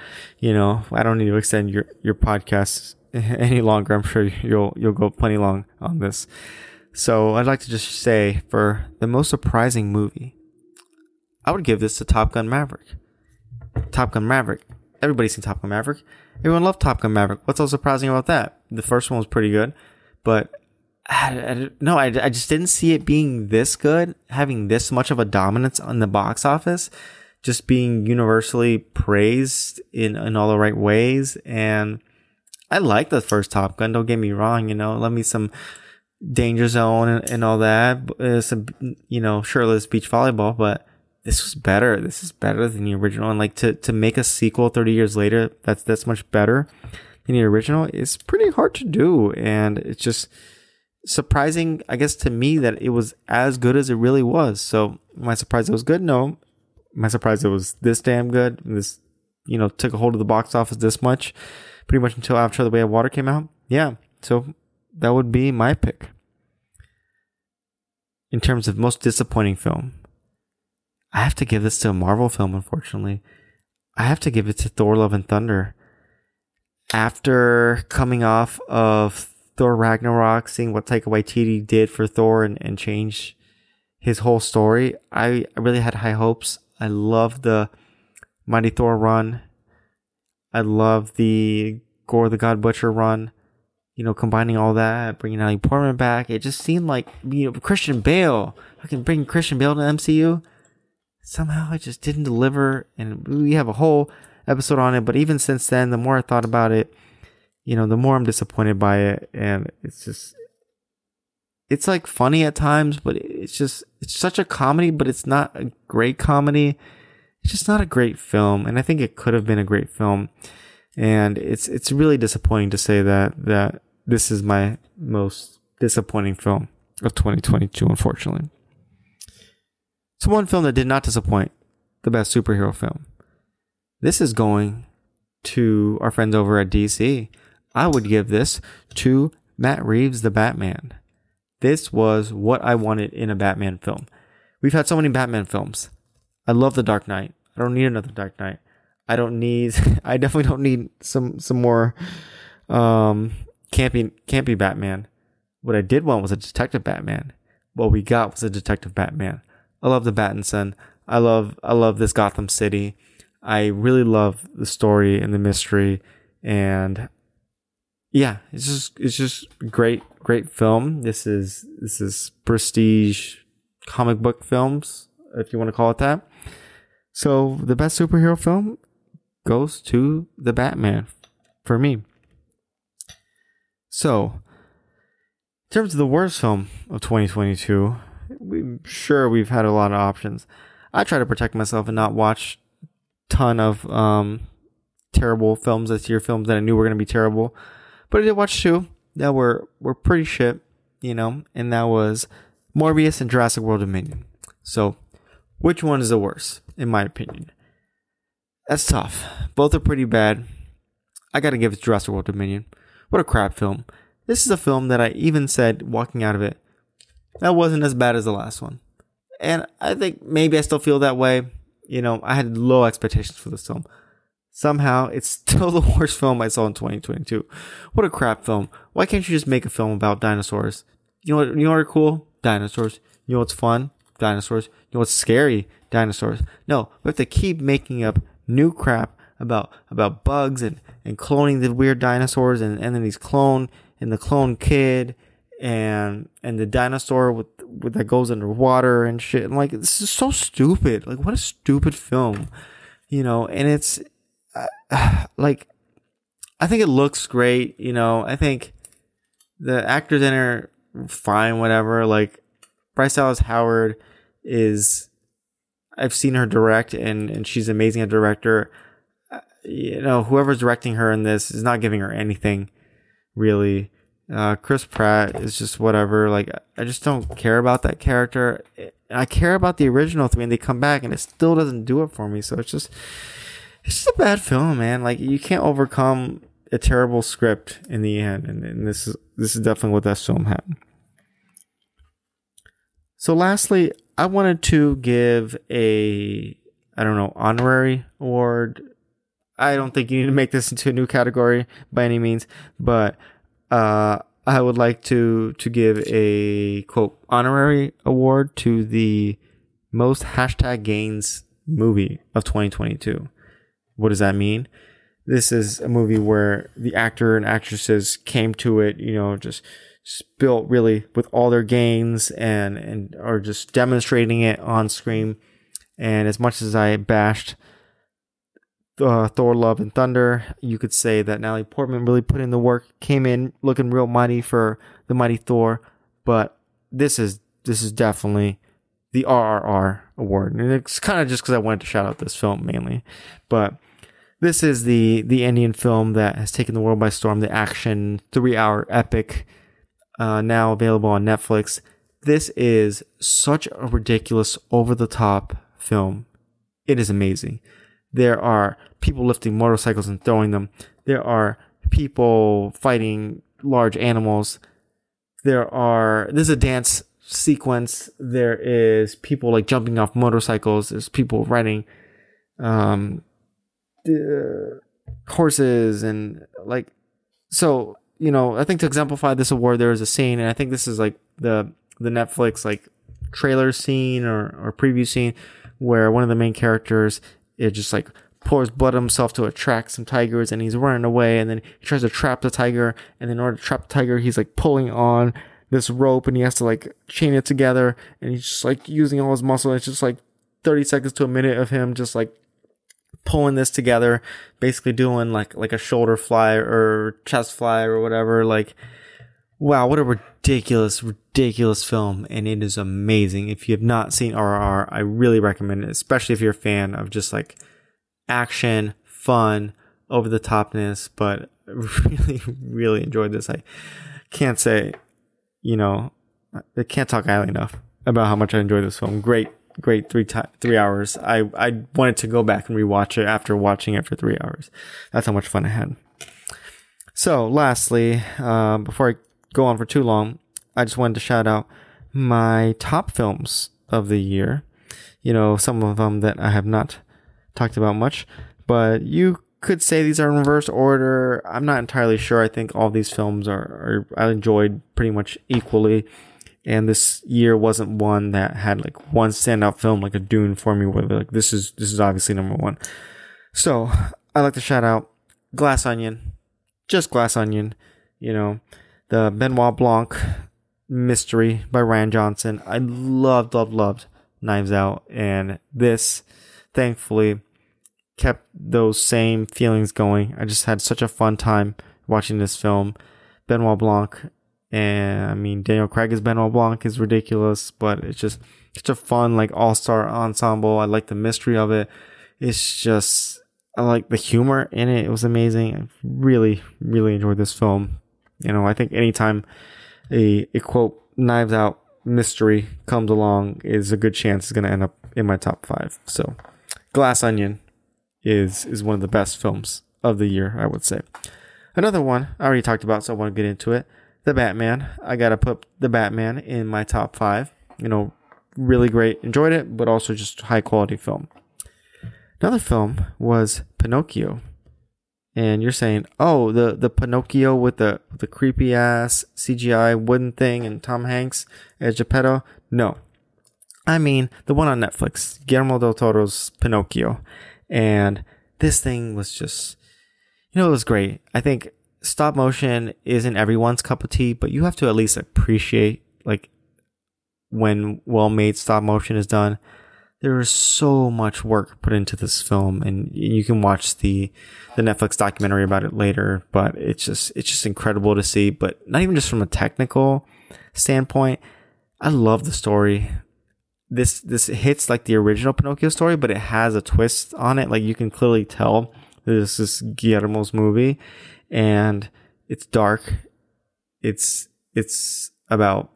I don't need to extend your podcast any longer. I'm sure you'll go plenty long on this. So I'd like to just say, for the most surprising movie, I would give this to Top Gun Maverick. Top Gun Maverick. Everybody's seen Top Gun Maverick. Everyone loved Top Gun Maverick. What's so surprising about that? The first one was pretty good, but I just didn't see it being this good, having this much of a dominance on the box office, just being universally praised in all the right ways. And I like the first Top Gun, don't get me wrong, love me some Danger Zone and all that, some, shirtless beach volleyball, but this was better. This is better than the original. And like to make a sequel 30 years later, that's much better than the original. It's pretty hard to do. And it's just surprising, I guess, to me that it was as good as it really was. So am I surprised it was good? No. Am I surprised it was this damn good? This, took a hold of the box office this much, pretty much until after The Way of Water came out? Yeah. So that would be my pick. In terms of most disappointing film, I have to give this to a Marvel film, unfortunately. I have to give it to Thor: Love and Thunder. After coming off of Thor Ragnarok, seeing what Taika Waititi did for Thor and change his whole story, I really had high hopes. I love the Mighty Thor run. I love the Gore the God Butcher run. Combining all that, bringing Natalie Portman back, it just seemed like, Christian Bale. I can bring Christian Bale to the MCU. Somehow it just didn't deliver, and we have a whole episode on it. But even since then, the more I thought about it, the more I'm disappointed by it. And it's like funny at times, but it's such a comedy, but it's not a great comedy. it's just not a great film, and I think it could have been a great film. And it's really disappointing to say that this is my most disappointing film of 2022, unfortunately. So one film that did not disappoint, the best superhero film. This is going to our friends over at DC. I would give this to Matt Reeves' The Batman. This was what I wanted in a Batman film. We've had so many Batman films. I love The Dark Knight. I don't need another Dark Knight. I definitely don't need some more campy Batman. What I did want was a detective Batman. What we got was a detective Batman. I love the Pattinson. I love this Gotham City. I really love the story and the mystery, and yeah, it's just great film. This is prestige comic book films, if you want to call it that. So the best superhero film goes to The Batman for me. So in terms of the worst film of 2022, we've had a lot of options. I try to protect myself and not watch a ton of terrible films this year, films that I knew were going to be terrible. But I did watch two that were pretty shit, and that was Morbius and Jurassic World Dominion. So which one is the worst, in my opinion? That's tough. Both are pretty bad. I got to give it Jurassic World Dominion. What a crap film. This is a film that I even said, walking out of it, that wasn't as bad as the last one. And I think maybe I still feel that way. I had low expectations for this film. Somehow, it's still the worst film I saw in 2022. What a crap film. Why can't you just make a film about dinosaurs? You know what are cool? Dinosaurs. You know what's fun? Dinosaurs. You know what's scary? Dinosaurs. No, we have to keep making up new crap about bugs and cloning the weird dinosaurs and then these clone and the clone kid and the dinosaur with that goes underwater and shit. And like, this is so stupid. Like, what a stupid film, and it's like, I think it looks great. I think the actors in it are fine, whatever. Like, Bryce Dallas Howard I've seen her direct and she's amazing as a director. Whoever's directing her in this is not giving her anything, really. Chris Pratt is just whatever. Like, I just don't care about that character. I care about the original three, and they come back, and it still doesn't do it for me. So it's just a bad film, man. Like, you can't overcome a terrible script in the end, and this is definitely what that film had. So, lastly, I wanted to give honorary award. I don't think you need to make this into a new category by any means, but I would like to give a, quote, honorary award to the most #gains movie of 2022. What does that mean? This is a movie where the actor and actresses came to it, just built really with all their gains and are just demonstrating it on screen. And as much as I bashed Thor Love and Thunder, you could say that Natalie Portman really put in the work, came in looking real mighty for the mighty Thor. But this is definitely the RRR award, and it's kind of just because I wanted to shout out this film mainly. But this is the Indian film that has taken the world by storm, the action 3-hour epic, now available on Netflix. This is such a ridiculous, over the top film. It is amazing. There are people lifting motorcycles and throwing them. There are people fighting large animals. There's a dance sequence. There is people like jumping off motorcycles. There's people riding horses and like, so, I think to exemplify this award, there is a scene, and I think this is like the Netflix like trailer scene or preview scene where one of the main characters, it just like pours blood on himself to attract some tigers, and he's running away, and then he tries to trap the tiger, and then in order to trap the tiger, he's like pulling on this rope, and he has to like chain it together, and he's just like using all his muscle. It's just like 30 seconds to a minute of him just like pulling this together, basically doing like a shoulder fly or chest fly or whatever. Like, Wow, what a ridiculous, ridiculous film. And it is amazing. If you have not seen RRR, I really recommend it, especially if you're a fan of just like action, fun, over the topness. But I really, really enjoyed this. I can't say, I can't talk highly enough about how much I enjoyed this film. Great 3 hours. I wanted to go back and rewatch it after watching it for 3 hours. That's how much fun I had. So lastly, before I go on for too long, I just wanted to shout out my top films of the year. Some of them that I have not talked about much, but you could say these are in reverse order. I'm not entirely sure. I think all these films are I enjoyed pretty much equally. And this year wasn't one that had like one standout film like a Dune for me, where like this is obviously number one. So I'd like to shout out Glass Onion, just Glass Onion, the Benoit Blanc mystery by Ryan Johnson. I loved Knives Out, and this thankfully kept those same feelings going. I just had such a fun time watching this film. Benoit Blanc, and I mean Daniel Craig as Benoit Blanc is ridiculous, but it's just such a fun like all-star ensemble. I like the mystery of it. I like the humor in it. It was amazing. I really, really enjoyed this film. I think anytime a quote Knives Out mystery comes along, is a good chance it's going to end up in my top 5. So Glass Onion is one of the best films of the year, I would say. Another one I already talked about, so I want to get into it. The Batman. I got to put The Batman in my top 5. Really great. Enjoyed it, but also just high quality film. Another film was Pinocchio. And you're saying, oh, the Pinocchio with the creepy ass CGI wooden thing and Tom Hanks as Geppetto? No. I mean the one on Netflix, Guillermo del Toro's Pinocchio. And this thing was just, it was great. I think stop motion isn't everyone's cup of tea, but you have to at least appreciate like when well-made stop motion is done. There is so much work put into this film, and you can watch the Netflix documentary about it later, but it's just incredible to see. But not even just from a technical standpoint, I love the story. This hits like the original Pinocchio story, but it has a twist on it. Like you can clearly tell this is Guillermo's movie, and it's dark. It's about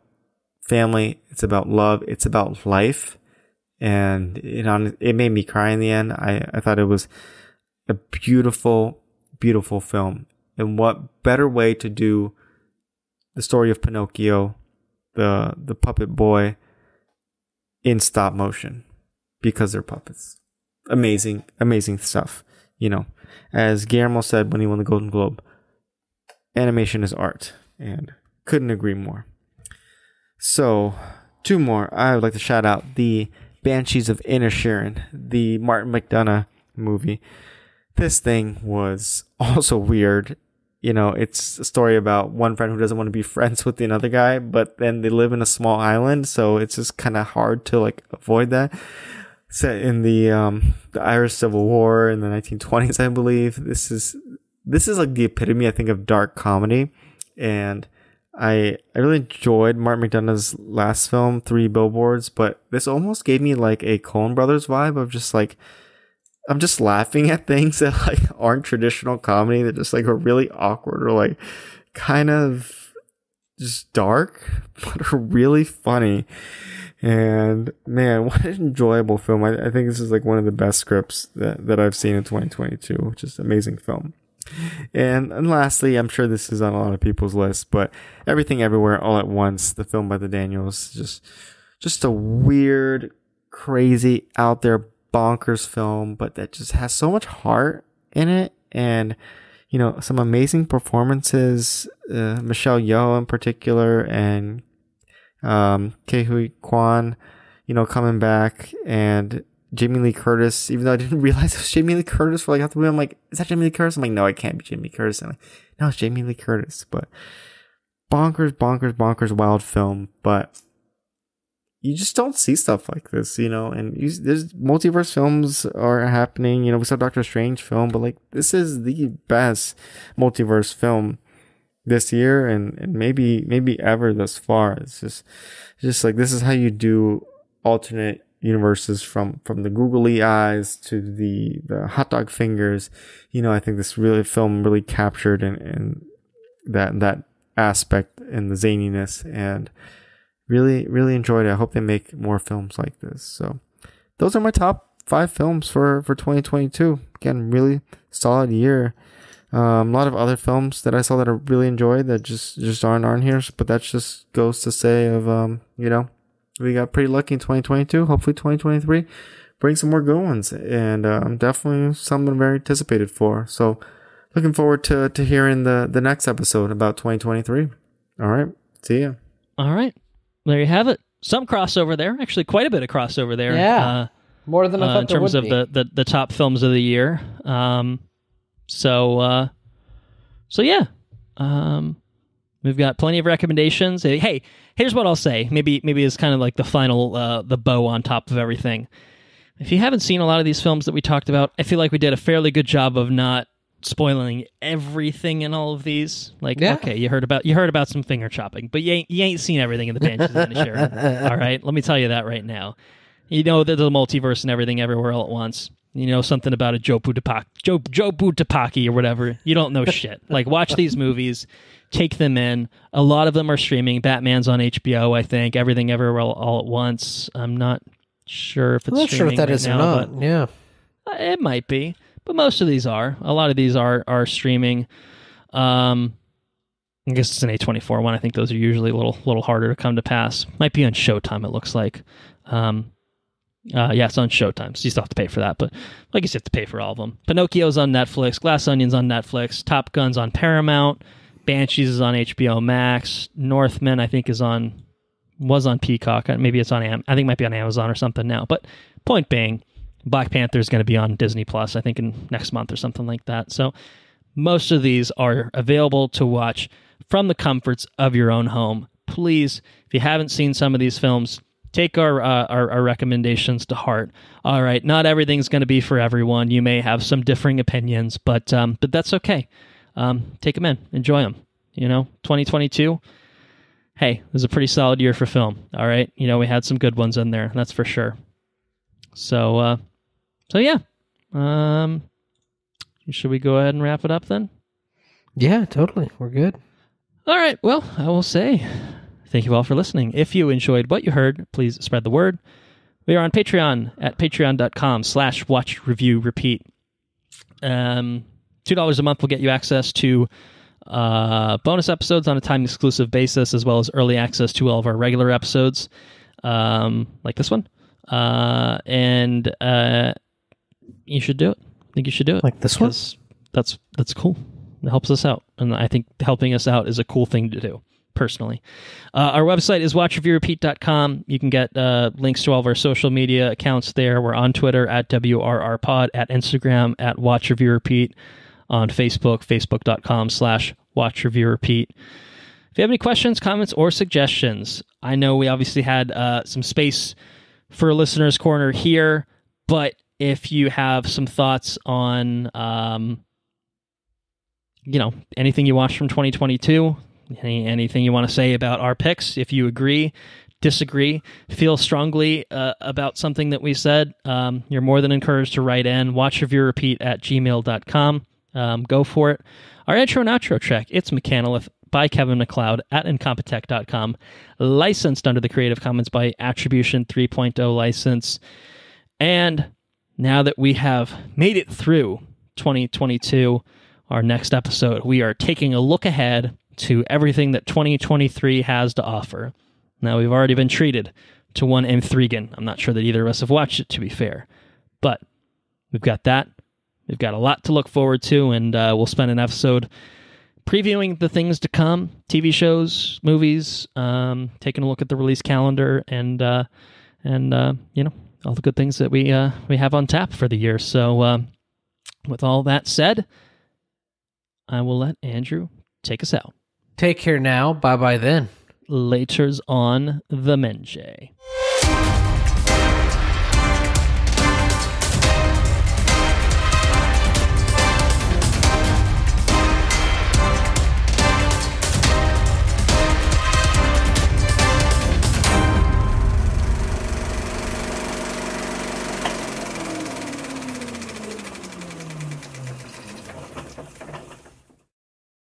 family. It's about love. It's about life. And it made me cry in the end. I thought it was a beautiful, beautiful film. And what better way to do the story of Pinocchio, the puppet boy, in stop motion, because they're puppets. Amazing, amazing stuff. As Guillermo said when he won the Golden Globe, animation is art, and couldn't agree more. So 2 more. I would like to shout out the Banshees of Inisherin, the Martin McDonagh movie. This thing was also weird. It's a story about one friend who doesn't want to be friends with another guy, but then they live in a small island, so it's just kind of hard to like avoid that. Set in the Irish Civil War in the 1920s, I believe. This is like the epitome, I think, of dark comedy, and I really enjoyed Martin McDonagh's last film, 3 Billboards, but this almost gave me like a Coen Brothers vibe of just like, I'm just laughing at things that like aren't traditional comedy, that just like are really awkward or like kind of just dark, but are really funny. And man, what an enjoyable film. I think this is like one of the best scripts that I've seen in 2022. Just amazing film. And lastly, I'm sure this is on a lot of people's list, but Everything Everywhere All at Once, the film by the Daniels, just a weird, crazy, out there, bonkers film, but that just has so much heart in it, and some amazing performances. Michelle Yeoh in particular, and Ke Huy Quan, coming back, and Jamie Lee Curtis, even though I didn't realize it was Jamie Lee Curtis for like half the movie. I'm like, is that Jamie Lee Curtis? I'm like, no, it can't be Jamie Lee Curtis. I'm like, no, it's Jamie Lee Curtis. But bonkers wild film. But you just don't see stuff like this, and there's multiverse films are happening. We saw Doctor Strange film, but like this is the best multiverse film this year and maybe ever thus far. It's just like, this is how you do alternate universes from the googly eyes to the hot dog fingers. I think this film really captured and that aspect and the zaniness, and really, really enjoyed it. I hope they make more films like this. So those are my top 5 films for 2022. Again, really solid year. A lot of other films that I saw that I really enjoyed that just aren't here, but that just goes to say of we got pretty lucky in 2022. Hopefully 2023 brings some more good ones, and definitely something I'm very anticipated for. So looking forward to hearing the next episode about 2023. All right, see ya. All right, there you have it. Some crossover there, actually quite a bit of crossover there. Yeah, more than I thought in terms of the top films of the year. So yeah, we've got plenty of recommendations. Hey, here's what I'll say. Maybe it's kind of like the final, the bow on top of everything. If you haven't seen a lot of these films that we talked about, I feel like we did a fairly good job of not spoiling everything in all of these. Like, okay, you heard about some finger chopping, but you ain't seen everything in the Banshees of Inisherin. All right, let me tell you that right now. There's a multiverse and everything everywhere all at once. Something about a Jobu Tapaki or whatever. You don't know shit. Like, watch these movies, take them in. A lot of them are streaming. Batman's on HBO, I think. Everything Everywhere all at once. I'm not sure if it's streaming. I'm not sure if that is or not. Yeah. It might be. But most of these are. A lot of these are streaming. I guess it's an A24 one. I think those are usually a little harder to come to pass. Might be on Showtime, it looks like. Yeah, it's on Showtime, so you still have to pay for that, but I guess you have to pay for all of them. Pinocchio's on Netflix, Glass Onion's on Netflix, Top Gun's on Paramount, Banshees is on HBO Max, Northman I think was on Peacock, maybe it's on I think it might be on Amazon or something now, but point being, Black Panther's going to be on Disney Plus, I think in next month or something like that. So most of these are available to watch from the comforts of your own home. Please, if you haven't seen some of these films, take our recommendations to heart. All right, not everything's going to be for everyone. You may have some differing opinions, but that's okay. Take them in, enjoy them. 2022. Hey, it was a pretty solid year for film. All right, we had some good ones in there, that's for sure. So yeah. Should we go ahead and wrap it up then? Yeah, totally. We're good. All right. Well, I will say, thank you all for listening. If you enjoyed what you heard, please spread the word. We are on Patreon at patreon.com/watchreviewrepeat. $2 a month will get you access to bonus episodes on a time-exclusive basis, as well as early access to all of our regular episodes, like this one. And you should do it. I think you should do it. Like this one? That's cool. It helps us out. And I think helping us out is a cool thing to do. Personally. Our website is watchreviewrepeat.com. You can get links to all of our social media accounts there. We're on Twitter at WRRPod, at Instagram at watchreviewrepeat, on Facebook, facebook.com/watchreviewrepeat. If you have any questions, comments, or suggestions, I know we obviously had some space for a listener's corner here, but if you have some thoughts on anything you watched from 2022, anything you want to say about our picks, if you agree, disagree, feel strongly about something that we said, you're more than encouraged to write in watchreviewrepeat@gmail.com. Go for it. Our intro and outro track, It's Mechanolith by Kevin MacLeod at incompetech.com, licensed under the Creative Commons by Attribution 3.0 license. And now that we have made it through 2022, our next episode, we are taking a look ahead to everything that 2023 has to offer. Now, we've already been treated to one M3gan. I'm not sure that either of us have watched it, to be fair. But we've got that. We've got a lot to look forward to, and we'll spend an episode previewing the things to come, TV shows, movies, taking a look at the release calendar, and all the good things that we have on tap for the year. So with all that said, I will let Andrew take us out. Take care now. Bye-bye then. Laters on the Menjay.